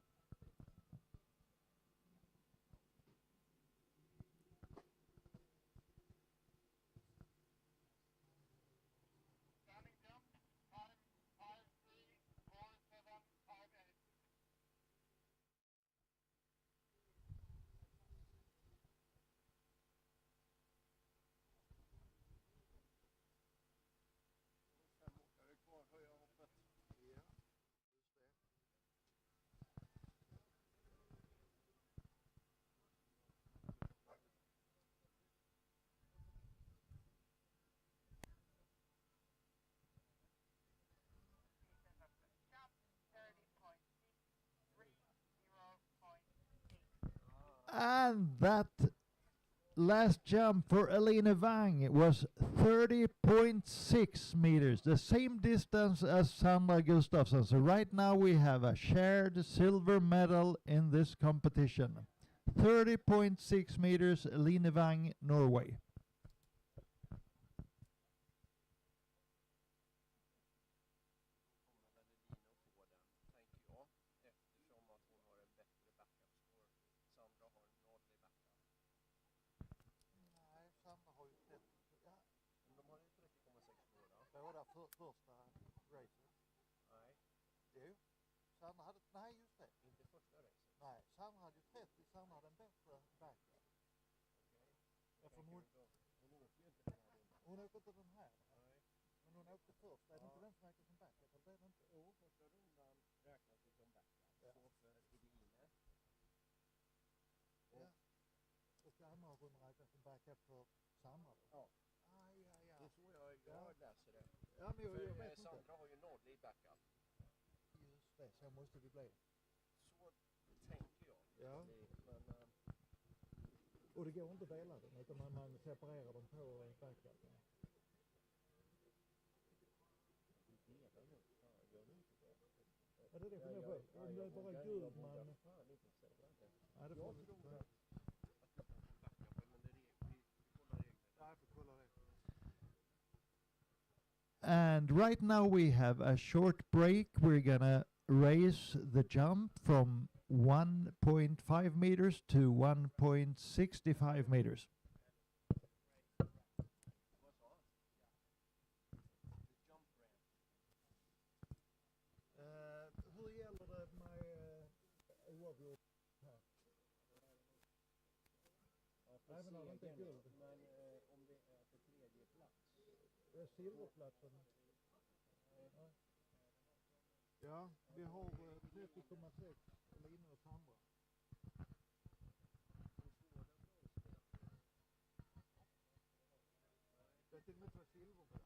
And that last jump for Eline Wang was 30.6 meters, the same distance as Sandra Gustafsson. So right now we have a shared silver medal in this competition. 30.6 meters, Eline Wang, Norway. Första racet. Nej. Jo. Sandra hade, nej just det. Inte första racet. Nej, Sandra hade ju 30, Sandra hade en bättre backup. Okej. Hon åker ju inte den här rundan. Hon åker inte den här. Nej. Men hon åkte först. Är det inte den som åker som backup? Eller är det inte? Jo, första rundan. räknas det som backup. Ja. Så för Edine. Ja. Och andra runda räknas som backup för Sandra då? Ja. Ja. Det är så jag läser det. Ja, men jag För vet Sandra inte. har ju noll i backup. Just det, så måste det bli. Så tänker jag. Ja. Men Och det går inte att dela dem, utan man separerar dem på backup. vi delar nog. Fan, gör ni inte det? Ja, det är det jag funderar på. Om det är bara guld man... Fan inte säga det. Ja, det får vi Jag tror ta. att du kan få backup, men det är vi kollar reglerna. Ja, jag får kolla det. And right now we have a short break. We're gonna raise the jump from 1.5 meters to 1.65 meters. Vad sa han? The jump ramp. Hur gäller det med oavgjort här? Ja, för Även om det inte är segern, guld. men om det är för tredje plats. Silverplatsen. Ja, vi har 30,6 Lina och Sandra. Det är till och med 2 silver på det.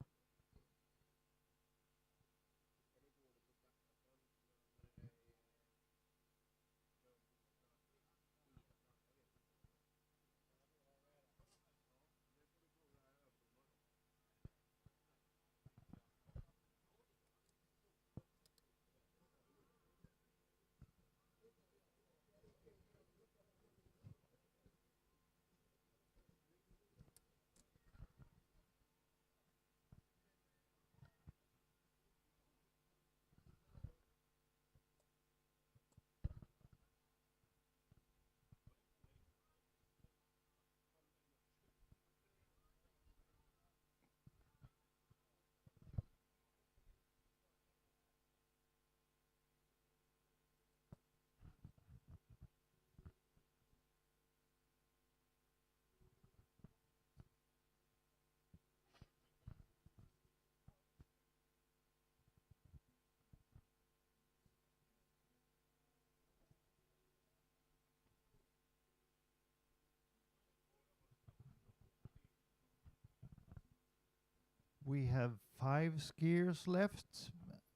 We have 5 skiers left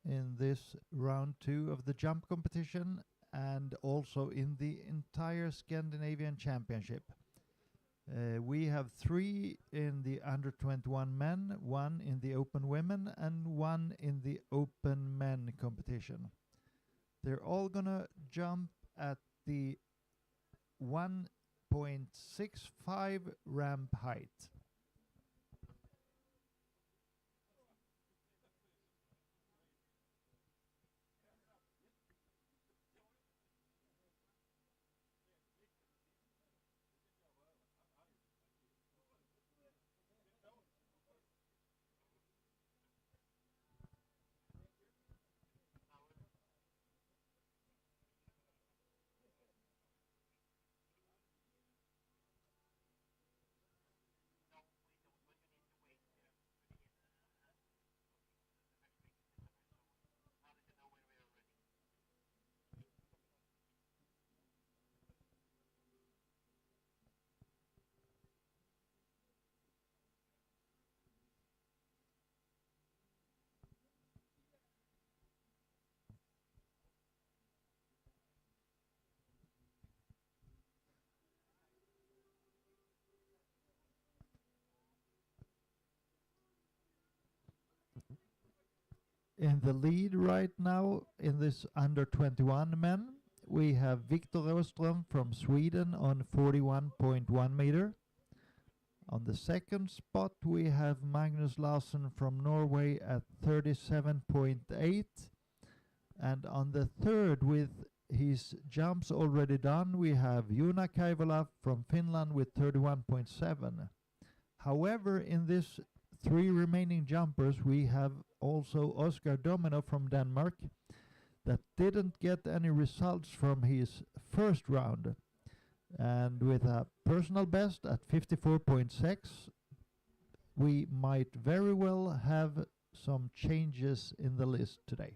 in this round 2 of the jump competition and also in the entire Scandinavian Championship. We have 3 in the under 21 men, 1 in the open women and 1 in the open men competition. They're all gonna jump at the 1.65 ramp height. In the lead right now in this under 21 men, we have Victor Rostrom from Sweden on 41.1 meter. On the second spot, we have Magnus Larsen from Norway at 37.8. And on the third, with his jumps already done, we have Juna Kaivola from Finland with 31.7. However, in this 3 remaining jumpers, we have also Oscar Domino from Denmark that didn't get any results from his first round. And with a personal best at 54.6, we might very well have some changes in the list today.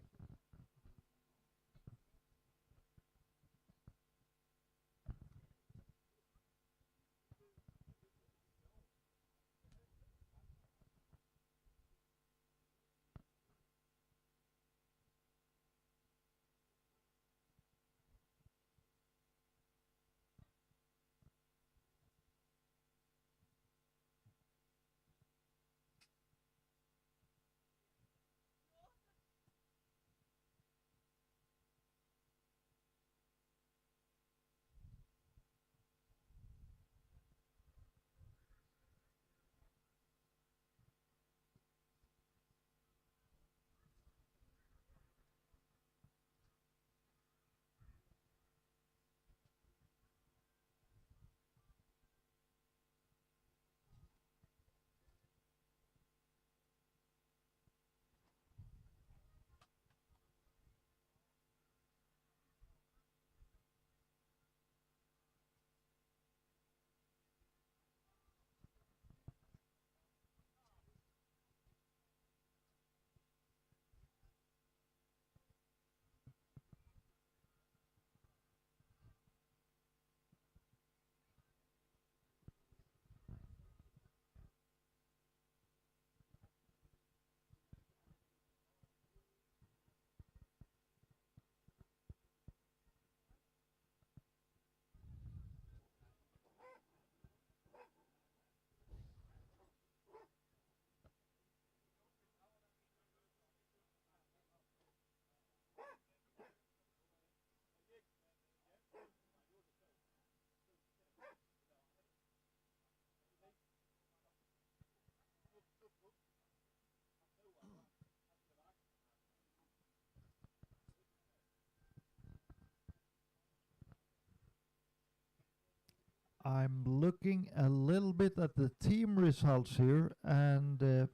I'm looking a little bit at the team results here, and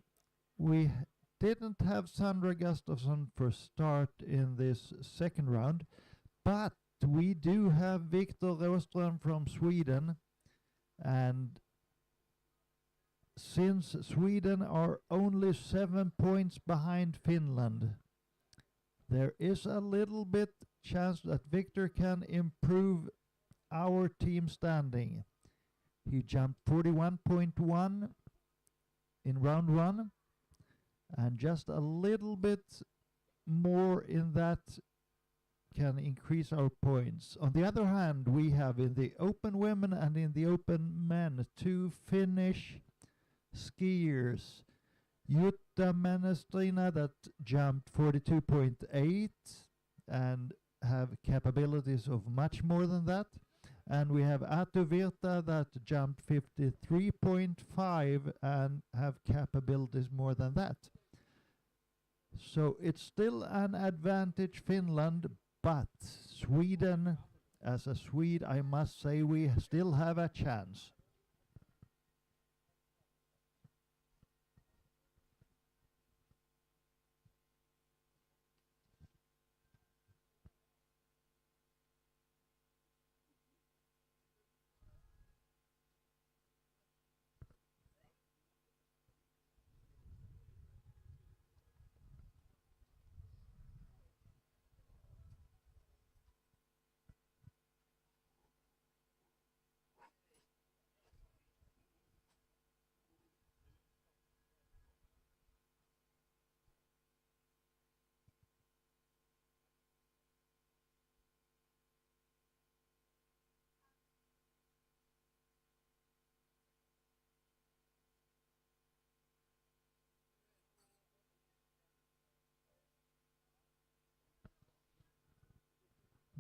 we didn't have Sandra Gustafsson for start in this second round, but we do have Victor Rostrom from Sweden, and since Sweden are only 7 points behind Finland, there is a little bit chance that Victor can improve our team standing. He jumped 41.1 in round 1, and just a little bit more in that can increase our points. On the other hand, we have in the open women and in the open men 2 Finnish skiers. Jutta Menestrina that jumped 42.8 and have capabilities of much more than that. And we have Atu Virta that jumped 53.5 and have capabilities more than that. So it's still an advantage Finland, but Sweden, as a Swede, I must say we still have a chance.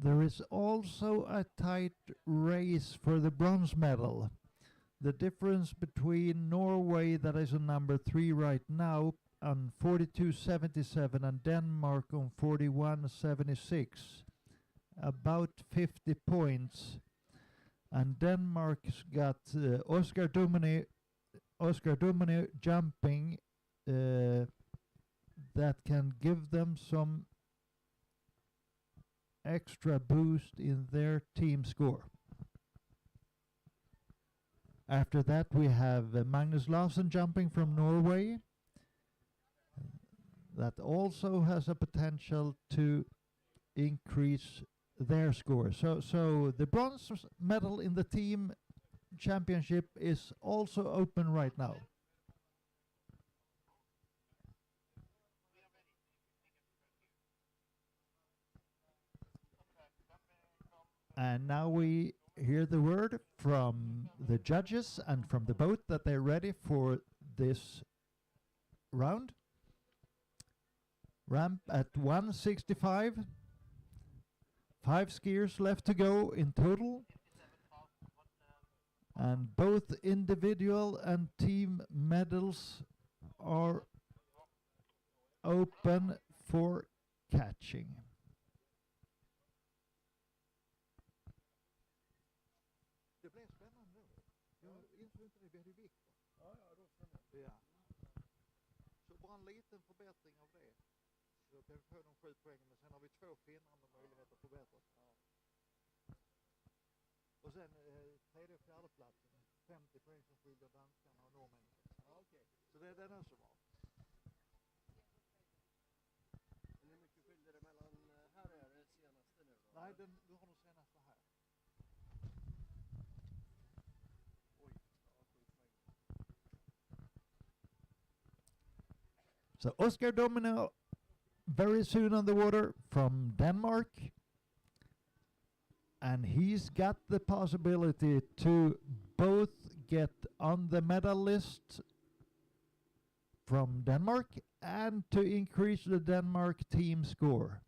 There is also a tight race for the bronze medal. The difference between Norway, that is on number 3 right now, on 42.77, and Denmark on 41.76, about 50 points. And Denmark's got Oscar Dumeny jumping that can give them some extra boost in their team score. After that we have Magnus Larsen jumping from Norway. That also has a potential to increase their score. So the bronze medal in the team championship is also open right now. And now we hear the word from the judges and from the boat that they're ready for this round. Ramp at 165. 5 skiers left to go in total. And both individual and team medals are open for catching. Det blev spännande nu. Jag insåg inte det, vi hade vikt. Ja, då stämmer. Ja. Så bara en liten förbättring av det. Så kan vi få de 7 poängen, men sen har vi 2 finnar med möjlighet att förbättra sig. Ja. Och sen tredje och fjärde platsen, 50 poäng som skiljer danskarna och norrmännen. Ja, okej. Så det är den också bra. Men hur mycket skiljer det mellan, här är det senaste nu då? Nej, du har den senaste här. So Oscar Domino very soon on the water from Denmark, and he's got the possibility to both get on the medal list from Denmark and to increase the Denmark team score.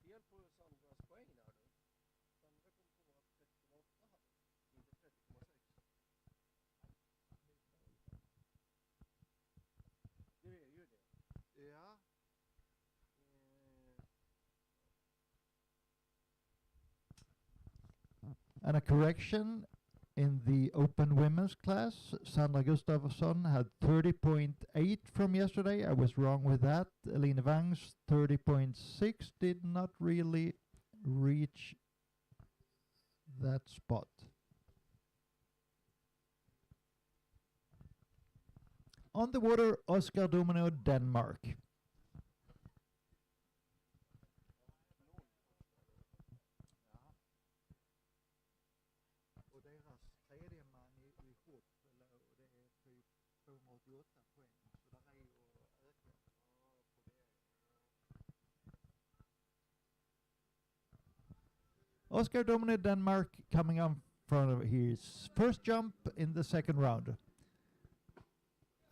Du hade lite fel på Sandras poäng där då. Sandra kom på att 6,8 hade, inte 30,6. Det är ju det. Ja. And a correction, in the open women's class. Sandra Gustafsson had 30.8 from yesterday. I was wrong with that. Eline Wangs 30.6 did not really reach that spot. On the water, Oscar Domino, Denmark. Och deras tredje man i short, och det är typ 288 poäng. Så där är ju ökat på det. Oscar Domino, Denmark, coming on front of his first jump in the second round.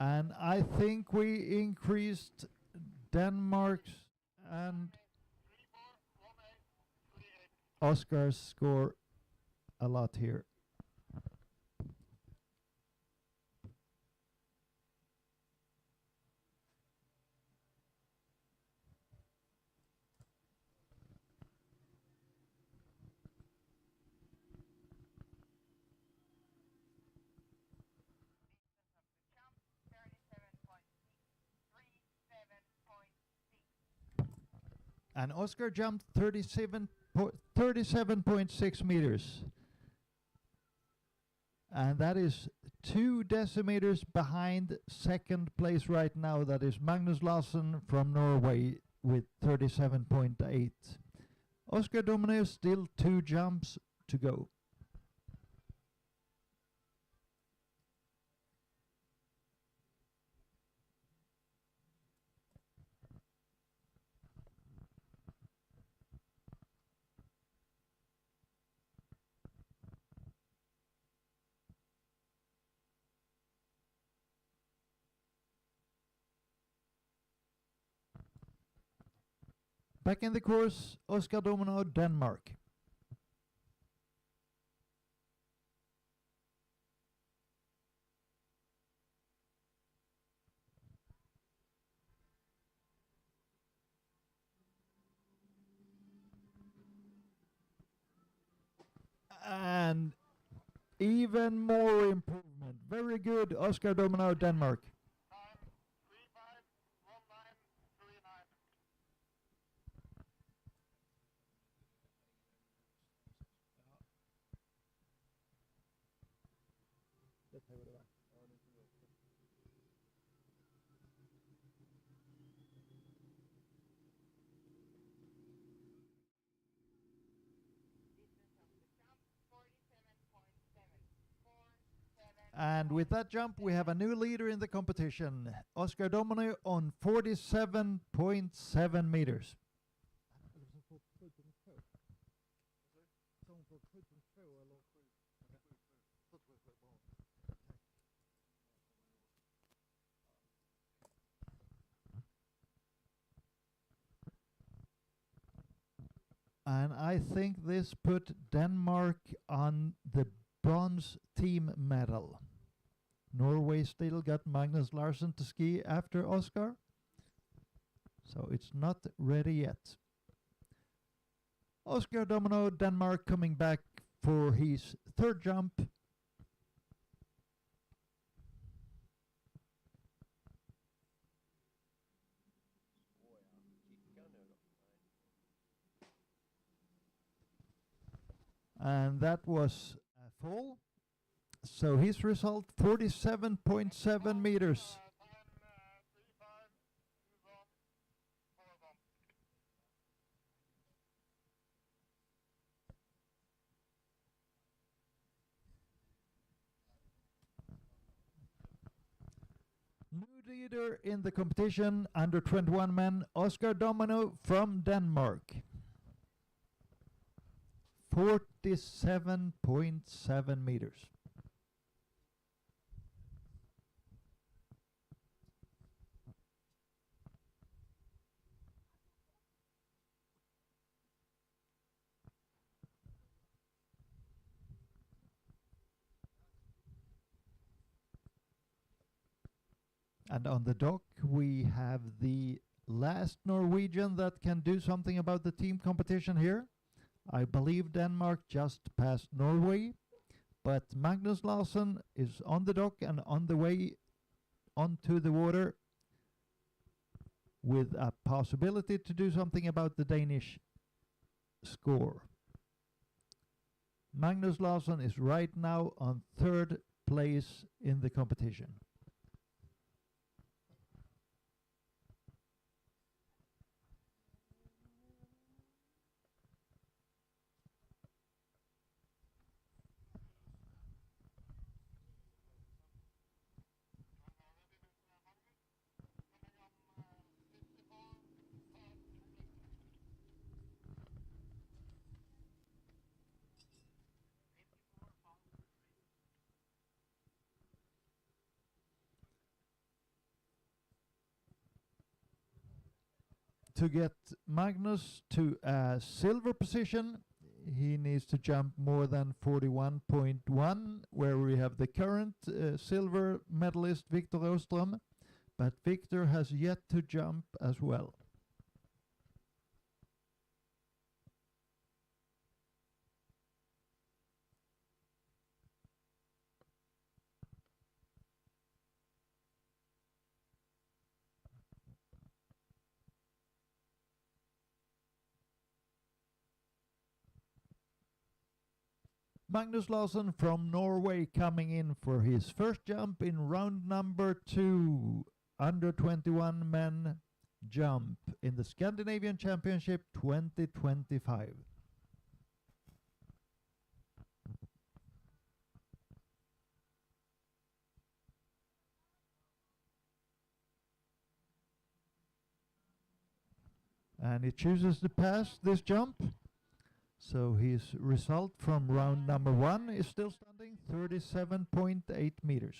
And I think we increased Denmark's and Oscar's score a lot here. And Oscar jumped 37.6 meters. And that is 2 decimeters behind second place right now. That is Magnus Larsen from Norway with 37.8. Oscar Domino still 2 jumps to go. Back in the course, Oscar Domino, Denmark. And even more improvement. Very good, Oscar Domino, Denmark. And with that jump, we have a new leader in the competition, Oscar Domino on 47.7 meters. And I think this put Denmark on the bronze team medal. Norway still got Magnus Larsen to ski after Oscar, so it's not ready yet. Oscar Domino, Denmark, coming back for his third jump. And that was a fall. So his result, 47.7 meters. New leader in the competition, under 21 men, Oscar Domino from Denmark. 47.7 meters. And on the dock, we have the last Norwegian that can do something about the team competition here. I believe Denmark just passed Norway, But Magnus Larsson is on the dock and on the way onto the water with a possibility to do something about the Danish score. Magnus Larsson is right now on third place in the competition. To get Magnus to a silver position, he needs to jump more than 41.1, where we have the current silver medalist Victor Rostrom, but Victor has yet to jump as well. Magnus Larsson from Norway coming in for his first jump in round number 2, under 21 men jump in the Scandinavian Championship 2025. And he chooses to pass this jump. So his result from round number 1 is still standing 37.8 meters.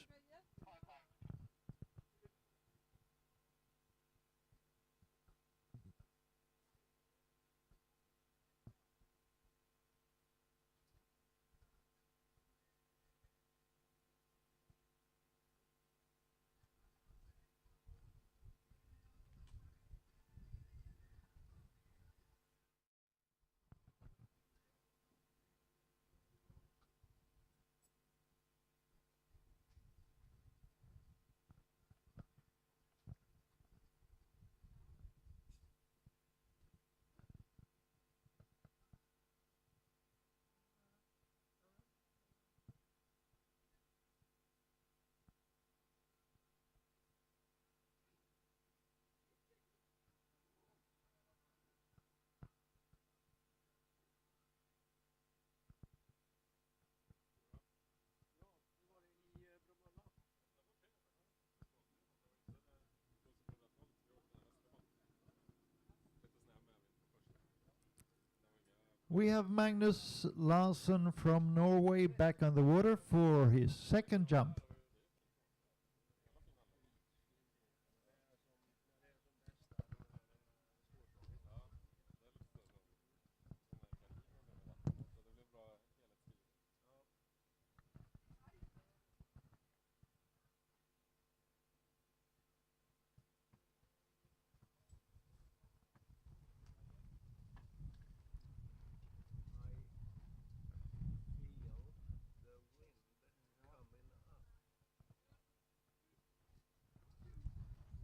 We have Magnus Larsson from Norway back on the water for his second jump.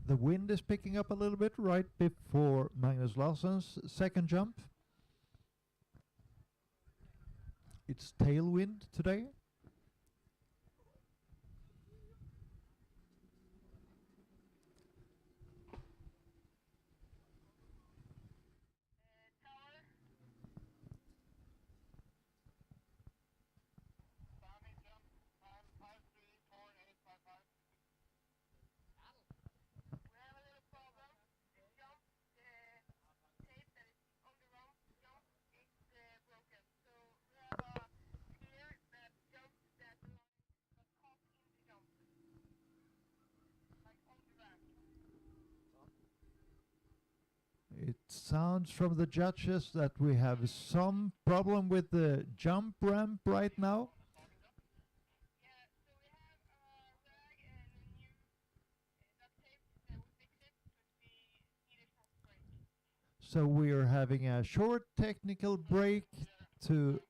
The wind is picking up a little bit right before Magnus Larsson's second jump. It's tailwind today. It sounds from the judges that we have some problem with the jump ramp right now. So we are having a short technical break to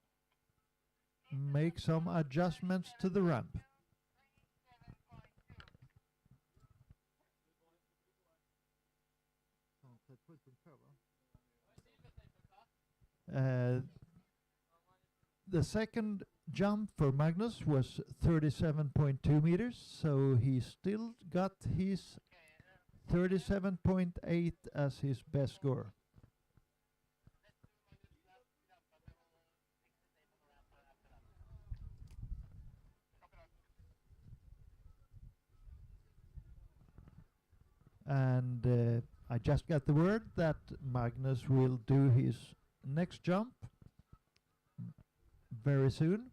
make some adjustments to the ramp. The second jump for Magnus was 37.2 meters, so he still got his 37.8 as his best score. And I just got the word that Magnus will do his next jump very soon.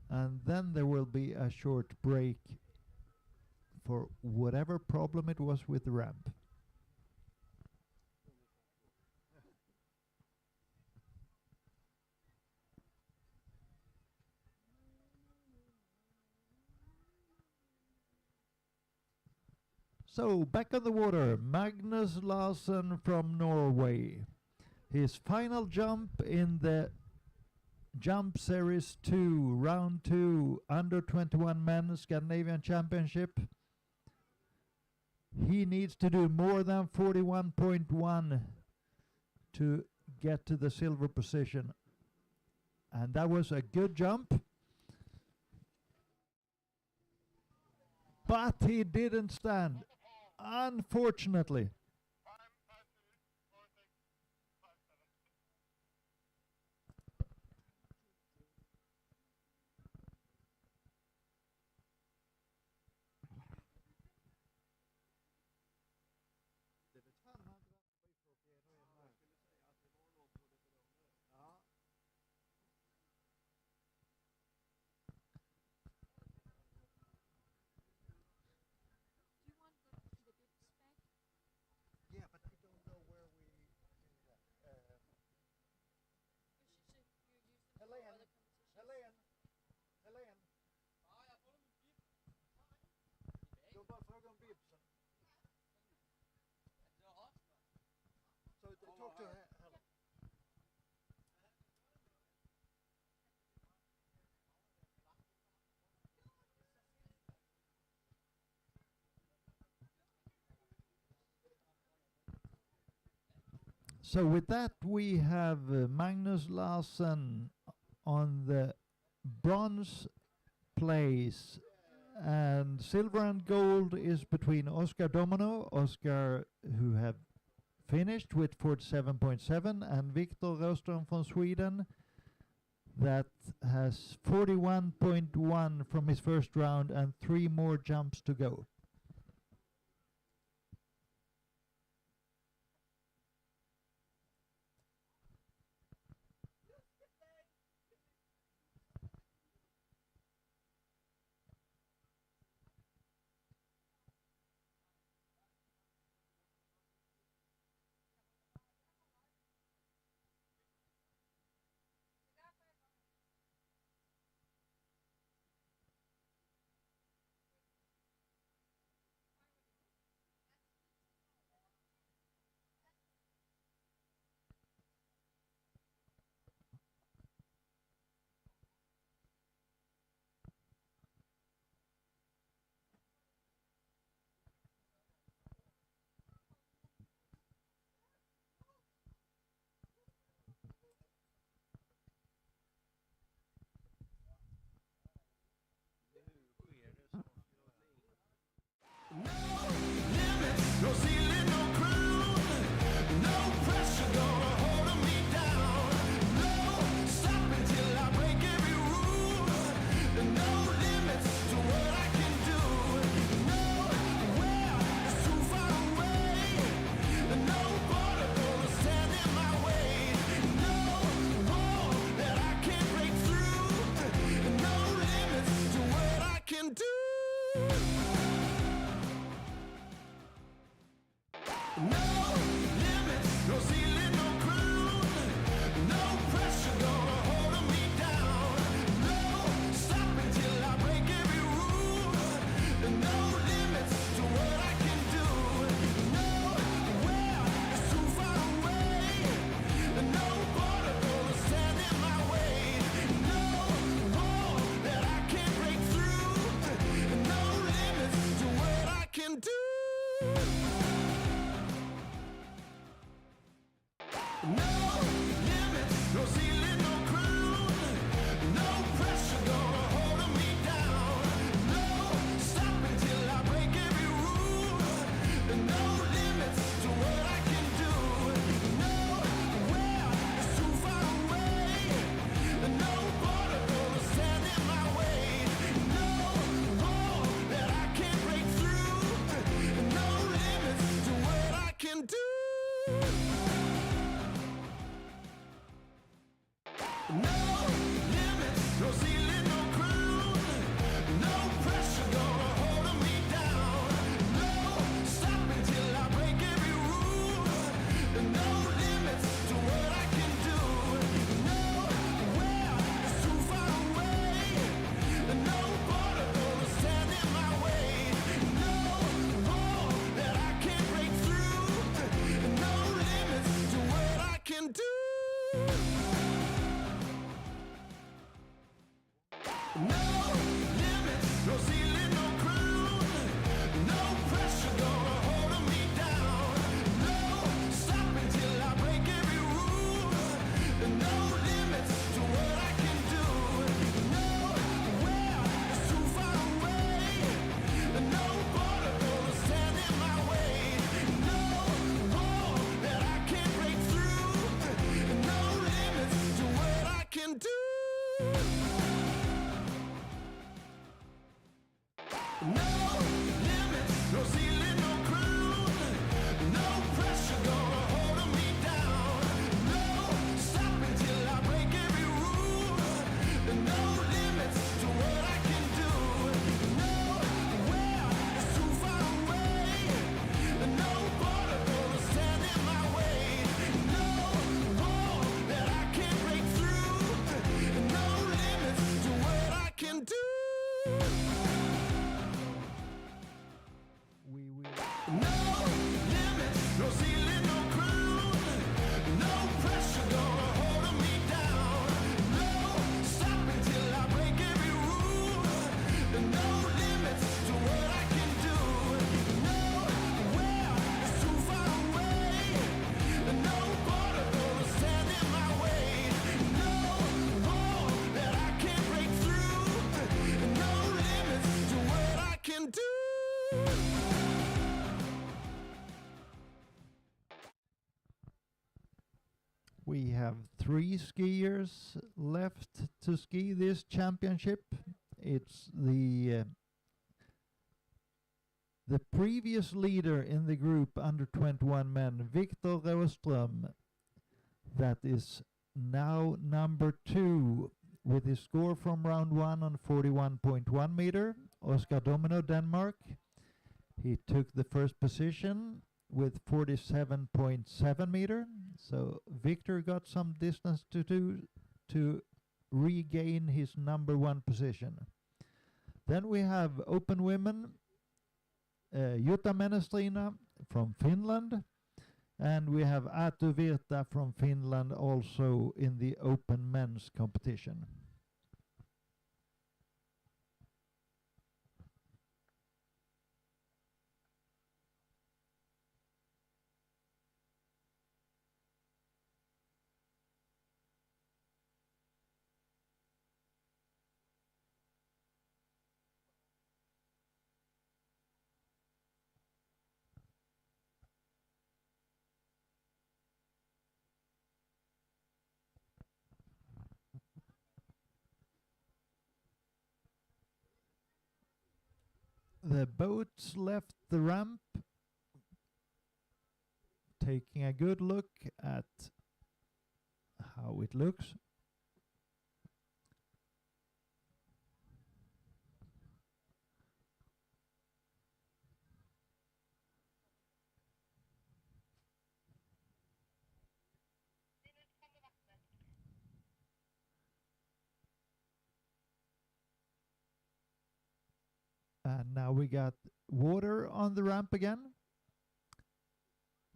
And then there will be a short break for whatever problem it was with the ramp. So, back on the water, Magnus Larsen from Norway. His final jump in the Jump Series 2, Round 2, Under 21 Men Scandinavian Championship. He needs to do more than 41.1 to get to the silver position. And that was a good jump. But he didn't stand, unfortunately. Yeah, but we don't know where we do that. Helene. Jag bara frågar om bibsen. So talk to her. So with that, we have Magnus Larsen on the bronze place, and silver and gold is between Oscar Domino, Oscar who have finished with 47.7, and Victor Rostrom from Sweden that has 41.1 from his first round and 3 more jumps to go. No ceiling, no crown, no pressure gonna hold me down. No stopping till I break every rule. No limits to what I can do. Nowhere is too far away. No border gonna stand in my way. No wall that I can't break through. No limits to what I can do. No limits, no ceiling, no crown, no pressure gonna hold me down. No stopping till I break every rule. No limits to what I can do. Nowhere is too far away. No border gonna stand No limits, no ceiling, no crown. No pressure gonna hold me down. No stopping till I break every rule. No limits to what I can do. Nowhere is too far away. No border gonna stand in my way. No wall that I can't break through. No limits to what I can do. No limits, no ceiling, no crown. No pressure gonna hold me down. No stopping till I break every rule. No limits to what I can do. Nowhere is too far away. No border gonna stand in my way. No wall that I can't break through. No limits to what I can do. No limits, no ceiling, no crown. No pressure gonna hold me down. No stopping till I break every rule. No limits to what I can do. Nowhere is too far away. No border gonna stand in my way. No wall that I can't break through. No limits to what I can do. We will. No limits, no ceiling, no crown. No pressure gonna hold me down. No stopping till I break every rule. No limits to what I can do. Nowhere is too far away. No border gonna stand in my way. No wall that I can't break through. No limits to what I can do. We have 3 skiers left to ski this championship. It's the previous leader in the group under 21 men, Victor Rostrom, that is now number 2 with his score from round 1 on 41.1 meter. Oscar Domino, Denmark. He took the first position with 47.7 meter. So Victor got some distance to do to regain his number 1 position. Then we have open women, Jutta Menestrina from Finland, and we have Aatu Virta from Finland also in the open men's competition. The boats left the ramp, taking a good look at how it looks. And now we got water on the ramp again.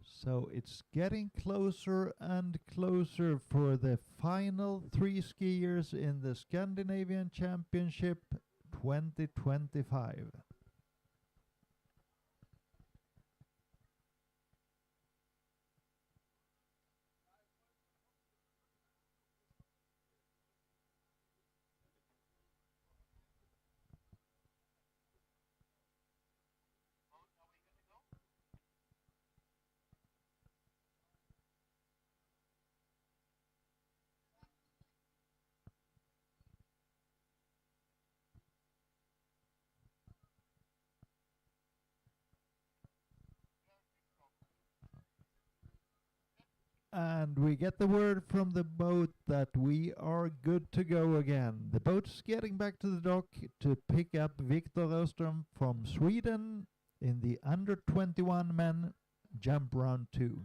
So it's getting closer and closer for the final 3 skiers in the Scandinavian Championship 2025. And we get the word from the boat that we are good to go again. The boat's getting back to the dock to pick up Viktor Rostrom from Sweden in the under 21 men jump round 2.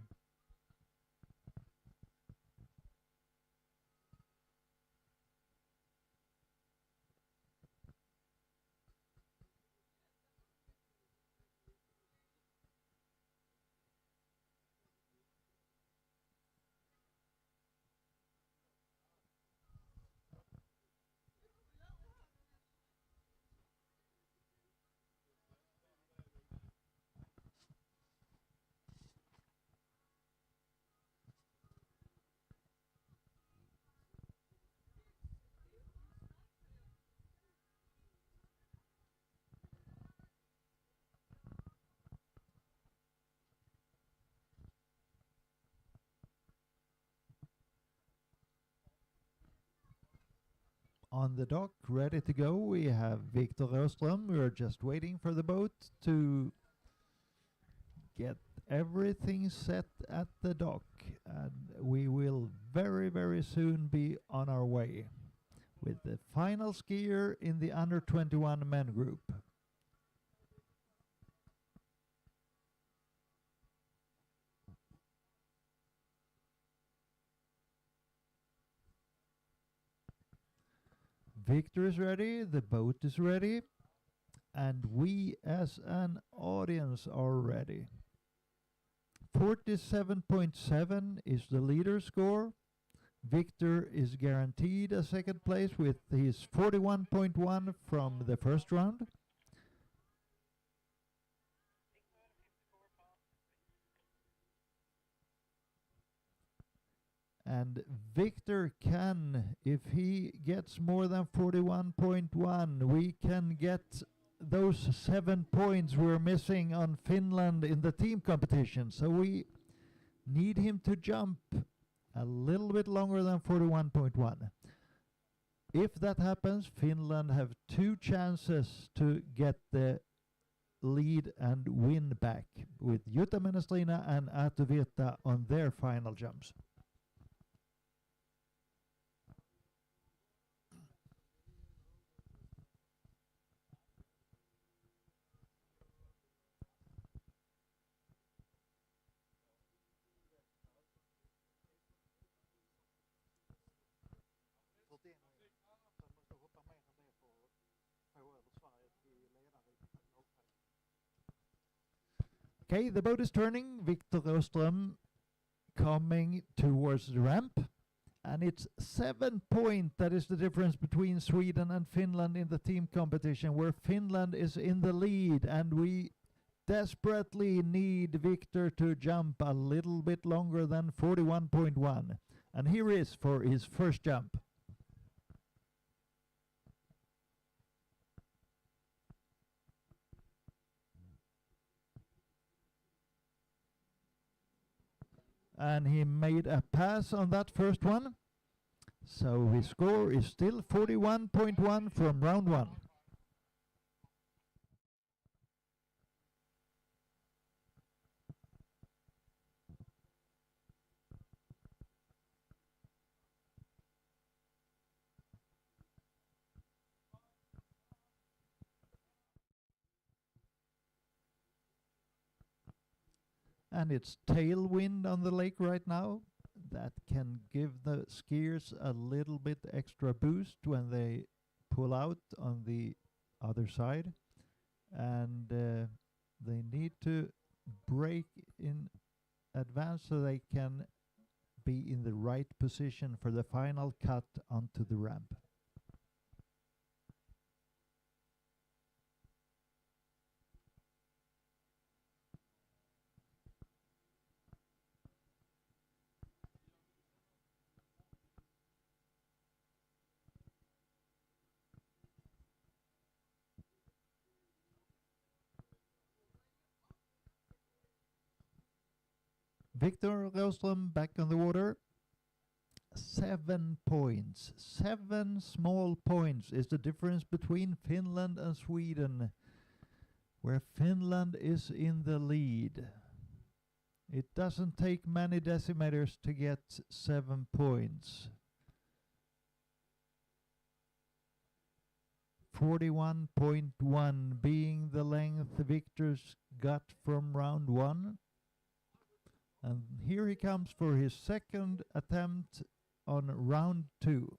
On the dock, ready to go, we have Viktor Rostrom. We're just waiting for the boat to get everything set at the dock, and we will very, very soon be on our way with the final skier in the under 21 men group. Victor is ready, the boat is ready, and we as an audience are ready. 47.7 is the leader score. Victor is guaranteed a second place with his 41.1 from the first round. And Victor can, if he gets more than 41.1, we can get those 7 points we're missing on Finland in the team competition. So we need him to jump a little bit longer than 41.1. If that happens, Finland have 2 chances to get the lead and win back with Jutta Menestrina and Aatu Virta on their final jumps. Okay, the boat is turning. Viktor Rostrom coming towards the ramp. And it's 7 points that is the difference between Sweden and Finland in the team competition, where Finland is in the lead. And we desperately need Viktor to jump a little bit longer than 41.1. And here he is for his first jump. And he made a pass on that first one. So his score is still 41.1 from round 1. And it's tailwind on the lake right now. That can give the skiers a little bit extra boost when they pull out on the other side. And they need to brake in advance so they can be in the right position for the final cut onto the ramp. Viktor Rostrom back on the water. 7 points. 7 small points is the difference between Finland and Sweden, where Finland is in the lead. It doesn't take many decimeters to get 7 points. 41.1 being the length Victor's got from round 1. And here he comes for his second attempt on round 2.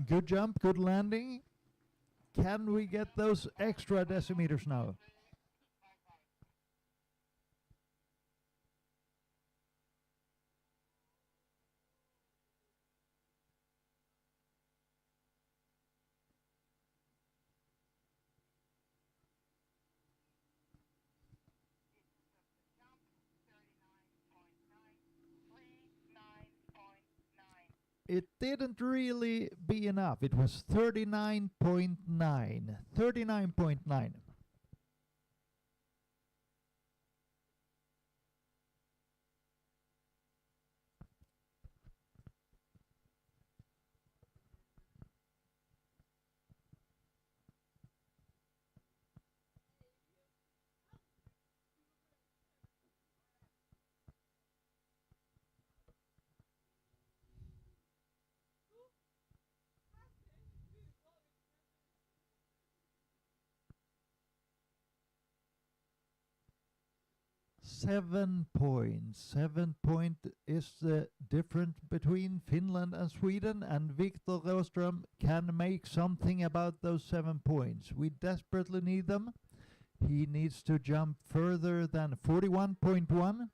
Good jump, good landing. Can we get those extra decimeters now? It didn't really be enough. It was 39.9. 39.9. Seven points. 7 point is the difference between Finland and Sweden, and Victor Rostrom can make something about those 7 points. We desperately need them. He needs to jump further than 41.1.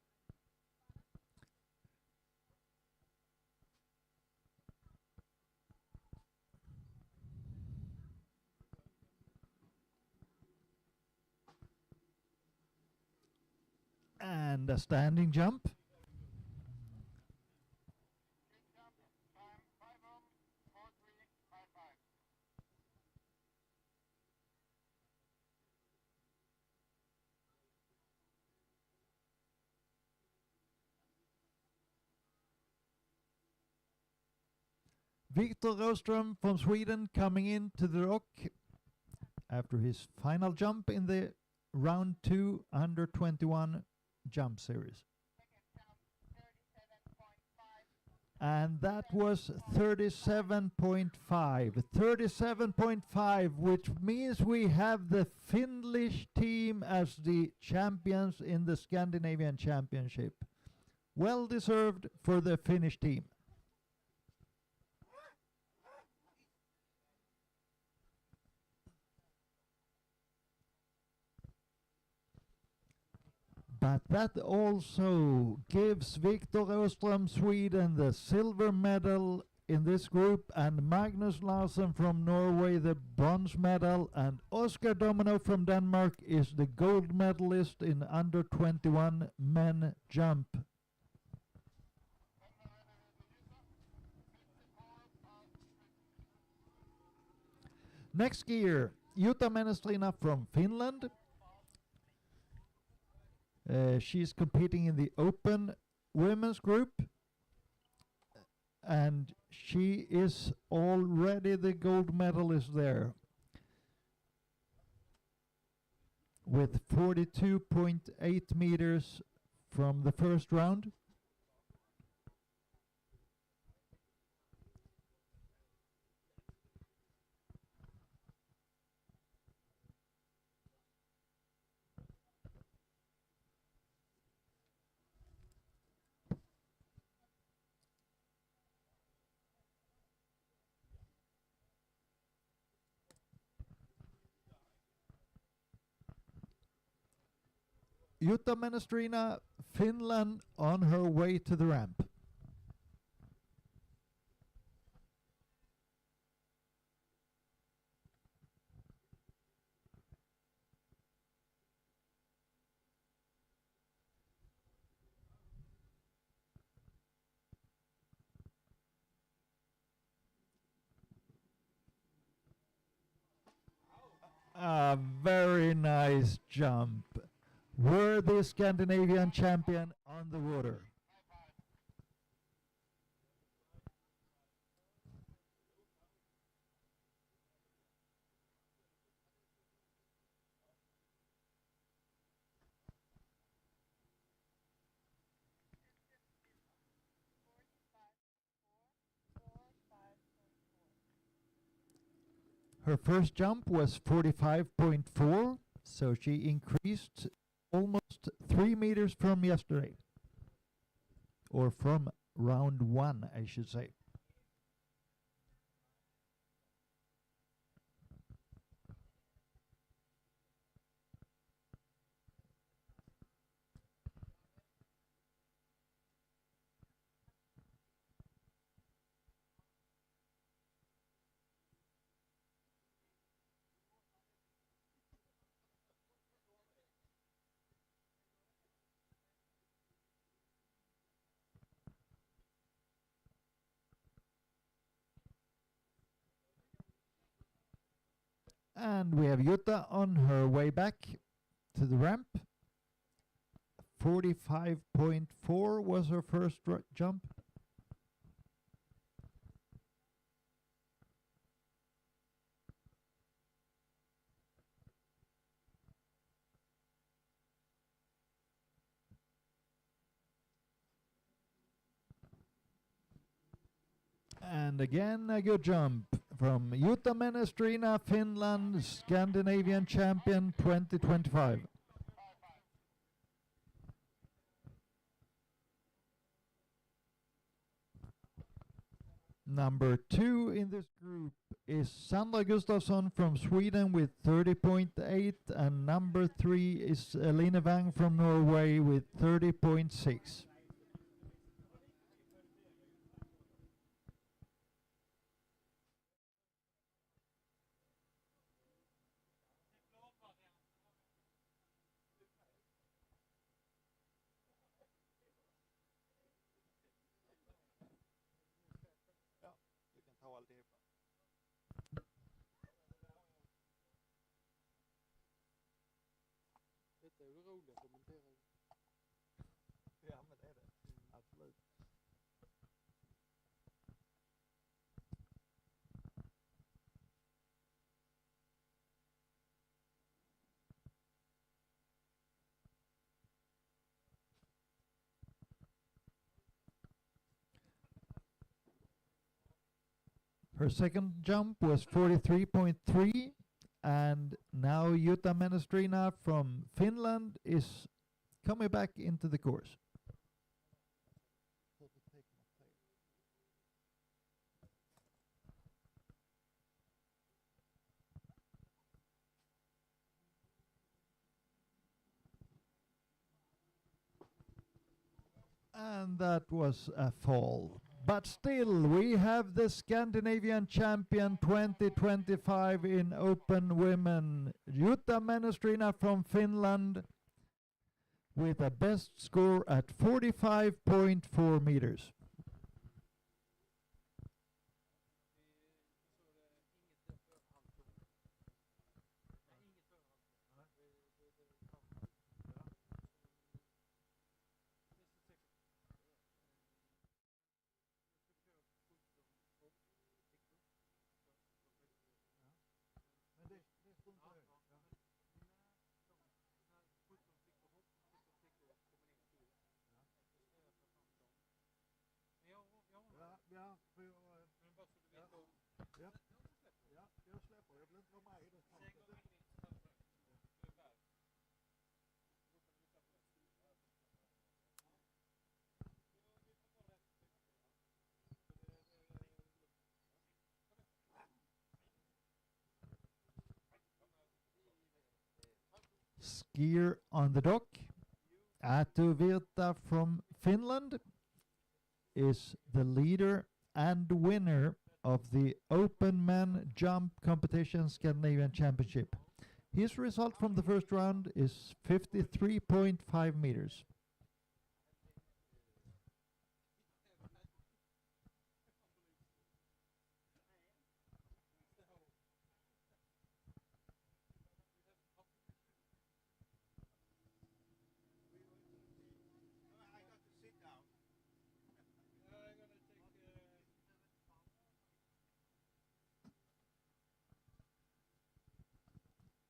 And a standing jump. Victor Rostrom from Sweden coming into the rock after his final jump in the round 2 under 21 jump series. And that was 37.5. 37.5, which means we have the Finnish team as the champions in the Scandinavian Championship. Well deserved for the Finnish team. But that also gives Victor Rostrom, Sweden, the silver medal in this group, and Magnus Larsen from Norway the bronze medal, and Oscar Domino from Denmark is the gold medalist in under 21 men jump. Next skier, Jutta Menestrina from Finland. She's competing in the open women's group, and she is already the gold medalist there with 42.8 meters from the first round. Jutta Menestrina, Finland, on her way to the ramp. A very nice jump. Worthy Scandinavian champion on the water. Her first jump was 45.4, so she increased almost 3 meters from yesterday. Or from round 1, I should say. And we have Jutta on her way back to the ramp. 45.4 was her first jump. And again, a good jump from Jutta Menestrina, Finland, Scandinavian champion 2025. Number 2 in this group is Sandra Gustafsson from Sweden with 30.8, and number 3 is Eline Wang from Norway with 30.6. Detta är ju roligt att kommentera. Ja, men det är det. Absolut. Her second jump was 43.3, and now Jutta Menestrina from Finland is coming back into the course. And that was a fall. But still, we have the Scandinavian champion 2025 in open women, Jutta Menestrina from Finland, with a best score at 45.4 meters. Ja, för jag... Ja, jag släpper. Jag vill inte vara med i det samtidigt. Skier on the dock, Atu Virta from Finland is the leader and winner of the Open Man Jump Competition Scandinavian Championship. His result from the first round is 53.5 meters.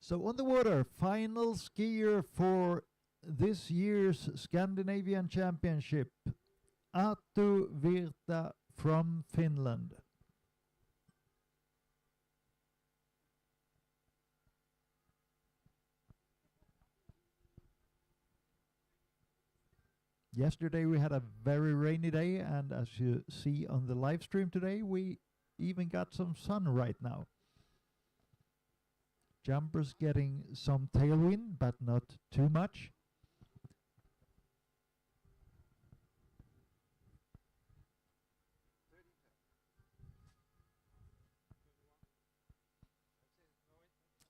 So on the water, final skier for this year's Scandinavian Championship, Atu Virta from Finland. Yesterday we had a very rainy day, and as you see on the live stream today, we even got some sun right now. Jumpers getting some tailwind, but not too much.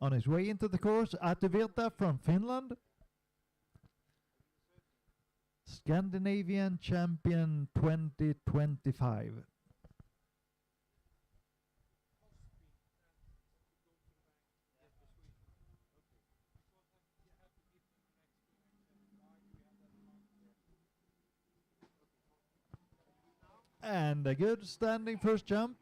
On his way into the course, Atu Virta from Finland. Scandinavian Champion 2025. And a good standing first jump.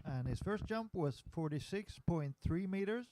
And his first jump was 46.3 meters.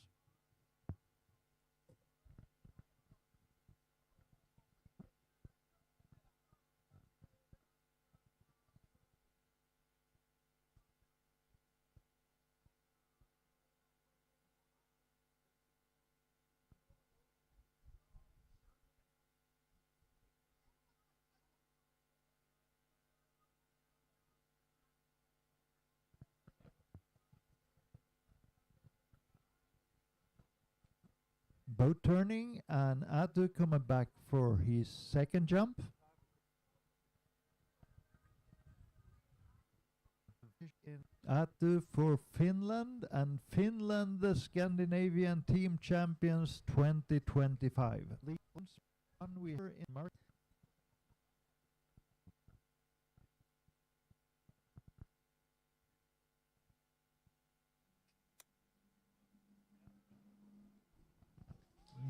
Boat turning, and Atu coming back for his second jump. Atu for Finland, and Finland the Scandinavian Team Champions 2025. We are in March.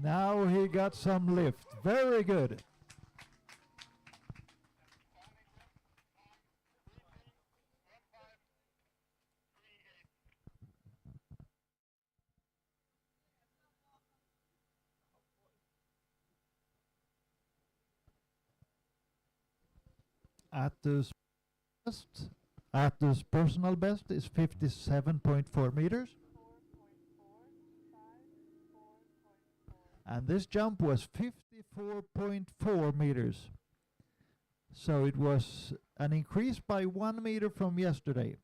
Now he got some lift. Very good. Atu's personal best is 57.4 meters. And this jump was 54.4 meters. So it was an increase by 1 meter from yesterday.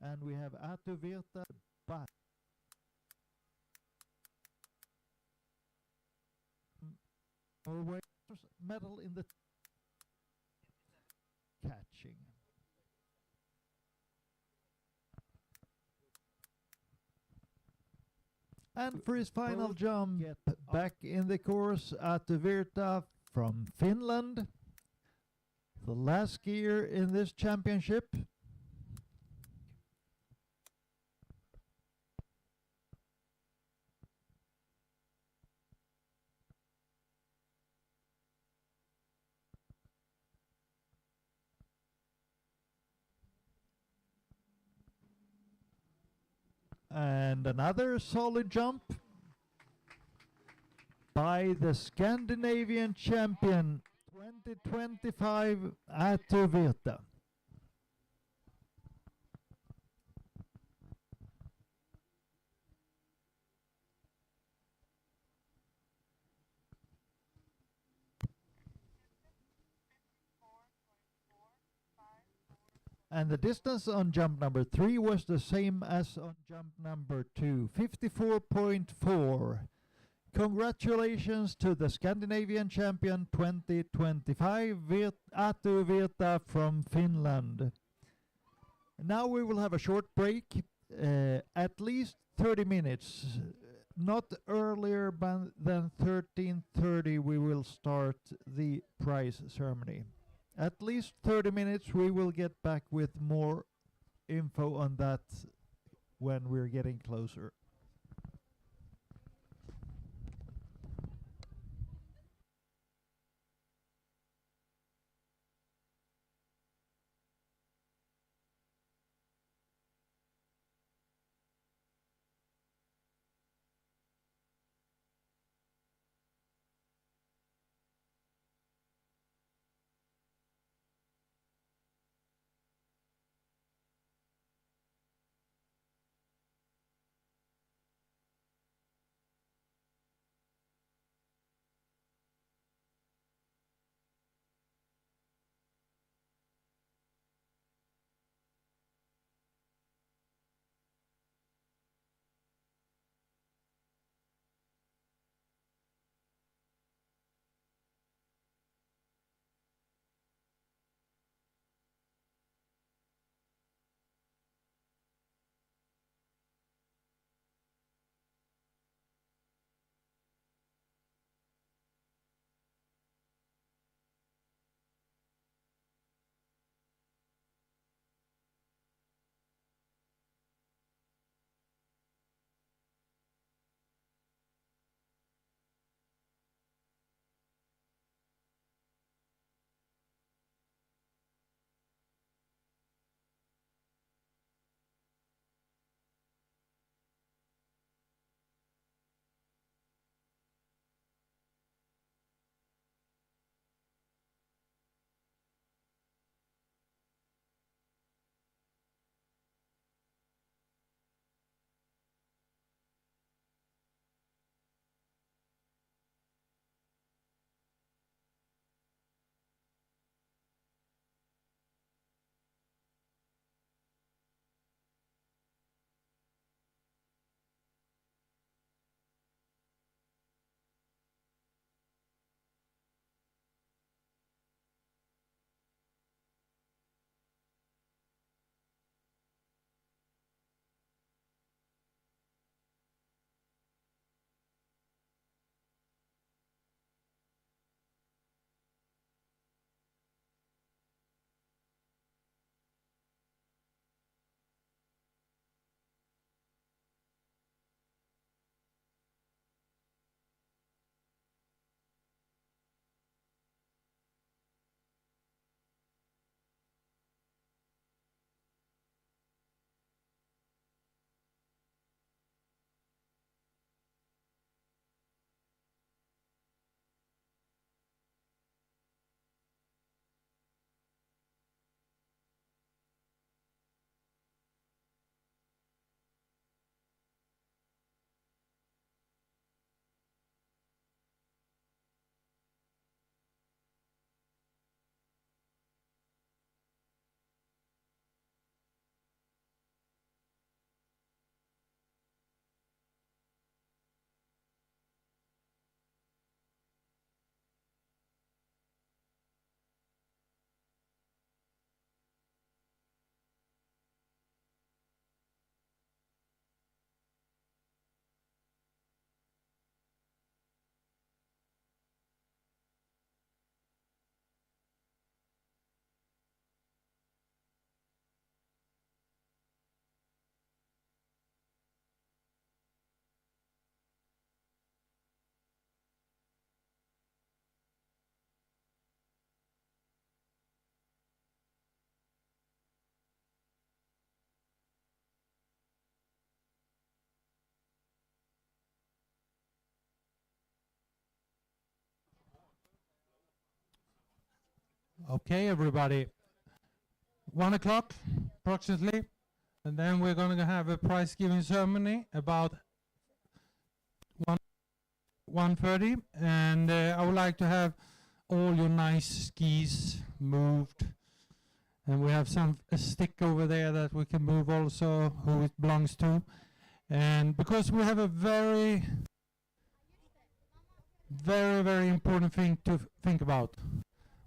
And we have Atu Virta back. Norway medal in the catching. And for his final jump, get back in the course, Atu Virta from Finland, the last skier in this championship. And another solid jump by the Scandinavian champion 2025, Atu Virta. And the distance on jump number 3 was the same as on jump number 2, 54.4. Congratulations to the Scandinavian champion 2025, Atu Virta from Finland. Now we will have a short break, at least 30 minutes. Not earlier than 13:30 we will start the prize ceremony. At least 30 minutes, we will get back with more info on that when we're getting closer. Okay, everybody. 1 o'clock, approximately, and then we're going to have a prize giving ceremony about 1:30, and I would like to have all your nice skis moved And we have a stick over there that we can move also, who it belongs to. And because we have a very, very, very important thing to think about.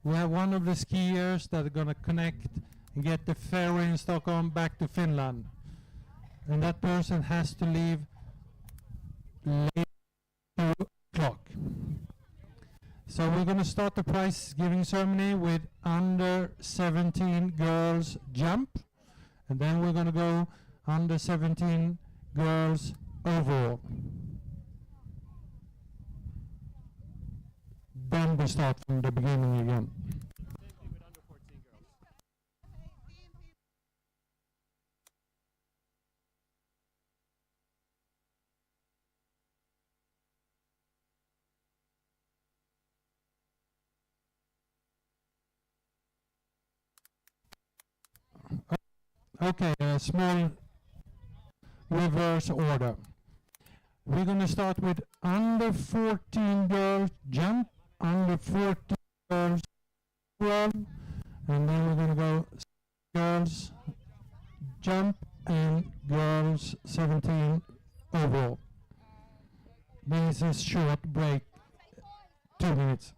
We have one of the skiers that are going to connect and get the ferry in Stockholm back to Finland. And that person has to leave late 2 o'clock. So we're going to start the prize giving ceremony with under 17 girls jump. And then we're going to go under 17 girls overall. Then we start from the beginning again. Same thing with under 14 girls. Okay, a small reverse order. We're going to start with under 14 girls jump, under 14 girls run, and then we're going to go girls jump and girls 17 overall. This is short break, 2 minutes.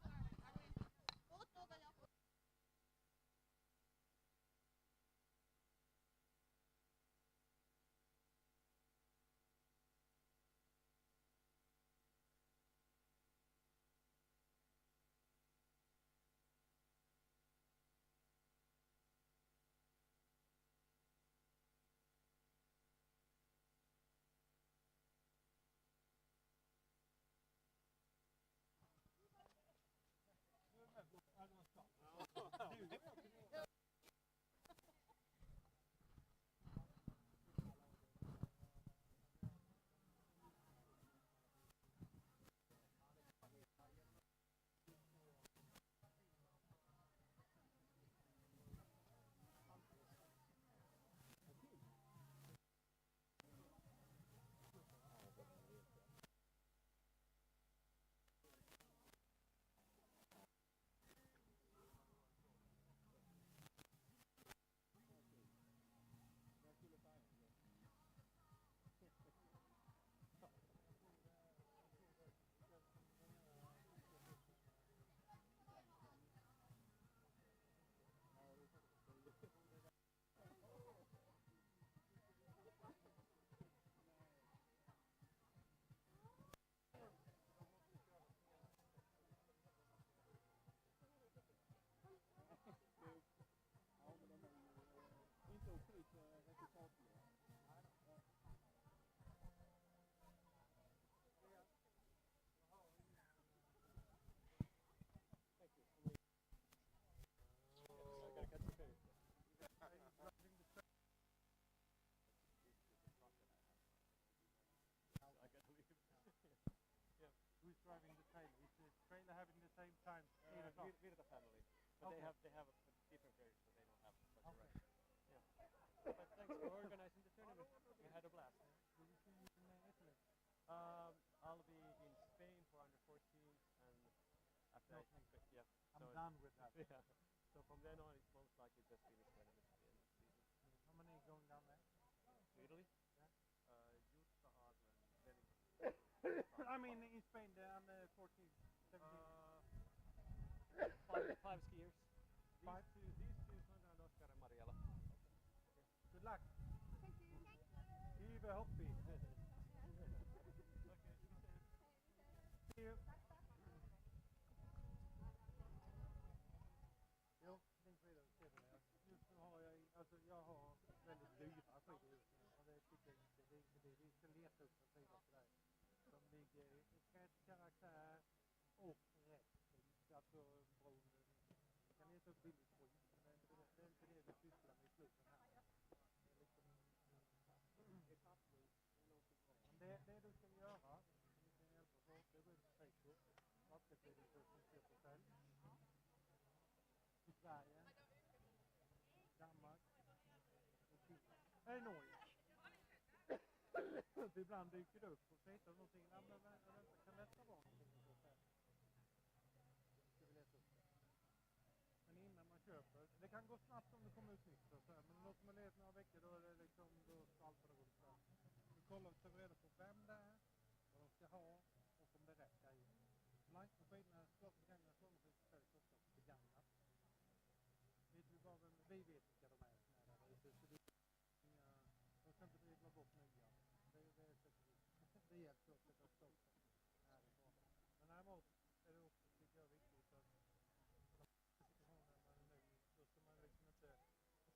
Who's driving the trailer? Is the trailer having the same time? Virta family. But Okay. they have a different version, so they don't have. But you're right. Yeah. But thanks for organizing the tournament. We had a blast. Will you see you in Italy? I'll be in Spain for under 14s, and after No, I thanks. yeah. I'm so done with that. Yeah. So from then on, it's most likely just Finnish tournament at the end of the season. How many are going down there? To Italy? Yeah. Jutsa, Adler, and then I mean in Spain, they're under 14, 17. five skiers. Five? These two, Sandra and Oscar and Mariella. Good luck. Hyvä hoppi. See you. Jo, din fredag ser vi det. Just nu har jag har väldigt dyra skidor just nu. Och det tycker jag inte, det är inte det. Vi ska leta upp en skida på där. Som ligger i rätt karaktär och rätt pris. Alltså bron. Vi kan leta upp billigt skit. Men det är inte det vi sysslar med i klubben här. Det är liksom men det du ska göra, som vi kan hjälpa oss åt, det går ut på Facebook. Vattenskidkursen köper själv. I Sverige, Danmark och Finland. Nej, Norge. För ibland dyker det upp och så hittar någonting. Ja, men vänta, kan detta vara någonting som går själv? Ska vi leta upp det. Men innan man köper, det kan gå snabbt om det kommer ut efter några veckor då är det liksom, då skvalpar det runt där. Vi kollar och tar reda på vem det är, vad de ska ha och om det är rätt grejer. Blankmaskinerna, största grejerna, slåmaskiner säljs ofta begagnat. Vet vi bara vem, vi vet vilka de är som är där ute, så det är inga, de ska inte dribbla bort nya. Det hjälper oss att sätta stopp härifrån. Men däremot är det också, tycker jag, viktigt att situationen när man är ny,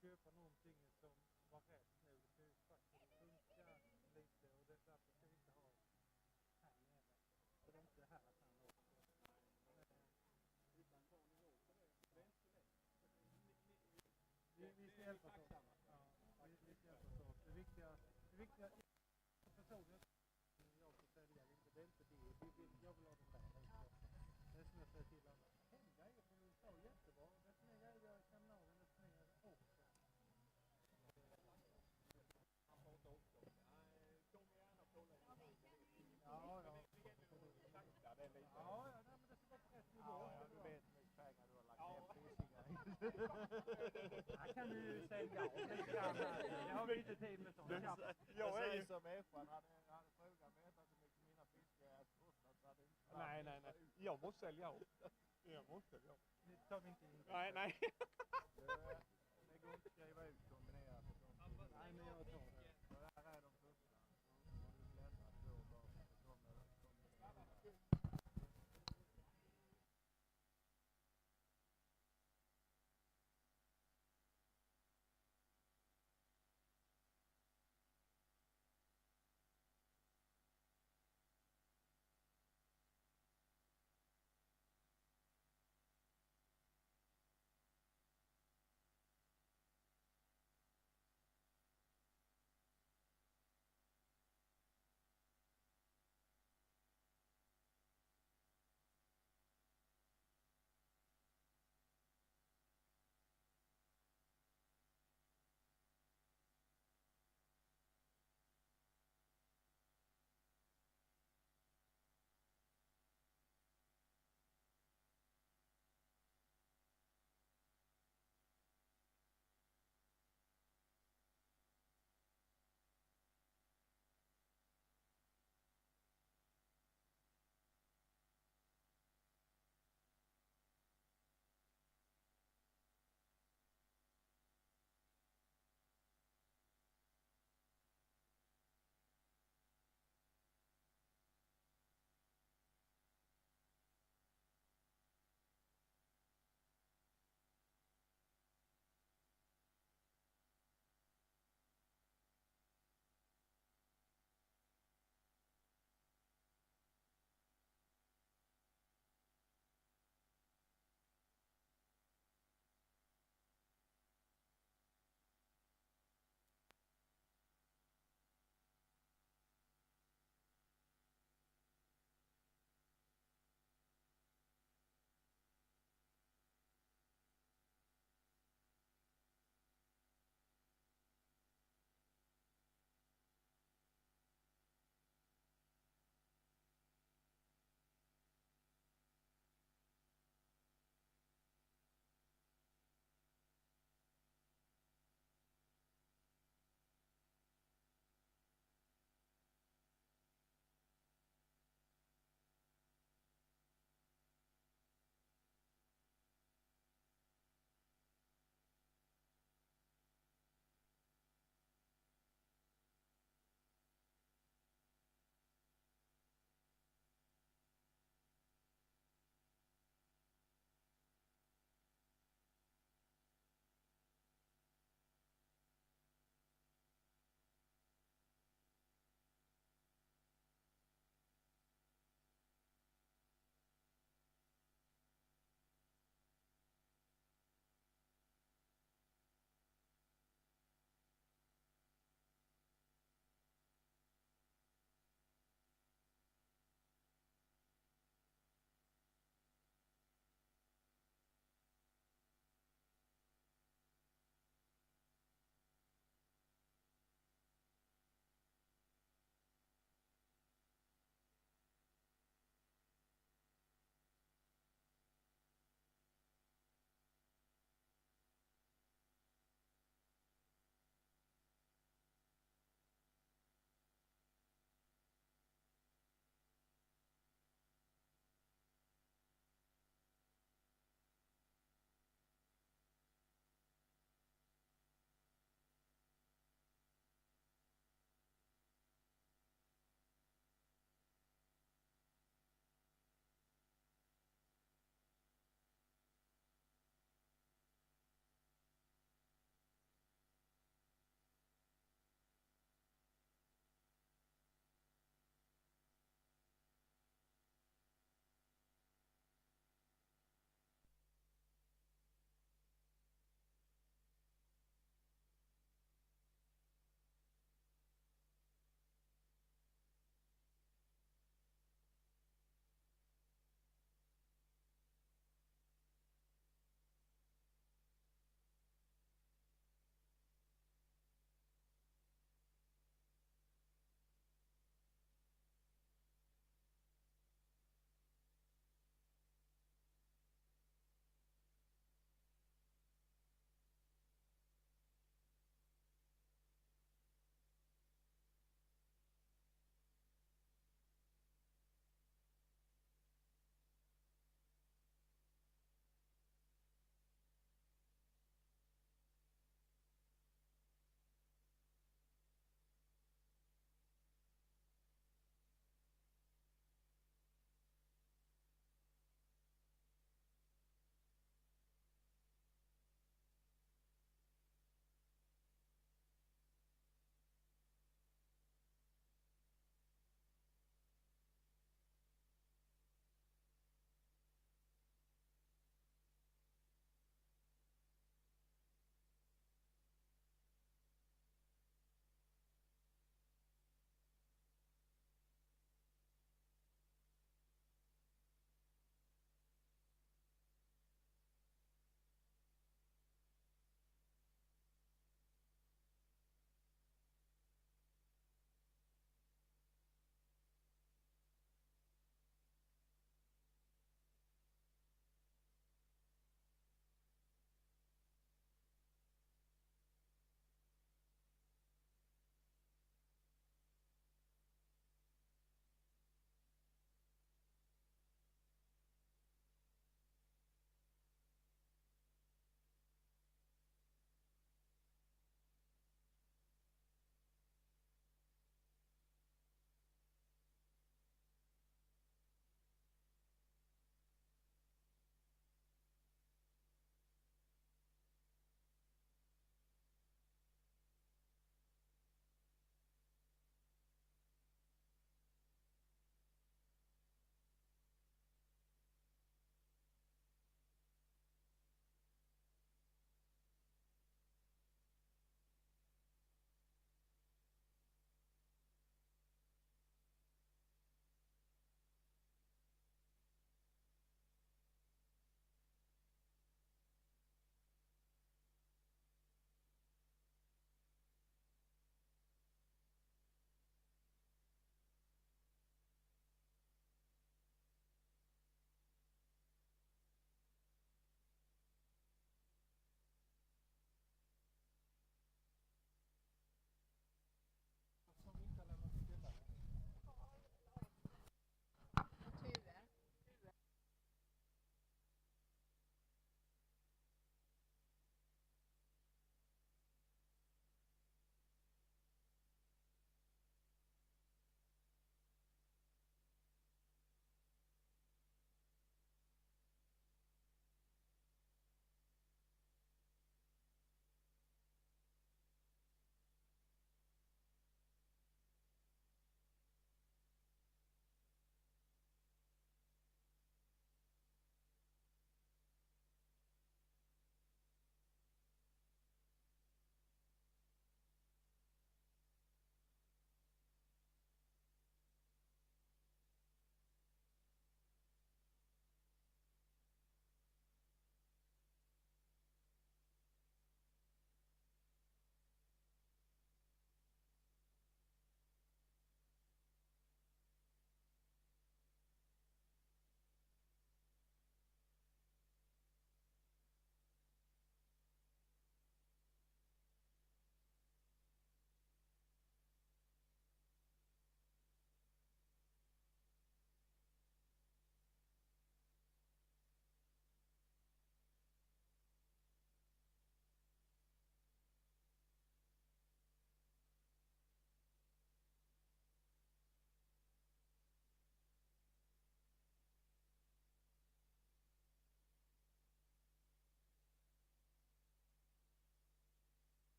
då ska man liksom inte köpa någonting som var rätt nu. Det ska ju faktiskt funka lite och det, därför ska vi inte ha här nere. Så det är inte här också. Utan bra nivå på det. Det är inte så lätt. Vi ska hjälpas åt. Ja, vi ska hjälpas åt. Det viktiga personligen jag får sälja inte, det är inte det. Jag vill ha den där. Det är som jag säger till alla. Grejer från USA är jättebra. Desto mer grejer i Skandinavien, desto mer också. Han pratar också om det. De är gärna på lite. Ja. Sakta det lite. Ja, men det ska vara på rätt nivå. Ja, du vet hur mycket pengar du har lagt ner på fiskar. Här kan du sälja av lite grann. Jag har lite tid med sånt. Jag säger som Efran, hade frugan vetat hur mycket mina fiskar är kostat så hade inte... Nej. Jag måste sälja av. Det tar vi inte in. Nej. Det går inte att skriva ut kombinerat. Nej, men jag tar det. Så här är de första. Och du bläddrar då bara. Det kommer kombinerat.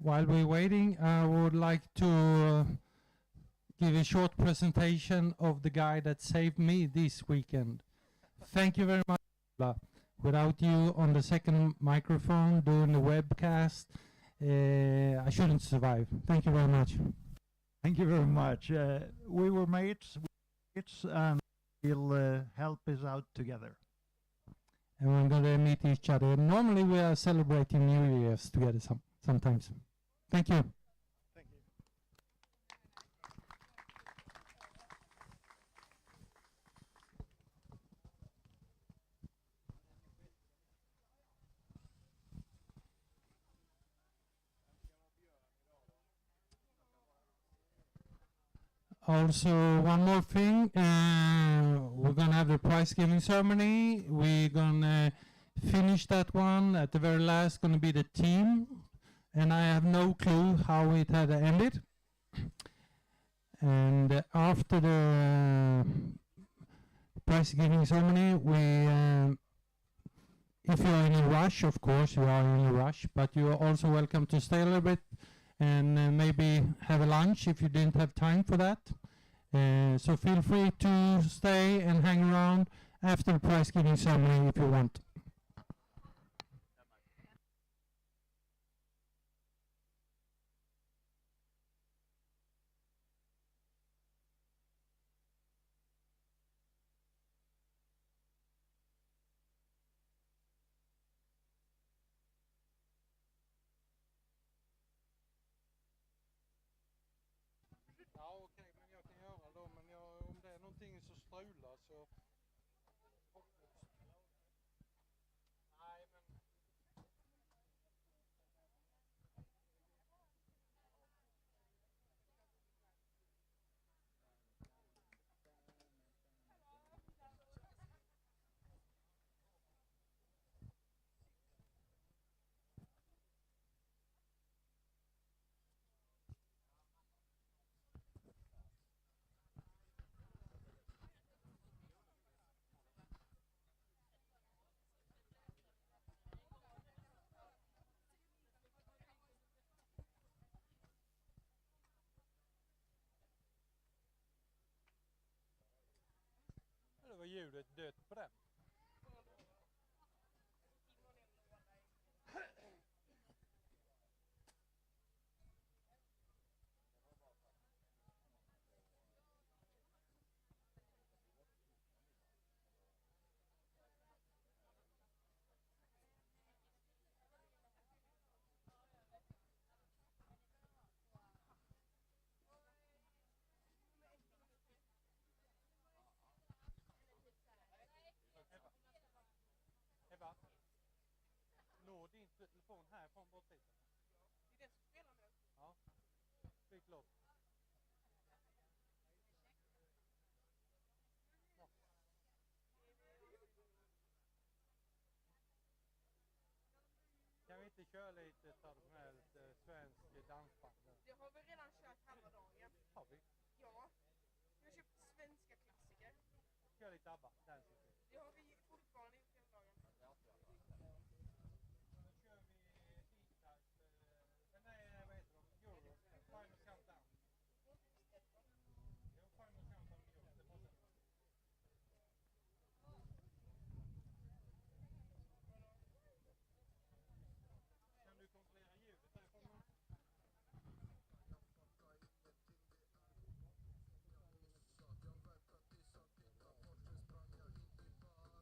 While we're waiting, I would like to give a short presentation of the guy that saved me this weekend. Thank you very much. Ola. Without you on the second microphone doing the webcast, I shouldn't survive. Thank you very much. Thank you very much. We were mates, and we'll help us out together. And we're going to meet each other. Normally we are celebrating New Year's together sometimes. Thank you. Thank you. Also, one more thing, we're gonna have the prize giving ceremony. We're gonna finish that one. At the very last, gonna be the team, and I have no clue how it had ended. And after the prize giving ceremony, if you are in a rush, of course you are in a rush, but you are also welcome to stay a little bit and maybe have a lunch if you didn't have time for that. So feel free to stay and hang around after the prize giving ceremony if you want. Ja, okej, men jag kan göra då, men om det är någonting som strular så... Nej, men... Det var ljudet dött på den. Ebba, når din telefon härifrån bort dit? Det är det som spelar nu. Ja, fick lov. Kan vi inte köra lite traditionellt svensk dansband? Det har vi redan kört halva dagen. Har vi? Ja. Vi har köpt svenska klassiker. Kör lite ABBA, dancing. Det har vi fortfarande gjort hela dagen. Då kör vi D-Type, nej vad heter de? Euro, Final Countdown. Jo, Final Countdown Euro, det måste det. Kan du kontrollera ljudet därifrån?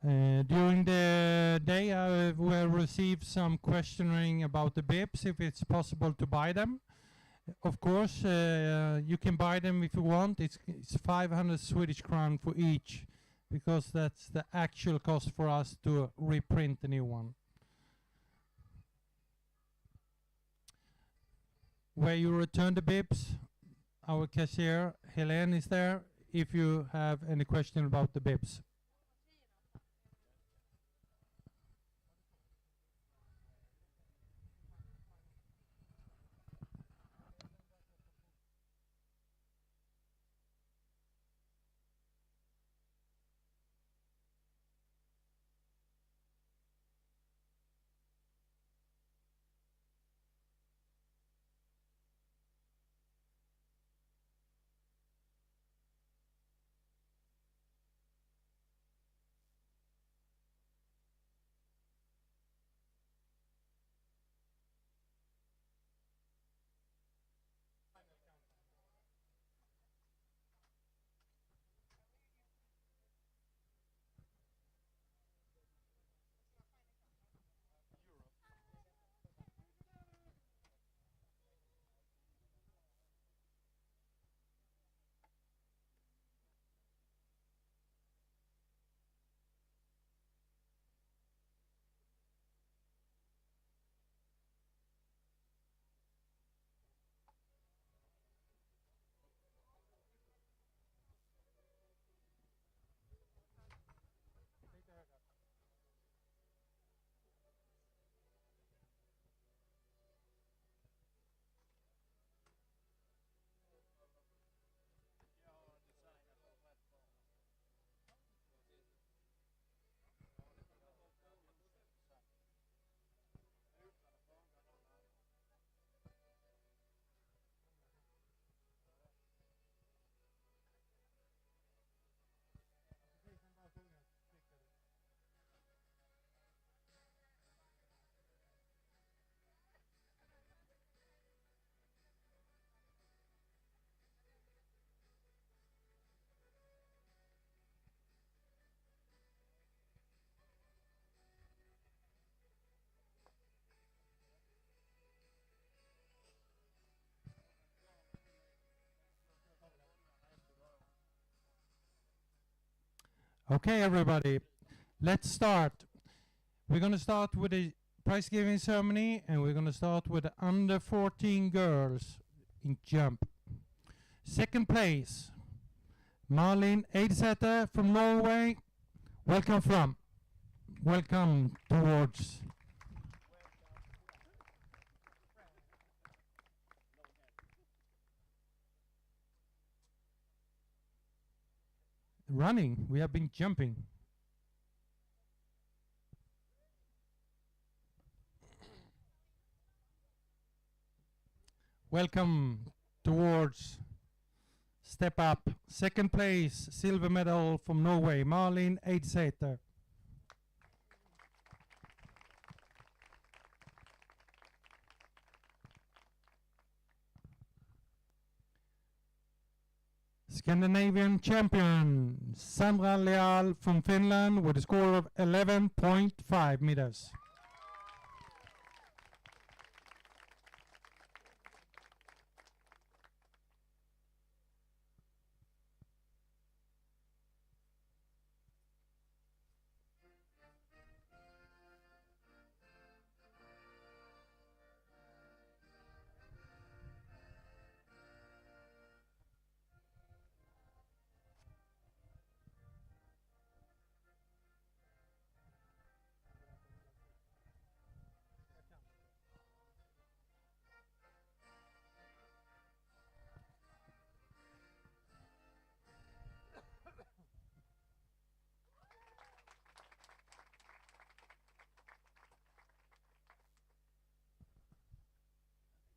During the day, I will receive some questioning about the bibs, if it's possible to buy them. Of course, you can buy them if you want. It's 500 Swedish crown for each, because that's the actual cost for us to reprint the new one. Where you return the bibs, our cashier, Helene, is there if you have any question about the bibs. Okay, everybody, let's start. We're going to start with the prize giving ceremony, and we're going to start with the under 14 girls in jump. Second place, Malin Eidsæter from Norway. Welcome towards. Running, we have been jumping. Welcome towards step up. Second place, silver medal from Norway, Malin Eidsæter. Scandinavian champion, Sandra Leal from Finland with a score of 11.5 meters.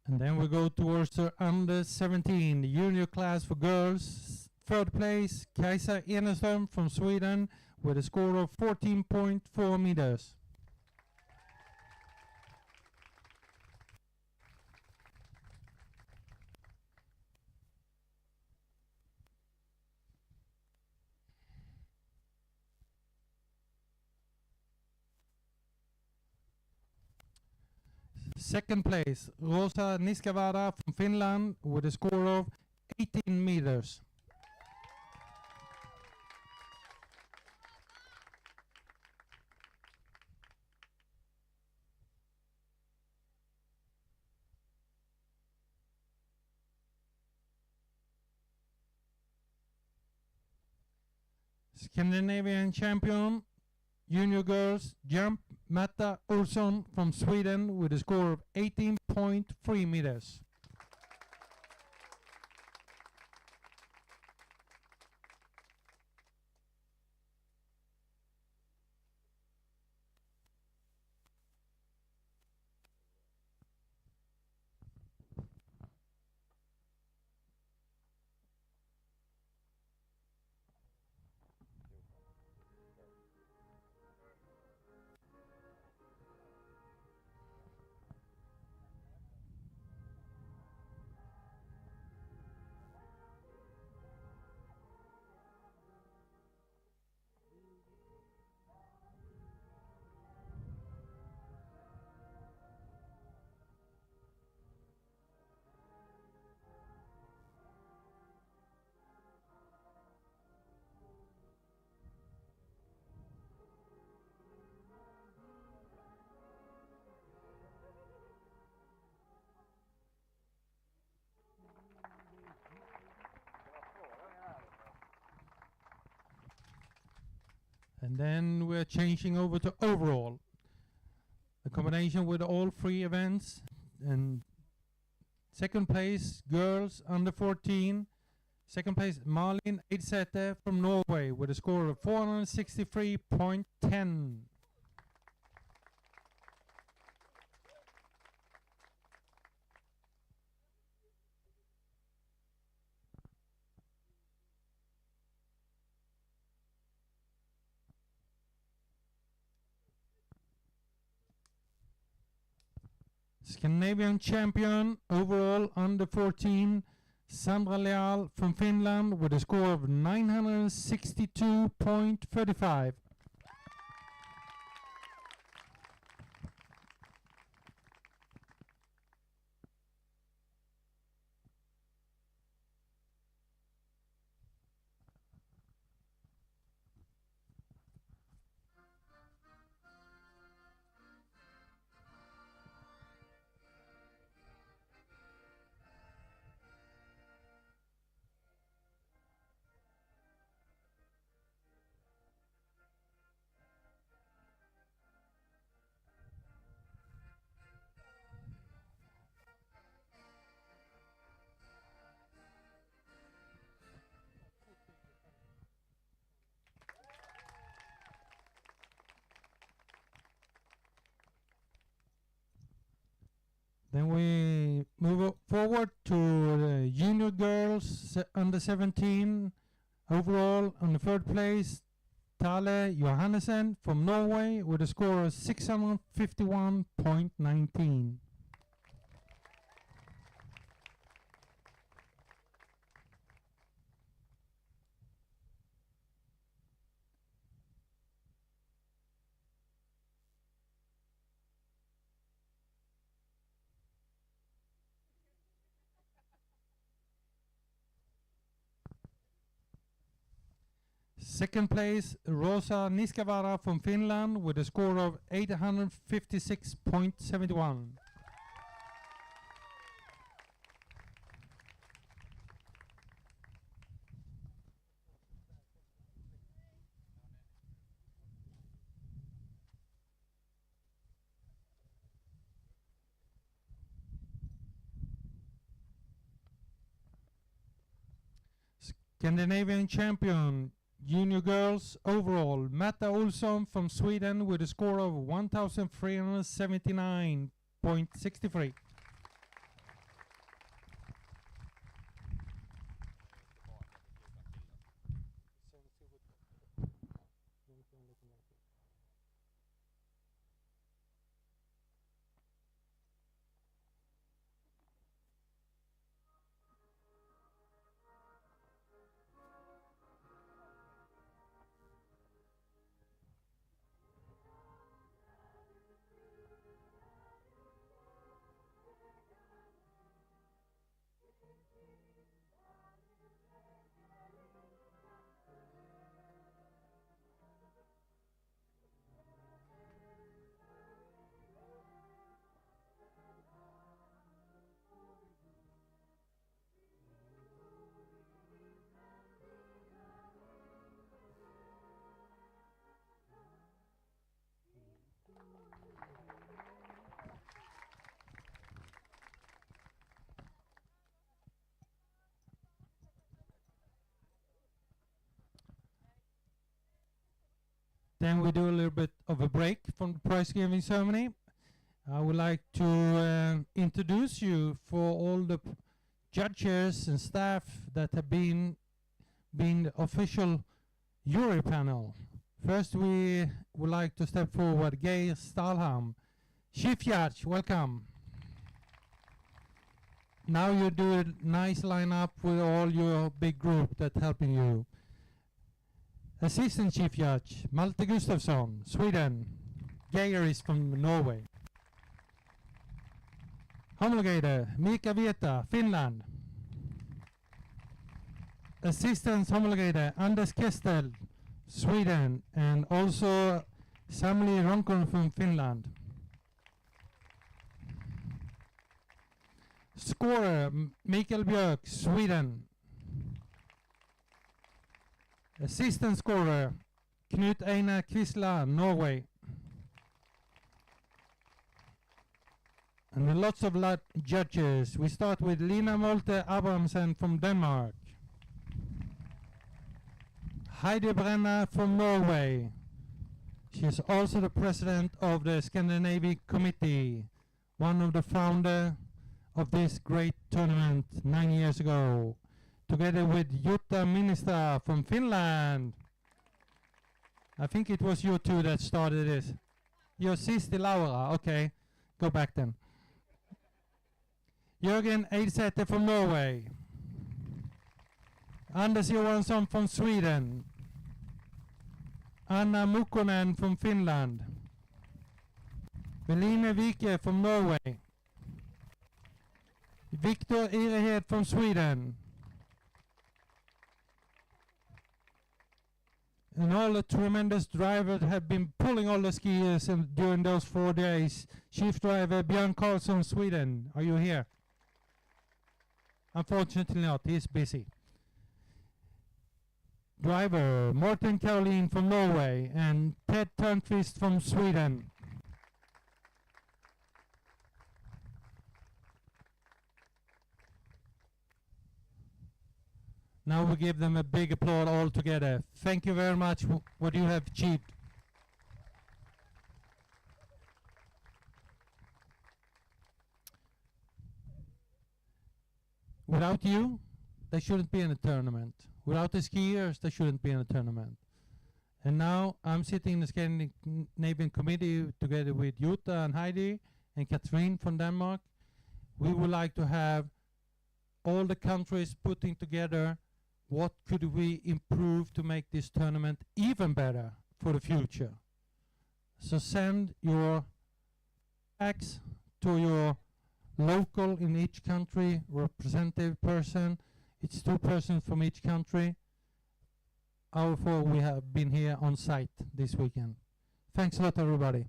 And then we go towards the under 17, the junior class for girls. Third place, Kajsa Eneström from Sweden with a score of 14.4 meters. Second place, Rosa Niskavaara from Finland with a score of 18 meters. Scandinavian champion, junior girls jump, Märta Olsson from Sweden with a score of 18.3 meters. And then we're changing over to overall. A combination with all three events. And second place, girls under 14. Second place, Malin Eidsæter from Norway with a score of 463.10. Scandinavian champion overall under 14, Sandra Leal from Finland with a score of 962.35. Then we move forward to the junior girls under 17. Overall, on the third place, Tale Johannessen from Norway with a score of 651.19. Second place, Rosa Niskavaara from Finland with a score of 856.71. Scandinavian champion, junior girls overall, Märta Olsson from Sweden with a score of 1,379.63. Then we do a little bit of a break from the prize giving ceremony. I would like to introduce you for all the judges and staff that have been the official jury panel. First, we would like to step forward Geir Stalham, Chief Judge, welcome. Now you do a nice lineup with all your big group that's helping you. Assistant Chief Judge, Malte Gustafsson, Sweden. Geir is from Norway. Homologator, Mika Vieta, Finland. Assistant Homologator, Anders Kestel, Sweden. And also Samli Ronkon from Finland. Scorer, Mikael Björk, Sweden. Assistant scorer, Knut Einar Quisla, Norway. And lots of judges. We start with Lina Molte Abrahamsen from Denmark. Heidi Brenna from Norway. She is also the president of the Scandinavian Committee, one of the founders of this great tournament 9 years ago, together with Jutta Ministra from Finland. I think it was you two that started this. Your sister Laura, okay, go back then. Jörgen Eidsäter from Norway. Anders Johansson from Sweden. Anna Mukkonen from Finland. Beline Vike from Norway. Victor Irehed from Sweden. And all the tremendous drivers have been pulling all the skiers during those 4 days. Chief driver Björn Karlsson, Sweden. Are you here? Unfortunately not, he's busy. Driver Morten Caroline from Norway and Ted Törnqvist from Sweden. Now we give them a big applause all together. Thank you very much for what you have achieved. Without you, there shouldn't be any tournament. Without the skiers, there shouldn't be any tournament. And now I'm sitting in the Scandinavian Committee together with Jutta and Heidi and Catherine from Denmark. We would like to have all the countries putting together what could we improve to make this tournament even better for the future. So send your facts to your local in each country representative person. It's 2 persons from each country. Our 4 we have been here on site this weekend. Thanks a lot, everybody.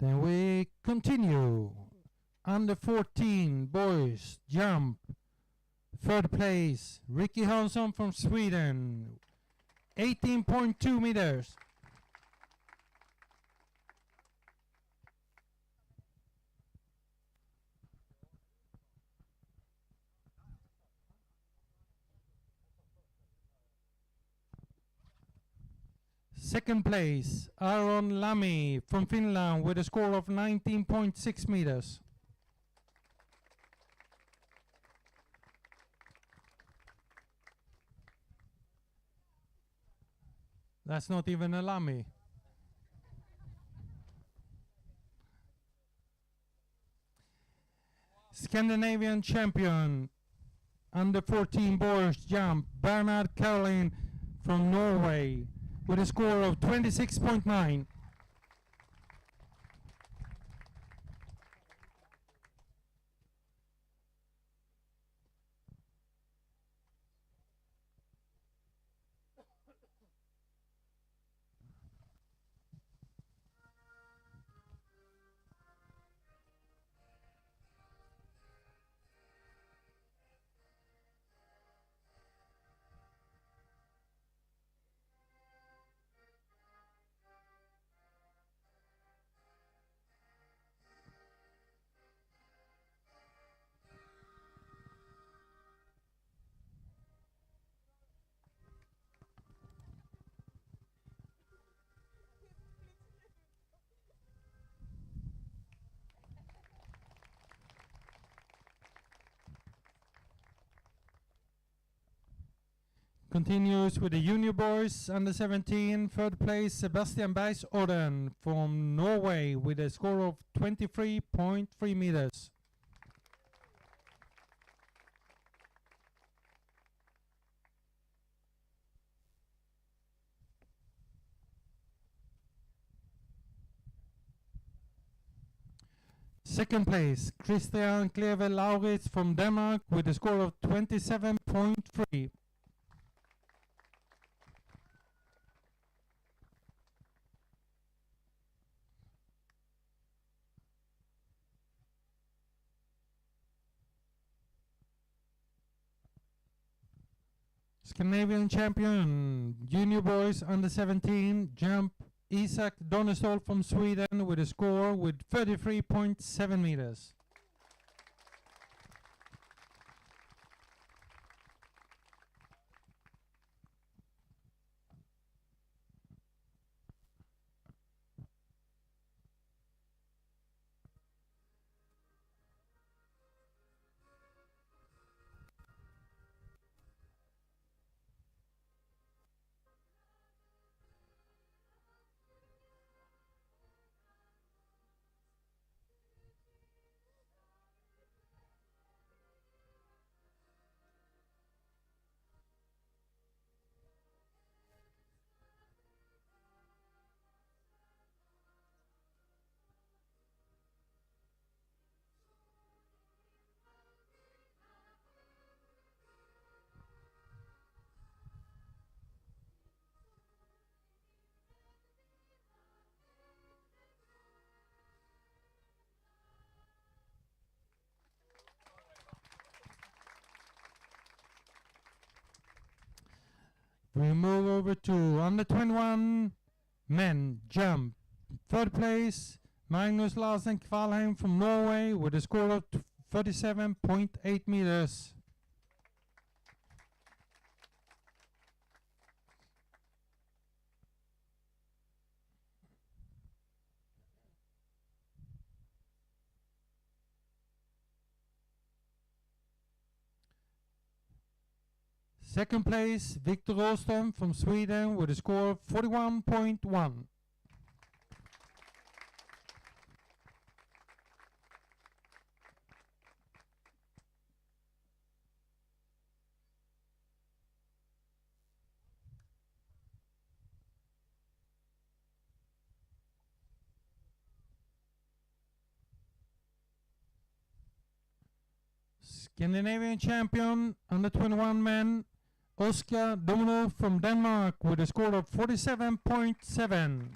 Then we continue. Under 14 boys jump. 3rd place, Ricky Hansson from Sweden. 18.2 meters. Second place, Aron Lamy from Finland with a score of 19.6 meters. That's not even a Lamy. Scandinavian champion, under 14 boys jump, Bernard Caroline from Norway with a score of 26.9. continues with the junior boys under 17. Third place, Sebastian Bergsorden from Norway with a score of 23.3 meters. Second place, Christian Kleve Lauritz from Denmark with a score of 27.3. Scandinavian champion, junior boys under 17, jump Isak Donnestål from Sweden with a score with 33.7 meters. We move over to under 21 men jump. Third place, Magnus Larsen Kvalheim from Norway with a score of 37.8 meters. Second place, Victor Rostrom from Sweden with a score of 41.1. Scandinavian champion, under 21 men, Oscar Domino from Denmark with a score of 47.7.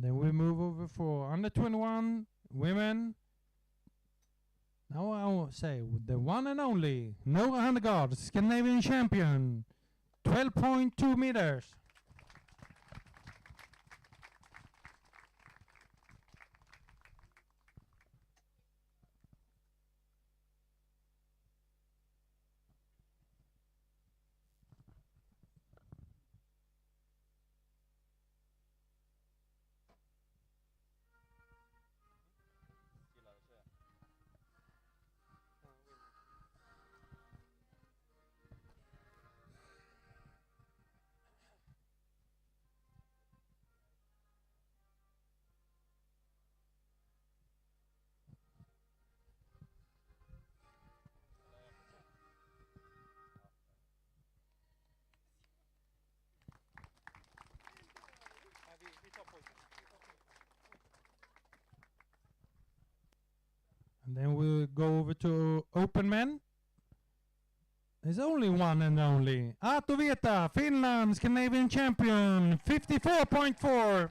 Then we move over for under 21 women. Now I will say the one and only Nora Handegaard, Scandinavian champion, 12.2 meters. And then we'll go over to open men. There's only one and only. Arto Vieta, Finland, Scandinavian champion, 54.4.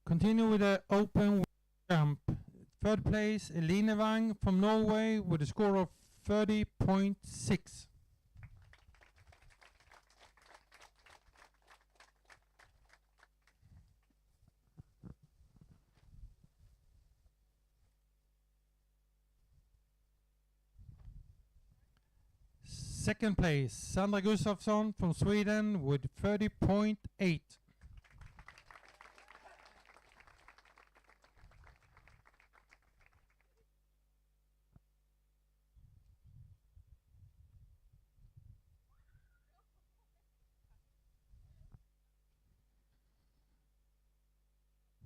Continue with the open jump. Third place, Eline Wang from Norway with a score of 30.6. Second place, Sandra Gustafsson from Sweden with 30.8.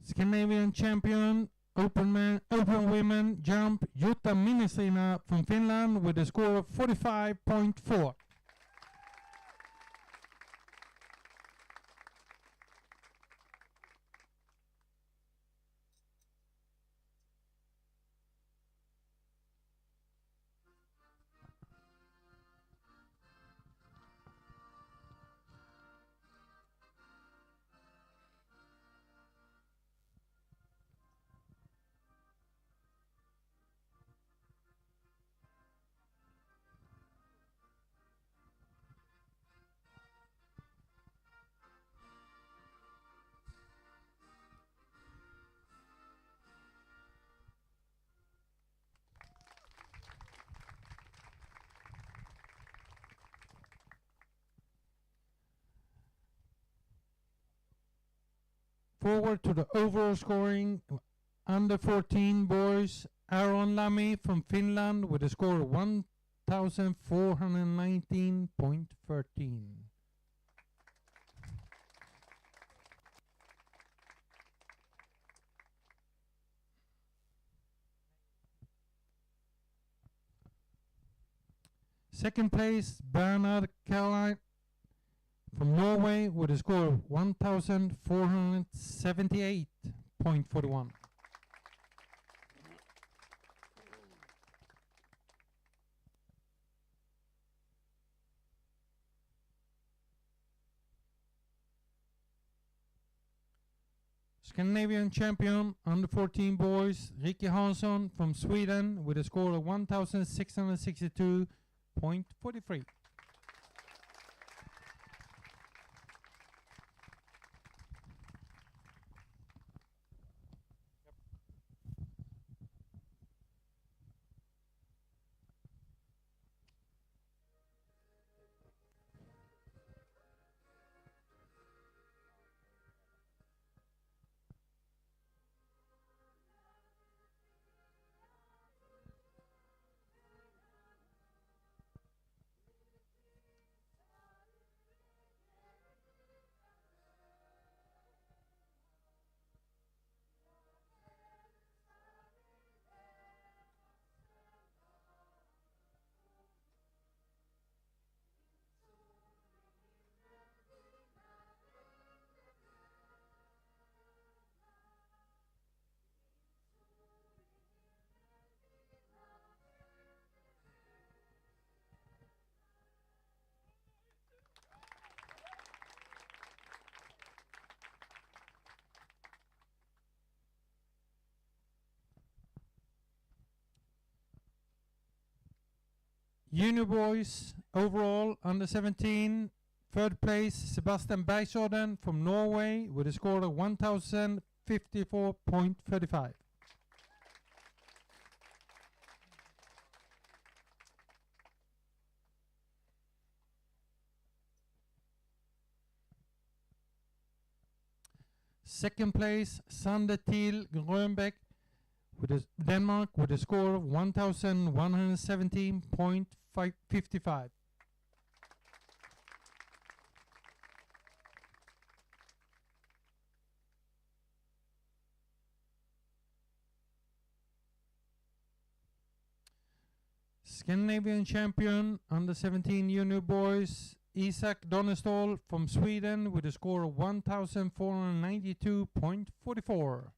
Scandinavian champion, open women jump, Jutta Ministrina from Finland with a score of 45.4. Forward to the overall scoring, under 14 boys, Aaron Lamy from Finland with a score of 1,419.13. Second place, Bernard Caroline from Norway with a score of 1,478.41. Scandinavian champion under 14 boys, Ricky Hansson from Sweden with a score of 1,662.43. Junior boys overall under 17, Third place, Sebastian Bergsjorden from Norway with a score of 1054.35. Second place, Sander Thiel Grönbæk with Denmark with a score of 1117.55. Scandinavian champion under 17 junior boys Isak Donnestål from Sweden with a score of 1492.44.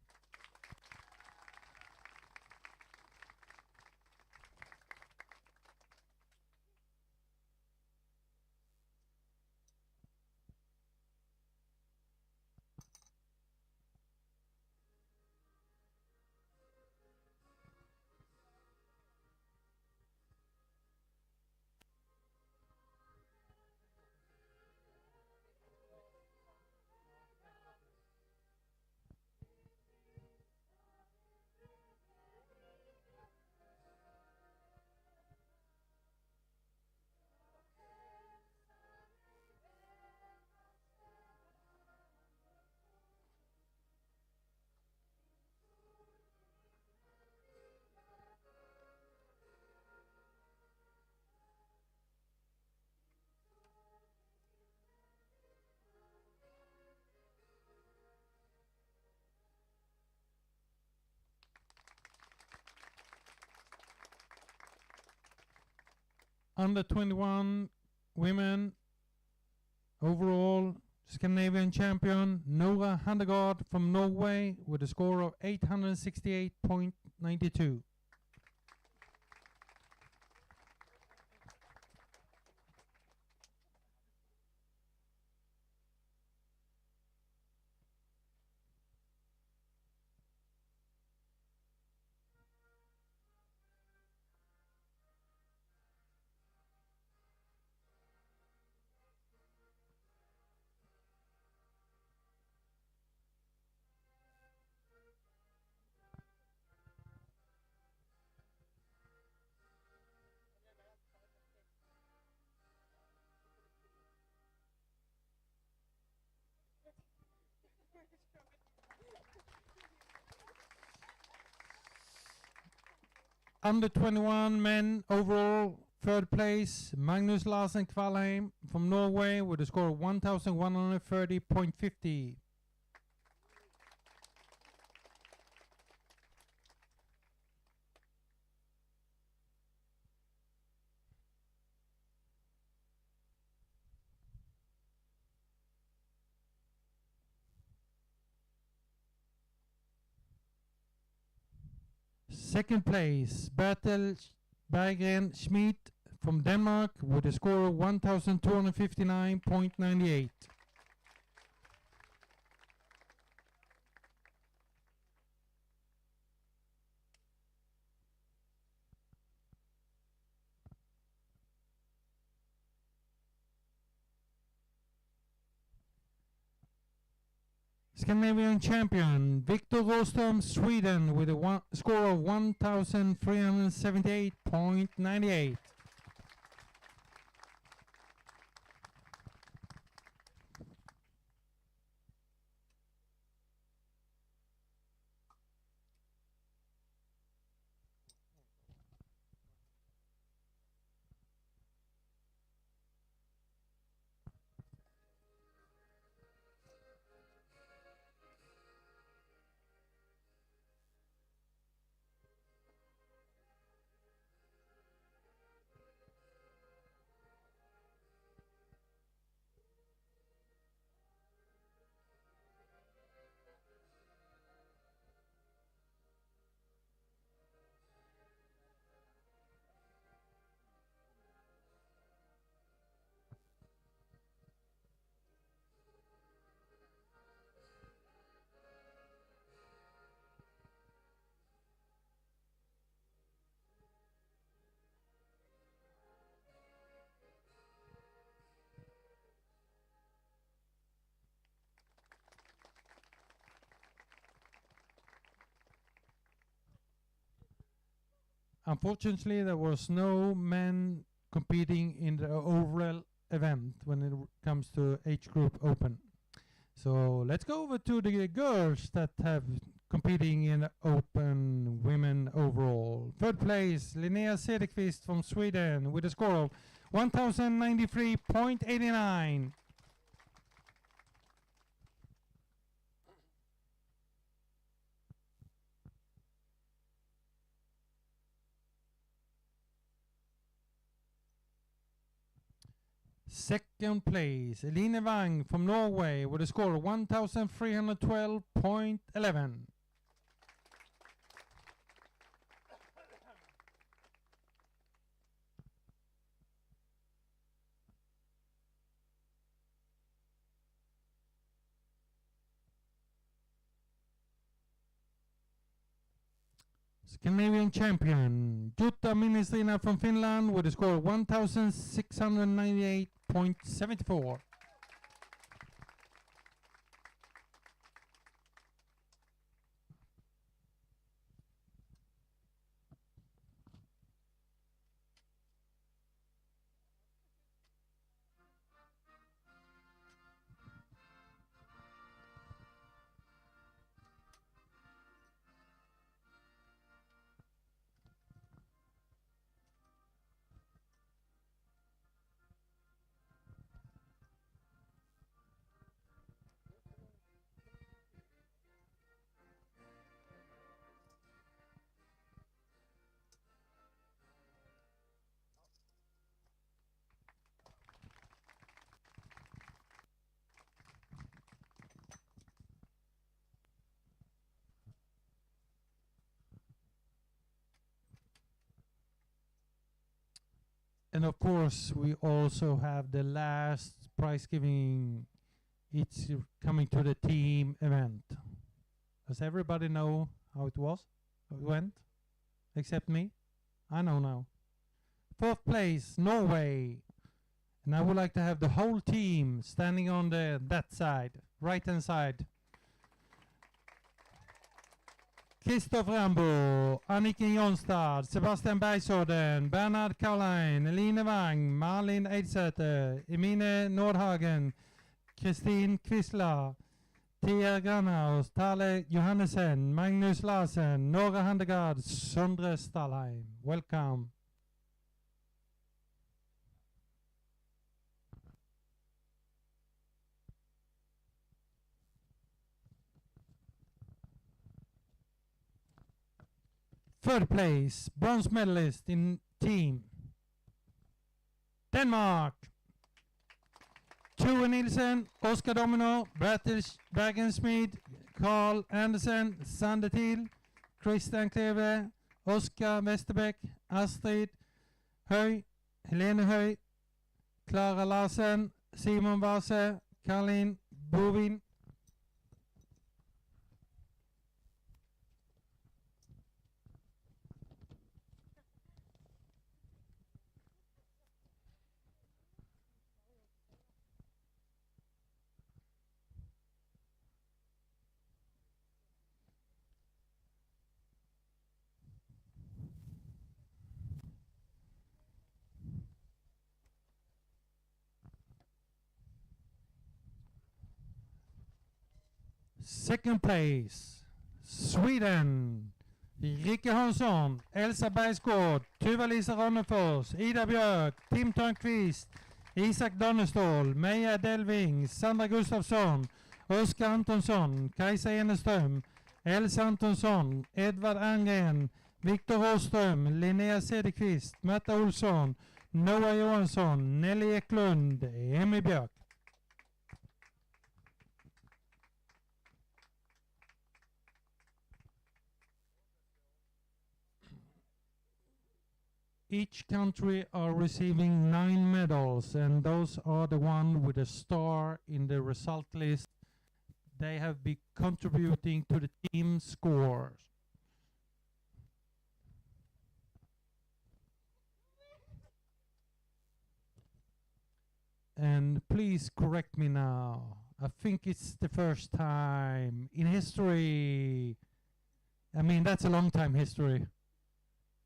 Under 21 women overall Scandinavian champion Nora Handegaard from Norway with a score of 868.92. Under 21 men overall, third place, Magnus Larsen Kvalheim from Norway with a score of 1130.50. Second place, Bertel Berggren Schmidt from Denmark with a score of 1259.98. Scandinavian champion Victor Rostrom, Sweden with a score of 1378.98. unfortunately, there was no men competing in the overall event when it comes to age group open. So let's go over to the girls that have competing in the open women overall. Third place, Linnea Cederqvist from Sweden with a score of 1093.89. Second place, Eline Wang from Norway with a score of 1312.11. Scandinavian champion, Jutta Ministrina from Finland with a score of 1698.74. And of course, we also have the last prize giving. It's coming to the team event. Does everybody know how it was? How it went? Except me? I know now. Fourth place, Norway. And I would like to have the whole team standing on that side, right-hand side. Kristoffer Rambo, Anniken Jonstad, Sebastian Bergsåden, Bernhard Kaulein, Eline Wang, Malin Eidsæter, Emine Nordhagen, Kristin Quisla, Tia Granaus, Tale Johannesen, Magnus Larsen, Nora Handegard, Sondre Stalheim. Welcome. Third place, bronze medalist in team. Denmark. Tue Nielsen, Oskar Domino, Bertil Bergensmid, Carl Andersen, Sander Thiel, Christian Kleve, Oskar Westerbeck, Astrid Høy, Helene Høy, Clara Larsen, Simon Vase, Karlin Bovin. Second place, Sweden. Rikke Hansson, Elsa Bergsgård, Tuva-Lisa Ronnefors, Ida Björk, Tim Törnqvist, Isak Dannestål, Meja Delving, Sandra Gustafsson, Oskar Antonsson, Kajsa Eneström, Elsa Antonsson, Edvard Angren, Viktor Rostrom, Linnea Cederqvist, Märta Olsson, Noah Johansson, Nelly Eklund, Emmy Björk. Each country are receiving 9 medals, and those are the one with a star in the result list. They have been contributing to the team scores. And please correct me now. I think it's the first time in history. I mean, that's a long time history.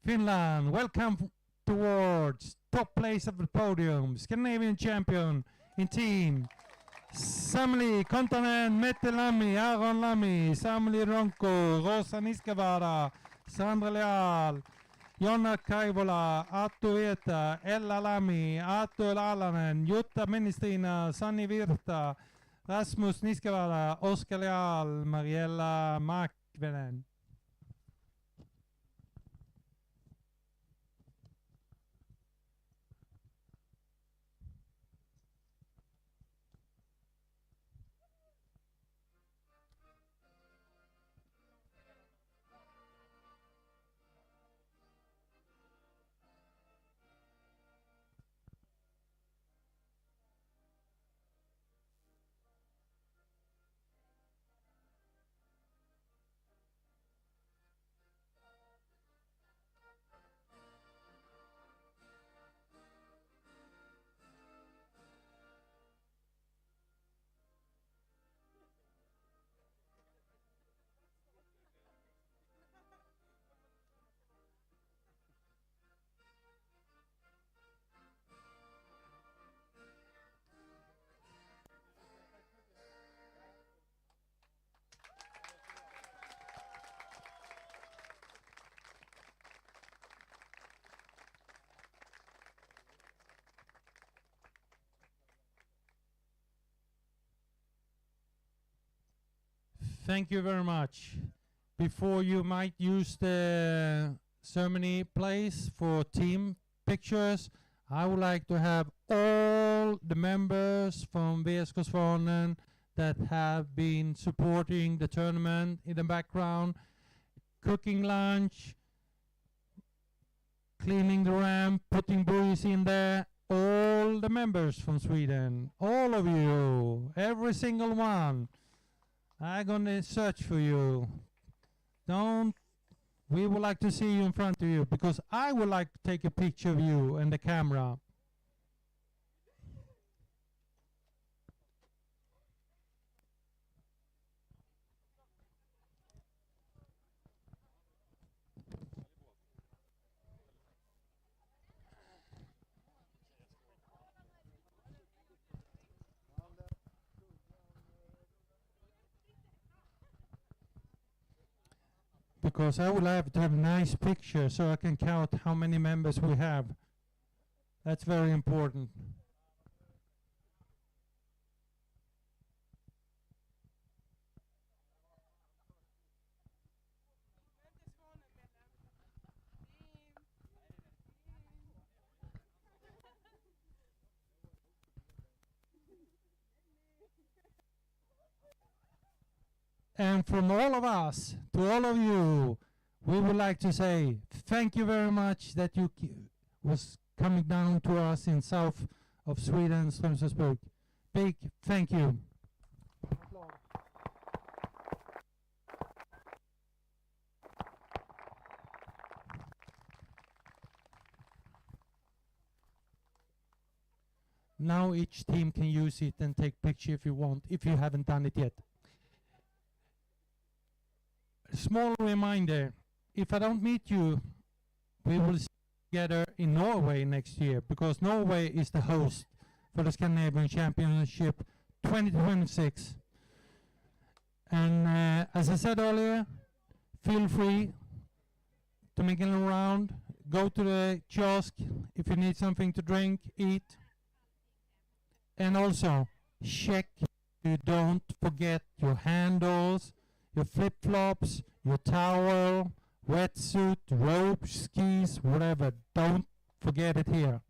Finland, welcome towards top place of the podium. Scandinavian champion in team. Samli Kontanen, Mette Lammi, Aaron Lammi, Samli Ronko, Rosa Niskavara, Sandra Leal, Jonna Kaivola, Attu Vieta, Ella Lammi, Attu Alanen, Jutta Ministrina, Sanni Virta, Rasmus Niskavara, Oskar Leal, Mariella Makvenen. Thank you very much. Before you might use the ceremony place for team pictures, I would like to have all the members from VSK Svanen that have been supporting the tournament in the background, cooking lunch, cleaning the ramp, putting buoys in there, all the members from Sweden, all of you, every single one. I'm gonna search for you. We would like to see you in front of you because I would like to take a picture of you and the camera. Because I would like to have a nice picture so I can count how many members we have. That's very important. And from all of us to all of you, we would like to say thank you very much that you was coming down to us in south of Sweden, Strömsborg. Big thank you. Now each team can use it and take picture if you want, if you haven't done it yet. Small reminder, if I don't meet you, we will see together in Norway next year, because Norway is the host for the Scandinavian Championship 2026. And as I said earlier, feel free to make it around, go to the kiosk if you need something to drink, eat. And also, check you don't forget your handles, your flip-flops, your towel, wetsuit, rope, skis, whatever. Don't forget it here.